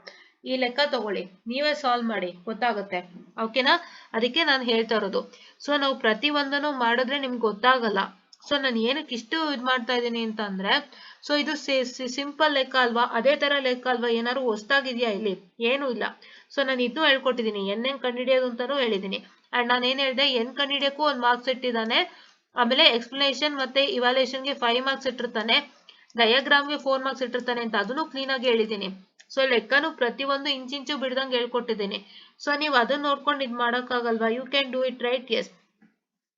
ಈ ಲೆಕ್ಕ ತಗೊಳ್ಳಿ, ನೀವೇ ಸಾಲ್ವ್ ಮಾಡಿ, ಗೊತ್ತಾಗುತ್ತೆ, ಓಕೆನಾ? ಅದಕ್ಕೆ ನಾನು ಹೇಳ್ತಾ ಇರೋದು. ಸೊ ನಾವು ಪ್ರತಿ ಒಂದನ್ನು ಮಾಡಿದ್ರೆ ನಿಮ್ಗೆ ಗೊತ್ತಾಗಲ್ಲ. ಸೊ ನಾನು ಏನಕ್ಕೆ ಇಷ್ಟು ಇದು ಮಾಡ್ತಾ ಇದ್ದೀನಿ ಅಂತ ಅಂದ್ರೆ, ಸೊ ಇದು ಸಿಂಪಲ್ ಲೆಕ್ಕ ಅಲ್ವಾ, ಅದೇ ತರ ಲೆಕ್ಕ ಅಲ್ವಾ, ಏನಾದ್ರು ಹೊಸ್ದಾಗಿದ್ಯಾ ಇಲ್ಲಿ? ಏನು ಇಲ್ಲ. ಸೊ ನಾನು ಇದನ್ನು ಹೇಳ್ಕೊಟ್ಟಿದ್ದೀನಿ, ಹೆಂಗ್ ಕಂಡುಹಿಡಿಯೋದು ಅಂತಾನು ಹೇಳಿದೀನಿ. ಅಂಡ್ ನಾನು ಏನ್ ಹೇಳಿದೆ, ಕಂಡುಹಿಡಿಯಕ್ಕೂ ಒಂದು ಮಾರ್ಕ್ಸ್ ಇಟ್ಟಿದ್ದಾನೆ, ಆಮೇಲೆ ಎಕ್ಸ್ಪ್ಲನೇಷನ್ ಮತ್ತೆ ಇವಾಲ್ಯೂಯೇಷನ್ ಗೆ 5 ಮಾರ್ಕ್ಸ್ ಇಟ್ಟಿರ್ತಾನೆ, ಡಯಾಗ್ರಾಮ್ಗೆ 4 ಮಾರ್ಕ್ಸ್ ಇಟ್ಟಿರ್ತಾನೆ ಅಂತ ಅದನ್ನು ಕ್ಲೀನ್ ಆಗಿ ಹೇಳಿದ್ದೀನಿ. ಸೊ ಲೆಕ್ಕನು ಪ್ರತಿಯೊಂದು ಇಂಚಿಂಚು ಬಿಡ್ದಂಗೆ ಹೇಳ್ಕೊಟ್ಟಿದ್ದೀನಿ. ಸೊ ನೀವು ಅದನ್ನ ನೋಡ್ಕೊಂಡು ಇದ್ ಮಾಡಕ್ಕಾಗಲ್ವಾ? You can do it, right? Yes.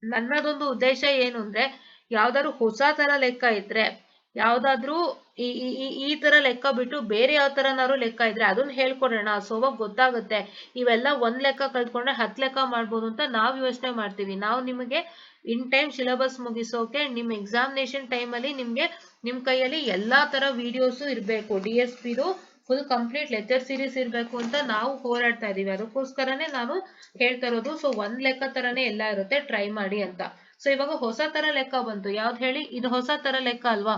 ನನ್ನದೊಂದು ಉದ್ದೇಶ ಏನು ಅಂದ್ರೆ, ಯಾವ್ದಾದ್ರು ಹೊಸ ತರ ಲೆಕ್ಕ ಇದ್ರೆ, ಯಾವ್ದಾದ್ರು ಈ ತರ ಲೆಕ್ಕ ಬಿಟ್ಟು ಬೇರೆ ಯಾವ ತರನಾದ್ರು ಲೆಕ್ಕ ಇದ್ರೆ ಅದನ್ನ ಹೇಳ್ಕೊಡೋಣ, ಸೊ ಅವಾಗ ಗೊತ್ತಾಗುತ್ತೆ. ಇವೆಲ್ಲ ಒಂದ್ ಲೆಕ್ಕ ಕಲ್ತ್ಕೊಂಡ್ರೆ 10 ಲೆಕ್ಕ ಮಾಡ್ಬೋದು ಅಂತ ನಾವ್ ಯೋಚನೆ ಮಾಡ್ತೀವಿ. ನಾವು ನಿಮಗೆ ಇನ್ ಟೈಮ್ ಸಿಲೆಬಸ್ ಮುಗಿಸೋಕೆ, ನಿಮ್ ಎಕ್ಸಾಮಿನೇಷನ್ ಟೈಮ್ ಅಲ್ಲಿ ನಿಮ್ ಕೈಯಲ್ಲಿ ಎಲ್ಲಾ ತರ ವಿಡಿಯೋಸ್ ಇರ್ಬೇಕು, DSPದು ಫುಲ್ ಕಂಪ್ಲೀಟ್ ಲೆಕ್ಚರ್ ಸೀರೀಸ್ ಇರ್ಬೇಕು ಅಂತ ನಾವು ಹೋರಾಡ್ತಾ ಇದೀವಿ. ಅದಕ್ಕೋಸ್ಕರನೇ ನಾನು ಹೇಳ್ತಾ ಇರೋದು. ಸೊ ಒಂದ್ ಲೆಕ್ಕ ತರನೇ ಎಲ್ಲ ಇರುತ್ತೆ, ಟ್ರೈ ಮಾಡಿ ಅಂತ. ಸೊ ಇವಾಗ ಹೊಸ ತರ ಲೆಕ್ಕ ಬಂತು, ಯಾವ್ದು ಹೇಳಿ? ಇದು ಹೊಸ ತರ ಲೆಕ್ಕ ಅಲ್ವಾ?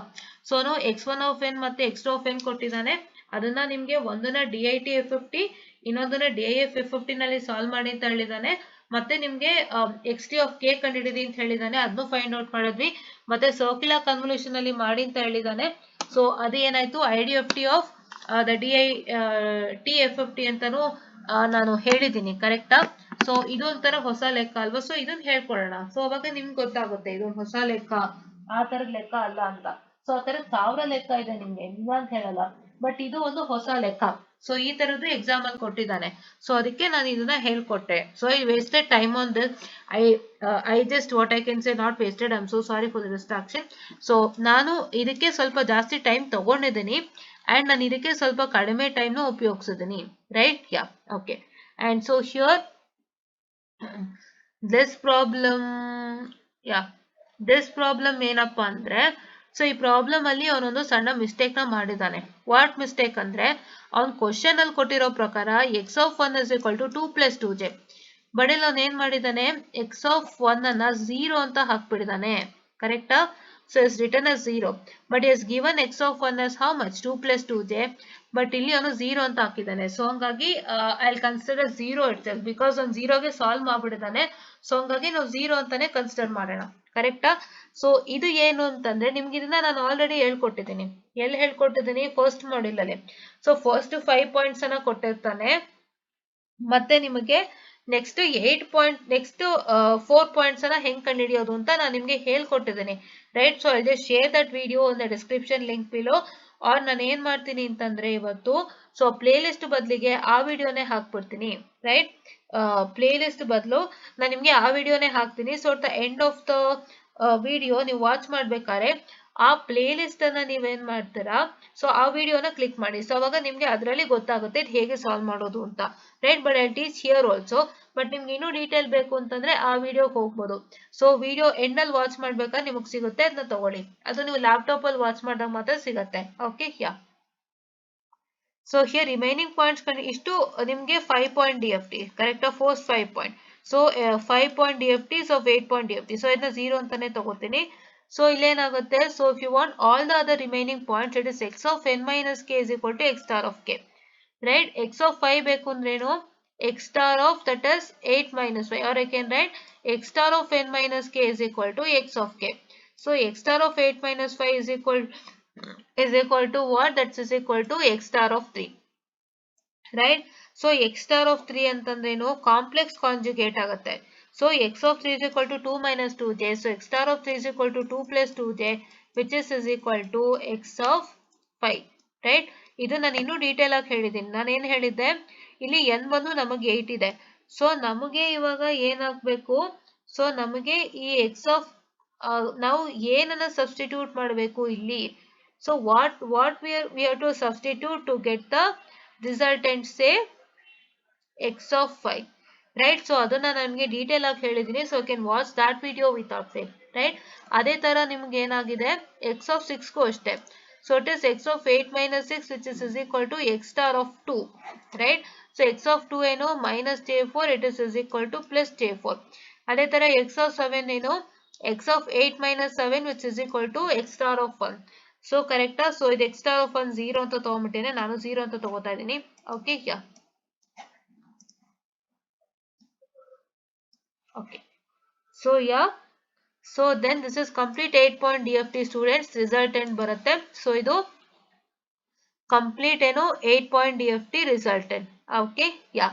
ಸೊ x1 of n ಮತ್ತೆ x2 of n ಕೊಟ್ಟಿದ್ದಾನೆ, ಅದನ್ನ ನಿಮ್ಗೆ ಒಂದನ್ನ DIT 50, ಇನ್ನೊಂದನ್ನ DIF 50 ನಲ್ಲಿ ಸಾಲ್ವ್ ಮಾಡಿ ಅಂತ ಹೇಳಿದಾನೆ. ಮತ್ತೆ ನಿಮ್ಗೆ xt of k ಕಂಡಿಡಿದಿ ಅಂತ ಹೇಳಿದಾನೆ, ಅದನ್ನು ಫೈಂಡ್ ಔಟ್ ಮಾಡಿದ್ವಿ. ಮತ್ತೆ ಸರ್ಕ್ಯುಲರ್ ಕನ್ವಲ್ಯೂಷನ್ ಅಲ್ಲಿ ಮಾಡಿ ಅಂತ ಹೇಳಿದಾನೆ. ಸೊ ಅದು ಏನಾಯ್ತು, IDFT ಆಫ್ ದ DIT 50 ಅಂತಾನು ನಾನು ಹೇಳಿದ್ದೀನಿ, ಕರೆಕ್ಟಾ? ಸೊ ಇದೊಂಥರ ಹೊಸ ಲೆಕ್ಕ ಅಲ್ವಾ? ಸೊ ಇದನ್ನ ಹೇಳ್ಕೊಡೋಣ, ಸೊ ಅವಾಗ ನಿಮ್ಗೆ ಗೊತ್ತಾಗುತ್ತೆ ಇದು ಹೊಸ ಲೆಕ್ಕ, ಆ ತರದ ಲೆಕ್ಕ ಅಲ್ಲ ಅಂತ. ಸೊ ಆ ತರ 1000 ಲೆಕ್ಕ ಇದೆ ನಿಮ್ಗೆ, ಇಲ್ಲ ಅಂತ ಹೇಳಲ್ಲ, ಬಟ್ ಇದು ಒಂದು ಹೊಸ ಲೆಕ್ಕ. ಸೊ ಈ ತರದ್ದು ಎಕ್ಸಾಮ್ ಅಲ್ಲಿ ಕೊಟ್ಟಿದ್ದಾನೆ, ಸೊ ಅದಕ್ಕೆ ನಾನು ಇದನ್ನ ಹೇಳ್ಕೊಟ್ಟೆ. So I wasted time on this. I just what I can say, not wasted, I am so sorry for the distraction. So ನಾನು ಇದಕ್ಕೆ ಸ್ವಲ್ಪ ಜಾಸ್ತಿ ಟೈಮ್ ತಗೊಂಡಿದ್ದೀನಿ, ಅಂಡ್ ನಾನು ಇದಕ್ಕೆ ಸ್ವಲ್ಪ ಕಡಿಮೆ ಟೈಮ್ ನ ಉಪಯೋಗಿಸಿದ್ದೀನಿ, right? Yeah okay. And so here this problem ಏನಪ್ಪಾ ಅಂದ್ರೆ, ಸೊ ಈ ಪ್ರಾಬ್ಲಮ್ ಅಲ್ಲಿ ಅವನೊಂದು ಸಣ್ಣ ಮಿಸ್ಟೇಕ್ ನ ಮಾಡಿದ್ದಾನೆ. ವಾಟ್ ಮಿಸ್ಟೇಕ್ ಅಂದ್ರೆ, ಅವ್ನ್ ಕ್ವಶನ್ ಅಲ್ಲಿ ಕೊಟ್ಟಿರೋ ಪ್ರಕಾರ x(1) is equal to 2 plus 2j, but ಇಲ್ಲಿ ಅವ್ನು ಏನ್ ಮಾಡಿದಾನೆ, x(1) ಅನ್ನ 0 ಅಂತ ಹಾಕ್ಬಿಟ್ಟಿದ್ದಾನೆ, ಕರೆಕ್ಟಾ? So it's written as 0, but he has given x(1) as how much, 2 plus 2j, but ಇಲ್ಲಿ ಅವನು 0 ಅಂತ ಹಾಕಿದ್ದಾನೆ. ಸೊ ಹಂಗಾಗಿ I'll consider 0 itself, because ಅವ್ನು 0 ಗೆ ಸಾಲ್ವ್ ಮಾಡ್ಬಿಟ್ಟಿದ್ದಾನೆ. ಸೊ ಹಂಗಾಗಿ ನಾವು 0 ಅಂತಾನೆ ಕನ್ಸಿಡರ್ ಮಾಡೋಣ, ಕರೆಕ್ಟಾ? ಸೊ ಇದು ಏನು ಅಂತಂದ್ರೆ, ನಿಮ್ಗೆ ಇದನ್ನ ನಾನು ಆಲ್ರೆಡಿ ಹೇಳ್ಕೊಟ್ಟಿದ್ದೀನಿ. ಎಲ್ಲಿ ಹೇಳ್ಕೊಟ್ಟಿದ್ದೀನಿ? ಫಸ್ಟ್ ಮಾಡ್ಯೂಲ್ ಅಲ್ಲಿ. ಸೊ ಫಸ್ಟ್ 5 ಪಾಯಿಂಟ್ಸ್ ಅನ್ನ ಕೊಟ್ಟಿರ್ತಾನೆ, ಮತ್ತೆ ನಿಮಗೆ ನೆಕ್ಸ್ಟ್ 4 ಪಾಯಿಂಟ್ಸ್ ಅನ್ನ ಹೆಂಗ್ ಕಂಡುಹಿಡಿಯೋದು ಅಂತ ನಾನು ನಿಮ್ಗೆ ಹೇಳ್ಕೊಟ್ಟಿದ್ದೀನಿ, right? So I just share that video in the description link below. Or ನಾನು ಏನ್ ಮಾಡ್ತೀನಿ ಅಂತಂದ್ರೆ ಇವತ್ತು, ಸೊ ಪ್ಲೇ ಲಿಸ್ಟ್ ಬದಲಿಗೆ ಆ ವಿಡಿಯೋನೇ ಹಾಕ್ಬಿಡ್ತೀನಿ, ರೈಟ್? ಪ್ಲೇ ಲಿಸ್ಟ್ ಬದಲು ನಾನು ನಿಮ್ಗೆ ಆ ವಿಡಿಯೋನೇ ಹಾಕ್ತೀನಿ. So at the end of the video ನೀವು ವಾಚ್ ಮಾಡ್ಬೇಕಾದ್ರೆ ಆ ಪ್ಲೇ ಲಿಸ್ಟ್ ಅನ್ನ ನೀವೇನ್ ಮಾಡ್ತೀರಾ, ಸೊ ಆ ವಿಡಿಯೋನ ಕ್ಲಿಕ್ ಮಾಡಿ. ಸೊ ಅವಾಗ ನಿಮ್ಗೆ ಅದರಲ್ಲಿ ಗೊತ್ತಾಗುತ್ತೆ ಇದು ಹೇಗೆ ಸಾಲ್ವ್ ಮಾಡೋದು ಅಂತ, right. But I teach here also. But ನಿಮ್ಗೆ ಇನ್ನೂ ಡೀಟೇಲ್ ಬೇಕು ಅಂತಂದ್ರೆ ಆ ವಿಡಿಯೋಗೆ ಹೋಗ್ಬೋದು. ಸೊ ವಿಡಿಯೋ ಎಂಡ್ ಅಲ್ಲಿ ವಾಚ್ ಮಾಡ್ಬೇಕಾದ್ರೆ ನಿಮಗೆ ಸಿಗುತ್ತೆ, ಅದನ್ನ ತಗೊಳ್ಳಿ. ಅದು ನೀವು ಲ್ಯಾಪ್ಟಾಪ್ ಅಲ್ಲಿ ವಾಚ್ ಮಾಡಿದಾಗ ಮಾತ್ರ ಸಿಗುತ್ತೆ. Okay, yeah. So here remaining points ಇಷ್ಟು ನಿಮ್ಗೆ 5 ಪಾಯಿಂಟ್ ಡಿ ಎಫ್ ಟಿ ಕರೆಕ್ಟಾ, force 5 point. So 5 point D F T, so 8 point D F T. So ಇದನ್ನ 0 ಅಂತಾನೆ ತಗೋತೀನಿ. ಸೊ ಇಲ್ಲೇನಾಗುತ್ತೆ, so if you want all the other remaining points, it is X of N minus K is equal to X star of K, right. X of 5 ಬೇಕು ಅಂದ್ರೇನು, X star of that is 8 minus 5, or I can write x star of n minus k is equal to x of k. So x star of 8 minus 5 is equal to what? That is equal to x star of 3, right. So x star of 3 ಅಂತಂದ್ರೇನು, complex conjugate ಆಗುತ್ತೆ. So x of 3 is equal to 2 minus 2j. So x star of 3 is equal to 2 plus 2j, which is equal to x of 5, right. ಇದು ನಾನು ಇನ್ನೂ detail ಆಗಿ ಹೇಳಿದ್ದೀನಿ. ನಾನು ಏನ್ ಹೇಳಿದ್ದೆ, ಇಲ್ಲಿ n ಬಂದು ನಮಗೆ 8 ಇದೆ. ಸೊ ನಮಗೆ ಇವಾಗ ಏನಾಗಬೇಕು, ಸೊ ನಮಗೆ ಈ ಎಕ್ಸ್ ಆಫ್ ನಾವು ಏನನ್ನ ಸಬ್ಸ್ಟಿಟ್ಯೂಟ್ ಮಾಡಬೇಕು ಇಲ್ಲಿ. So what we have to substitute to get the resultant, say x of 5, right. So ಅದನ್ನ ನನಗೆ ಡೀಟೇಲ್ ಆಗಿ ಹೇಳಿದೀನಿ. So you can watch that video without fail, right. ಅದೇ ತರ ನಿಮ್ಗೆ ಏನಾಗಿದೆ, x of 6ಗೂ ಅಷ್ಟೇ. So it is x of 8 minus 6, which is equal to x star of 2, right. So x of 2 ಏನು, minus j4, it is equal to plus j4. ಅದೇ ತರ x of 7 ಏನು, x of 8 minus 7, which is equal to x star of 1. So ಕರೆಕ್ಟಾ. So ಇದು x star of 1 0 ಅಂತ ತಗೊಂಡ್ಬಿಟ್ಟೇನೆ, ನಾನು 0 ಅಂತ ತಗೋತಾ ಇದ್ದೀನಿ. Okay, yeah. Okay, so yeah, so then this is complete 8 point DFT students resultant ಬರುತ್ತೆ. So ಇದು ಕಂಪ್ಲೀಟ್ ಏನು 8 point DFT resultant. Okay, yeah.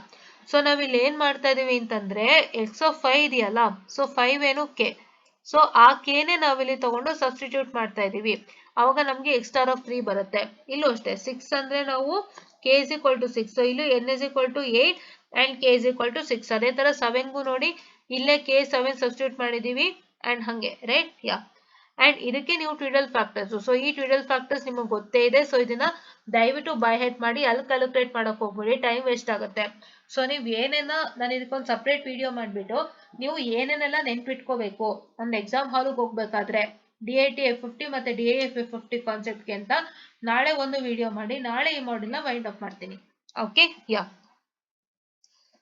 So ನಾವಿಲ್ಲಿ ಏನ್ ಮಾಡ್ತಾ ಇದೀವಿ ಅಂತಂದ್ರೆ, ಎಕ್ಸ್ ಆಫ್ 5 ಇದೆಯಲ್ಲ, ಸೊ 5 ಏನು ಕೆ. ಸೊ ಆ ಕೆನೆ ನಾವಿಲ್ಲಿ ತಗೊಂಡು ಸಬ್ಸ್ಟಿಟ್ಯೂಟ್ ಮಾಡ್ತಾ ಇದೀವಿ. ಅವಾಗ ನಮ್ಗೆ ಎಕ್ಸ್ ಸ್ಟಾರ್ ಆಫ್ 3 ಬರುತ್ತೆ. ಇಲ್ಲೂ ಅಷ್ಟೇ 6 ಅಂದ್ರೆ ನಾವು K is equal to 6. So ಇಲ್ಲಿ N is equal to 8 and K is equal to 6. ಅದೇ ತರ 7ಗೂ ನೋಡಿ, ಇಲ್ಲೇ ಕೆ 7 ಸಬ್ಸ್ಟಿಟ್ಯೂಟ್ ಮಾಡಿದೀವಿ ಅಂಡ್ ಹಂಗೆ, ರೈಟ್, ಯಾ. ಅಂಡ್ ಇದಕ್ಕೆ ನೀವು ಟ್ವಿಡಲ್ ಫ್ಯಾಕ್ಟರ್ಸ್, ಸೊ ಈ ಟ್ವಿಡಲ್ ಫ್ಯಾಕ್ಟರ್ಸ್ ನಿಮಗೆ ಗೊತ್ತೇ ಇದೆ. ಸೊ ಇದನ್ನ ದಯವಿಟ್ಟು ಬೈ ಹೆಡ್ ಮಾಡಿ, ಅಲ್ಲಿ ಕ್ಯಾಲ್ಕುಲೇಟ್ ಮಾಡಕ್ ಹೋಗ್ಬೇಡಿ, ಟೈಮ್ ವೇಸ್ಟ್ ಆಗುತ್ತೆ. ಸೊ ನೀವು ಏನೇನ, ನಾನು ಇದಕ್ಕೊಂದು ಸಪ್ರೇಟ್ ವಿಡಿಯೋ ಮಾಡ್ಬಿಟ್ಟು ನೀವು ಏನೇನೆಲ್ಲ ನೆನ್ಪಿಟ್ಕೋಬೇಕು ಒಂದು ಎಕ್ಸಾಮ್ ಹಾಲ್ಗೆ ಹೋಗ್ಬೇಕಾದ್ರೆ DIT F50 ಮತ್ತೆ DIF F50 ಕಾನ್ಸೆಪ್ಟ್ಗೆ ಅಂತ ನಾಳೆ ಒಂದು ವಿಡಿಯೋ ಮಾಡಿ, ನಾಳೆ ಈ ಮಾಡೆಲ್ನ ವೈಂಡ್ ಅಪ್ ಮಾಡ್ತೀನಿ. Okay, yeah.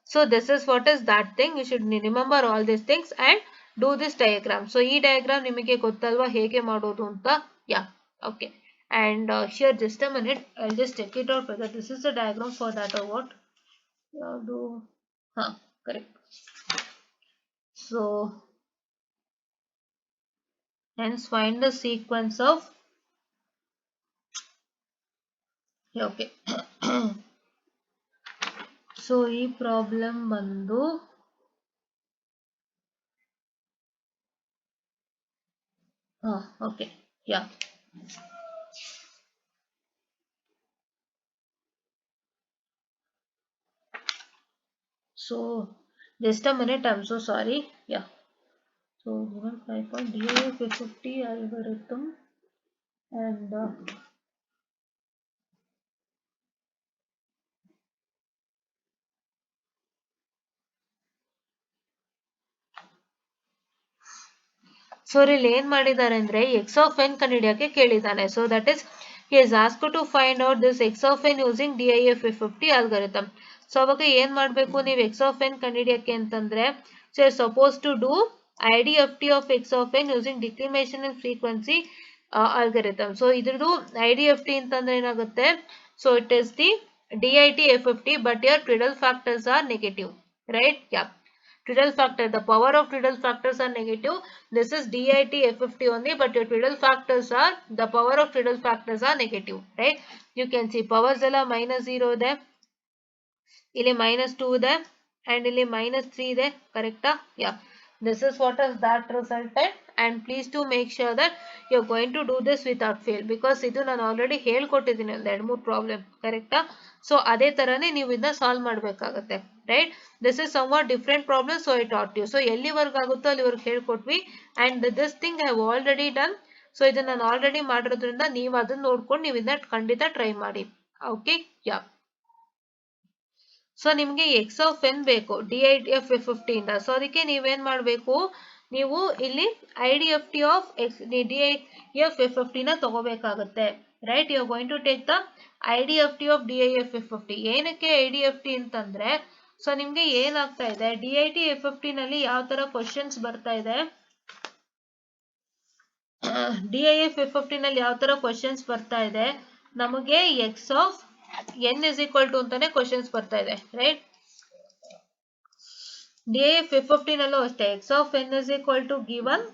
So this is what is that thing. You should remember all these things and do this diagram. So ಈ diagram ನಿಮಗೆ ಗೊತ್ತಲ್ವಾ ಹೇಗೆ ಮಾಡೋದು ಅಂತ, yeah, okay. And here just a minute, I'll just check it out whether this is the diagram for that or what. Correct. So hence find the sequence of, yeah, okay. So ಈ problem ಬಂದು okay, yeah. So just a minute, I'm so sorry, yeah. So 5 point DIF F50 algorithm and so ಇಲ್ಲಿ ಏನ್ ಮಾಡಿದ್ದಾರೆ ಅಂದ್ರೆ X of N ಕಂಡುಹಿಡಿಯಕ್ಕೆ ಕೇಳಿದ್ದಾನೆ. So that is he is asked to find out this x of n using DIF F50 algorithm. So ಅವಾಗ ಏನ್ ಮಾಡ್ಬೇಕು ನೀವು ಎಕ್ಸ್ ಆಫ್ ಎನ್ ಕಂಡುಹಿಡಿಯಕ್ಕೆ ಅಂತಂದ್ರೆ, so suppose to do IDFT of x of n using declination and frequency algorithm. So ಇದ್ರದ್ದು IDFT ಅಂತಂದ್ರೆ ಏನಾಗುತ್ತೆ, so it is the DIT F50 but your twiddle factors are negative, right, yeah. Twiddle factor, the power of twiddle factors are negative. This is DIT F50 only, but your twiddle factors are, the power of twiddle factors are negative, right. You can see powers ಎಲ್ಲ -0 ಇದೆ, ಇಲ್ಲಿ -2 ಇದೆ and ಇಲ್ಲಿ -3 ಇದೆ, ಕರೆಕ್ಟಾ, yeah. This is what is that resultant, and please to make sure that you're going to do this without fail, because ಇದು ನಾನು already ಹೇಳ್ಕೊಟ್ಟಿದ್ದೀನಿ ಒಂದು 2-3 ಪ್ರಾಬ್ಲಮ್, ಕರೆಕ್ಟಾ. ಸೊ ಅದೇ ತರನೇ ನೀವು ಇದನ್ನ ಸಾಲ್ವ್ ಮಾಡ್ಬೇಕಾಗತ್ತೆ, right. This is somewhat different problem, so I taught you. So ಎಲ್ಲಿವರೆಗೂ ಆಗುತ್ತೋ ಅಲ್ಲಿವರೆಗೂ ಹೇಳ್ಕೊಟ್ವಿ, and this thing I have already done. So ಇದನ್ನ ನಾನು ಆಲ್ರೆಡಿ ಮಾಡಿರೋದ್ರಿಂದ ನೀವು ಅದನ್ನ ನೋಡ್ಕೊಂಡು ನೀವು ಇದನ್ನ ಖಂಡಿತ ಟ್ರೈ ಮಾಡಿ. Okay, yeah. ಸೊ ನಿಮ್ಗೆ ಎಕ್ಸ್ ಆಫ್ ಎನ್ ಬೇಕು DITF50 ಇಂದ. ಸೊ ಅದಕ್ಕೆ ನೀವೇನ್ ಮಾಡ್ಬೇಕು, ನೀವು ಇಲ್ಲಿ IDFT ಆಫ್ DIF50 ನ ತಗೋಬೇಕಾಗುತ್ತೆ. Right, you are going to take the IDFT of DIF50. ಏನಕ್ಕೆ IDFT ಅಂತಂದ್ರೆ, ಸೊ ನಿಮ್ಗೆ ಏನಾಗ್ತಾ ಇದೆ, DITF50 ನಲ್ಲಿ ಯಾವ ತರ ಕ್ವಶನ್ಸ್ ಬರ್ತಾ ಇದೆ, DIF50 ನಲ್ಲಿ ಯಾವ ತರ ಕ್ವಶನ್ಸ್ ಬರ್ತಾ ಇದೆ, ನಮಗೆ x of n is equal to ಅಂತಾನೆ ಕ್ವಶನ್ಸ್ ಬರ್ತಾ ಇದೆ. ರೈಟ್, DIF50 ನಲ್ಲೂ ಅಷ್ಟೇ x of n is equal to given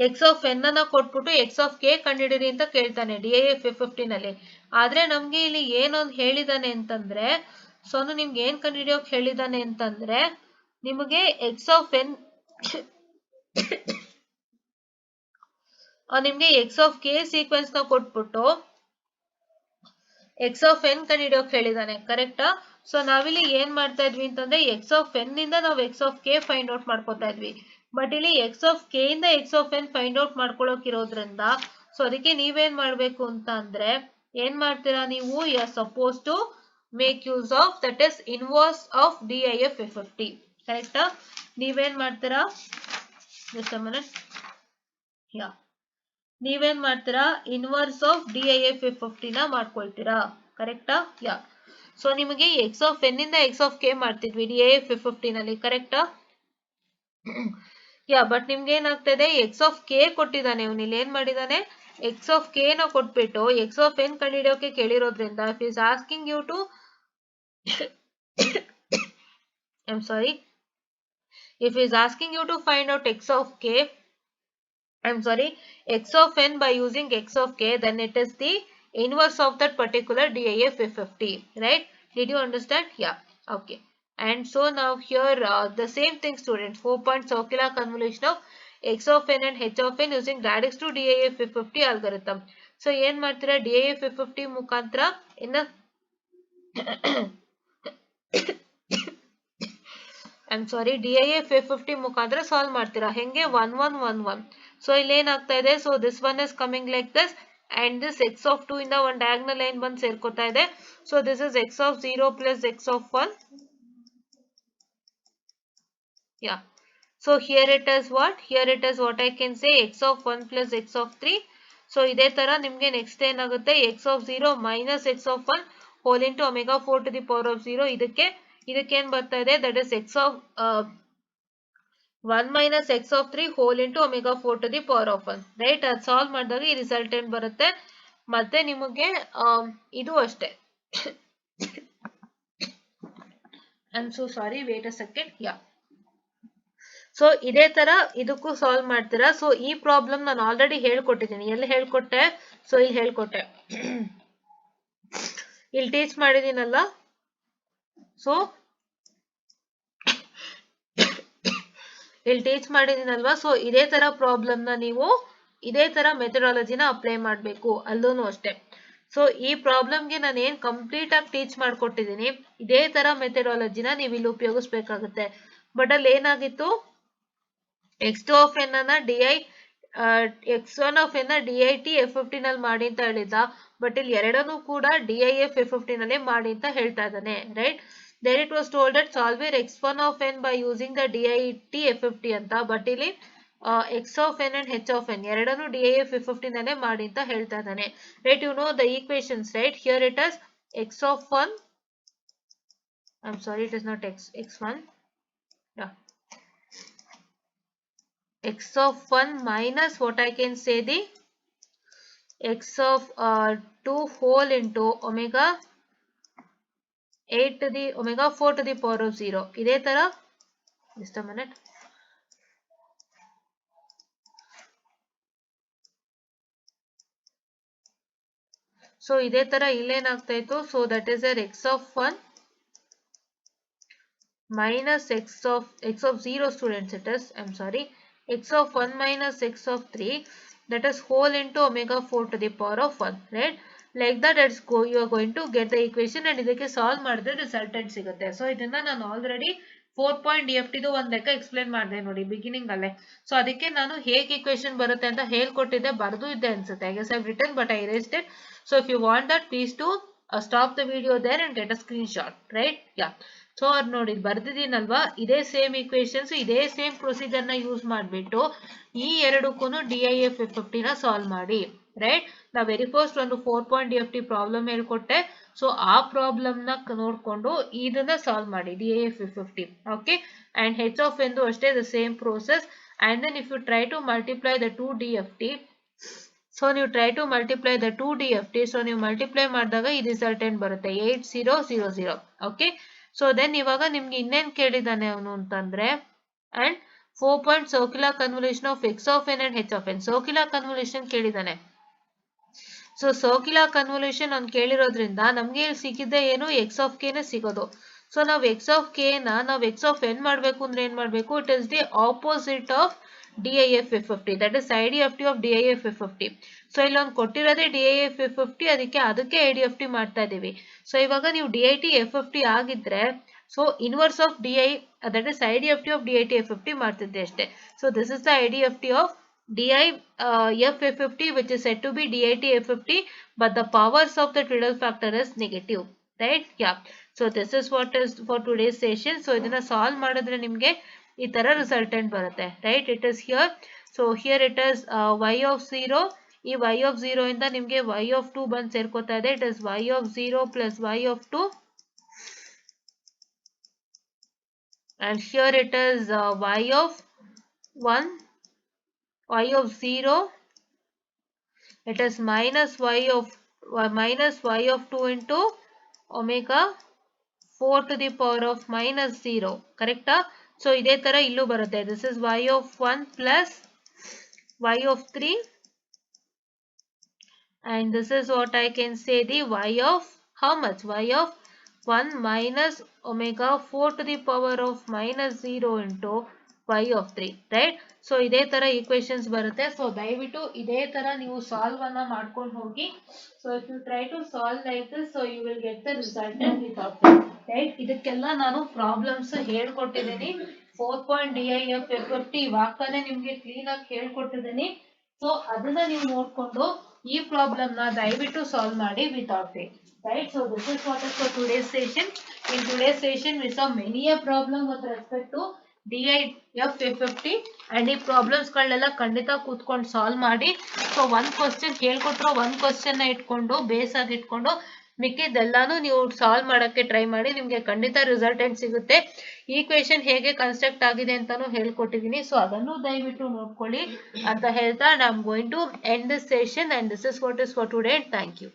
x of n ಅನ್ನ ಕೊಟ್ಬಿಟ್ಟು ಎಕ್ಸ್ ಆಫ್ ಕೆ ಕಂಡುಹಿಡಿರಿ ಅಂತ ಕೇಳ್ತಾನೆ DIF50 ನಲ್ಲಿ. ಆದ್ರೆ ನಮ್ಗೆ ಇಲ್ಲಿ ಏನೊಂದು ಹೇಳಿದಾನೆ ಅಂತಂದ್ರೆ, ಸೊ ನಿಮ್ಗೆ ಏನ್ ಕಂಡುಹಿಡಿಯೋಕ್ ಹೇಳಿದಾನೆ ಅಂತಂದ್ರೆ, ನಿಮಗೆ ಎಕ್ಸ್ ಆಫ್ ಎನ್ ನಿಮ್ಗೆ ಎಕ್ಸ್ ಆಫ್ ಕೆ ಸೀಕ್ವೆನ್ಸ್ ನ ಕೊಟ್ಬಿಟ್ಟು ಎಕ್ಸ್ ಆಫ್ ಎನ್ ಕಂಡುಹಿಡಿಯೋಕ್ ಹೇಳಿದಾನೆ. ಕರೆಕ್ಟಾ? ಸೊ ನಾವಿಲ್ಲಿ ಏನ್ ಮಾಡ್ತಾ ಇದ್ವಿ ಅಂತಂದ್ರೆ, ಎಕ್ಸ್ ಆಫ್ ಎನ್ ಇಂದ ನಾವು X of K find out ಮಾಡ್ಕೋತಾ ಇದ್ವಿ. ಬಟ್ ಇಲ್ಲಿ ಎಕ್ಸ್ ಆಫ್ ಕೆ ಇಂದ X of N find out ಮಾಡ್ಕೊಳಕ್ ಇರೋದ್ರಿಂದ, ಸೊ ಅದಕ್ಕೆ ನೀವೇನ್ ಮಾಡ್ಬೇಕು ಅಂತ ಅಂದ್ರೆ, ಏನ್ ಮಾಡ್ತೀರಾ ನೀವು, you are suppose to make use of that is inverse of DIF50. ಕರೆಕ್ಟಾ? ನೀವೇನ್ ಮಾಡ್ತೀರಾ, ಜಸ್ಟ್ ಅ ಮಿನಿಟ್, ಯಾ, ನೀವೇನ್ ಮಾಡ್ತೀರಾ, ಇನ್ವರ್ಸ್ ಆಫ್ DIF50 ನ ಮಾಡ್ಕೊಳ್ತೀರಾ. ಕರೆಕ್ಟಾ? ಯಾ. ಸೊ ನಿಮಗೆ ಎಕ್ಸ್ ಆಫ್ ಎನ್ ಇಂದ ಎಕ್ಸ್ ಆಫ್ ಕೆ ಮಾಡ್ತಿದ್ವಿ DIF50 ನಲ್ಲಿ. ಕರೆಕ್ಟಾ? ಯಾ. ಬಟ್ ನಿಮ್ಗೆ ಏನಾಗ್ತಾ ಇದೆ, ಎಕ್ಸ್ ಆಫ್ ಕೆ ಕೊಟ್ಟಿದ್ದಾನೆ, ಇವನು ಇಲ್ಲಿ ಏನ್ ಮಾಡಿದಾನೆ, ಎಕ್ಸ್ ಆಫ್ ಕೆ ನ ಕೊಟ್ಬಿಟ್ಟು ಎಕ್ಸ್ ಆಫ್ ಎನ್ ಕಂಡುಹಿಡಿಯೋಕೆ ಕೇಳಿರೋದ್ರಿಂದ, if is asking you to I am sorry, if he is asking you to find out x of k, I'm sorry, x of n by using x of k, then it is the inverse of that particular DIF50. Right? Did you understand? Yeah. Okay. And so now here the same thing, students. 4-point circular convolution of x of n and h of n using radix to DIF50 algorithm. So ಏನ್ ಮಾಡ್ತೀರಾ, DIF50 ಮುಖಾಂತರ ಇನ್ನ I'm sorry, DIF50 ಮುಖಾಂತರ solve ಮಾಡ್ತೀರಾ. ಹೆಂಗೆ, 1 1 1 1. So ಇಲ್ಲಿ ಏನಾಗ್ತಾ ಇದೆ, so this one is coming like this, and this x of 2 ಇಂದ ಒಂದು ಡಯಾಗ್ನಲ್ ಲೈನ್ ಬಂದು ಸೇರ್ಕೋತಾ ಇದೆ. So this is X of 0 plus x of 1. Yeah. So here it is what, here it is what I can say x of 1 plus x of 3. So ಇದೇ ತರ ನಿಮ್ಗೆ next ಏನಾಗುತ್ತೆ, x of 0 minus x of 1 whole into omega 4 to the power of 0. ಇದಕ್ಕೇನ್ ಬರ್ತಾ ಇದೆ, that is X of 1 minus x of 3 whole into omega 4 to the power of 1. Right, ಅದು solve ಮಾಡಿದಾಗ ಈ ರಿಸಲ್ಟ್ ಏನ್ ಬರುತ್ತೆ. ಮತ್ತೆ ನಿಮಗೆ ಇದು ಅಷ್ಟೇ, I am so sorry, wait a second. Yeah. So ಇದೇ ತರ ಇದಕ್ಕೂ ಸಾಲ್ವ್ ಮಾಡ್ತೀರಾ. ಸೊ ಈ ಪ್ರಾಬ್ಲಮ್ ನಾನು ಆಲ್ರೆಡಿ ಹೇಳ್ಕೊಟ್ಟಿದ್ದೀನಿ. ಎಲ್ಲಿ ಹೇಳ್ಕೊಟ್ಟೆ, ಸೊ ಇಲ್ಲಿ ಹೇಳ್ಕೊಟ್ಟೆ, ಇಲ್ಲಿ ಟೀಚ್ ಮಾಡಿದೀನಲ್ಲ. ಸೊ ಇಲ್ಲಿ ಟೀಚ್ ಮಾಡಿದೀನಲ್ವಾ. ಸೊ ಇದೇ ತರ ಪ್ರಾಬ್ಲಮ್ ನ ನೀವು ಇದೇ ತರ ಮೆಥಡಾಲಜಿನ ಅಪ್ಲೈ ಮಾಡಬೇಕು, ಅಲ್ಲೂ ಅಷ್ಟೇ. ಸೊ ಈ ಪ್ರಾಬ್ಲಮ್ಗೆ ನಾನು ಏನ್ ಕಂಪ್ಲೀಟ್ ಆಗಿ ಟೀಚ್ ಮಾಡ್ಕೊಟ್ಟಿದ್ದೀನಿ, ಇದೇ ತರ ಮೆಥಡಾಲಜಿನ ನೀವು ಇಲ್ಲಿ ಉಪಯೋಗಿಸ್ಬೇಕಾಗುತ್ತೆ. ಬಟ್ ಅಲ್ಲಿ ಏನಾಗಿತ್ತು, x2 of n ಅನ್ನ x1 of n DITF50 ನಲ್ಲಿ ಮಾಡಿ ಅಂತ ಹೇಳಿದ್ದ. ಬಟ್ ಇಲ್ಲಿ ಎರಡನ್ನೂ ಕೂಡ DIF50 ನಲ್ಲೇ ಮಾಡಿ ಅಂತ ಹೇಳ್ತಾ ಇದ್ದಾನೆ. Right, there it was told that solve your x1 of n by using the DITF50 ಅಂತ. ಬಟ್ ಇಲ್ಲಿ x of n and h of n ಎರಡನ್ನೂ DIF50 ನಲ್ಲೇ ಮಾಡಿ ಅಂತ ಹೇಳ್ತಾ ಇದ್ದಾನೆ. Right, you know the equations, right. Here it is x of 1, I'm sorry, it is not x1, yeah, x of 1 minus what I can say, the x of 2 whole into omega 8 to the omega 4 to the power of 0. ಇದೇ ತರ, just a minute. So ಇದೇ ತರ ಇಲ್ಲೇನಾಗ್ತಾ ಇತ್ತು, so that is your x of 1 minus x of 0, students, it is, I'm sorry, x of 1 minus x of 3, that is whole into omega 4 to the power of 1, right? Like that, you are going to get the equation, and ಇದಕ್ಕೆ solve ಮಾಡಿದ್ರೆ resultant ಸಿಗುತ್ತೆ. So ಇದನ್ನ ನಾನು already 4.DFT ಒಂದು ಲೆಕ್ಕ explain ಮಾಡಿದೆ ನೋಡಿ beginning ಅಲ್ಲೇ. ಸೊ ಅದಕ್ಕೆ ನಾನು ಹೇಗೆ ಇಕ್ವೇಶನ್ ಬರುತ್ತೆ ಅಂತ ಹೇಳ್ಕೊಟ್ಟಿದ್ದೆ, ಬರೆದು ಇದೆ ಅನ್ಸುತ್ತೆ. I guess I have written but I erased it. So if you want that, please to stop the video there and get a screenshot, right? Yeah. So ಅವ್ರು ನೋಡಿ ಬರ್ದಿದ್ದೀನಲ್ವಾ, ಇದೇ ಸೇಮ್ ಈಕ್ವೇಶನ್ಸ್, ಇದೇ ಸೇಮ್ ಪ್ರೊಸೀಜರ್ ನ use ಮಾಡಿಬಿಟ್ಟು ಈ ಎರಡಕ್ಕೂ DIF 50 ನ solve ಮಾಡಿ, ರೈಟ್. ನಾ ವೆರಿ ಫಸ್ಟ್ ಒಂದು 4.DFT ಪ್ರಾಬ್ಲಮ್ ಹೇಳ್ಕೊಟ್ಟೆ. ಸೊ ಆ ಪ್ರಾಬ್ಲಮ್ ನ ನೋಡ್ಕೊಂಡು ಇದನ್ನ ಸಾಲ್ವ್ ಮಾಡಿ DIF 50. Okay, and H of n ಅಷ್ಟೇ the same process. And then if you try to multiply the 2 DFT, so ನೀವು try to multiply the 2 DFT, so ನೀವು ಮಲ್ಟಿಪ್ಲೈ ಮಾಡಿದಾಗ ಈ ರಿಸಲ್ಟೆಂಟ್ ಬರುತ್ತೆ 8000. ಓಕೆ, ಸೊ ದೆನ್ ಇವಾಗ ನಿಮ್ಗೆ ಇನ್ನೇನ್ ಕೇಳಿದಾನೆ ಅವನು ಅಂತಂದ್ರೆ, and 4 point circular convolution of x of n and h of n. Circular convolution ಕೇಳಿದಾನೆ. ಸೊ ಸರ್ಕ್ಯುಲರ್ ಕನ್ವಲ್ಯೂಷನ್ ಅವ್ನು ಕೇಳಿರೋದ್ರಿಂದ ನಮ್ಗೆ ಇಲ್ಲಿ ಸಿಕ್ಕಿದ್ದೆ ಏನು, x of k ನೇ ಸಿಗೋದು. ಸೊ ನಾವು x of k ನ ನಾವು x of n ಮಾಡ್ಬೇಕು ಅಂದ್ರೆ ಏನ್ ಮಾಡ್ಬೇಕು, it is the opposite of DIF 50, that is IDFT of DIF 50. So ಇಲ್ಲಿ ಒಂದು ಕೊಟ್ಟಿರೋದೇ DIF 50, ಅದಕ್ಕೆ IDFT ಮಾಡ್ತಾ ಇದೀವಿ. ಸೊ ಇವಾಗ ನೀವು DIT F50 ಆಗಿದ್ರೆ so inverse of DI, that is IDFT of DIT F50 ಮಾಡ್ತಿದ್ದೆ ಅಷ್ಟೇ. So this is the IDFT of DIF F50 which is said to be DIT F50, but the powers of the Twiddle factor is negative, right? Yeah. So this is what is for today's session. So ಇದನ್ನ solve ಮಾಡಿದ್ರೆ ನಿಮ್ಗೆ ಈ ತರ resultant ಬರುತ್ತೆ, right. It is here. So here it is y of 0. ಈ y of 0 ಇಂದ ನಿಮ್ಗೆ y of 2 ಬಂದು ಸೇರ್ಕೋತಾ ಇದೆ. It is y of 0 plus y of 2. And here it is y of 1, y of 0. It is minus y of 2 into omega 4 to the power of minus 0. ಕರೆಕ್ಟಾ? So ಇದೇ ತರ ಇಲ್ಲೂ ಬರುತ್ತೆ. This is y of 1 plus y of 3. And this is what I can say, the y of how much? Y of 1 minus omega 4 to the power of minus 0 into y of 3, right? So ಇದೇ ತರ equations ಬರುತ್ತೆ. So ದಯವಿಟ್ಟು ಇದೇ ತರ ನೀವು solve ಅನ್ನ ಮಾಡ್ಕೊಂಡು ಹೋಗಿ. So if you try to solve like this, so you will get the resultant without it, right. ಇದಕ್ಕೆಲ್ಲ ನಾನು ಪ್ರಾಬ್ಲಮ್ಸ್ ಹೇಳ್ಕೊಟ್ಟಿದ್ದೀನಿ. 4.DIF F50 ಇವಾಗಲೇ ನಿಮ್ಗೆ ಕ್ಲೀನ್ ಆಗಿ ಹೇಳ್ಕೊಟ್ಟಿದ್ದೀನಿ. ಸೊ ಅದನ್ನ ನೀವು ನೋಡ್ಕೊಂಡು ಈ ಪ್ರಾಬ್ಲಮ್ ನ ದಯವಿಟ್ಟು ಸಾಲ್ವ್ ಮಾಡಿ without it, right? So this is what is for today's session. In today's session we saw many a problem with respect to DIF 50 and ಈ ಪ್ರಾಬ್ಲಮ್ಸ್ ಗಳನ್ನೆಲ್ಲ ಖಂಡಿತ ಕೂತ್ಕೊಂಡು ಸಾಲ್ವ್ ಮಾಡಿ. ಸೊ ಒಂದ್ ಕ್ವಶನ್ ಹೇಳ್ಕೊಟ್ರೋ ಒಂದ್ ಕ್ವಶನ್ ನ ಇಟ್ಕೊಂಡು ಬೇಸ್ ಆಗಿ ಇಟ್ಕೊಂಡು ಮಿಕ್ಕಿದ್ದೆಲ್ಲಾನು ನೀವು ಸಾಲ್ವ್ ಮಾಡಕ್ಕೆ ಟ್ರೈ ಮಾಡಿ. ನಿಮ್ಗೆ ಖಂಡಿತ ರಿಸಲ್ಟೆಂಟ್ ಸಿಗುತ್ತೆ. ಈ ಕ್ವೆಶನ್ ಹೇಗೆ ಕನ್ಸ್ಟ್ರಕ್ಟ್ ಆಗಿದೆ ಅಂತಾನು ಹೇಳ್ಕೊಟ್ಟಿದ್ದೀನಿ. ಸೊ ಅದನ್ನು ದಯವಿಟ್ಟು ನೋಡ್ಕೊಳ್ಳಿ ಅಂತ ಹೇಳ್ತಾ, I am going to end this session and this is what is for today. Thank you.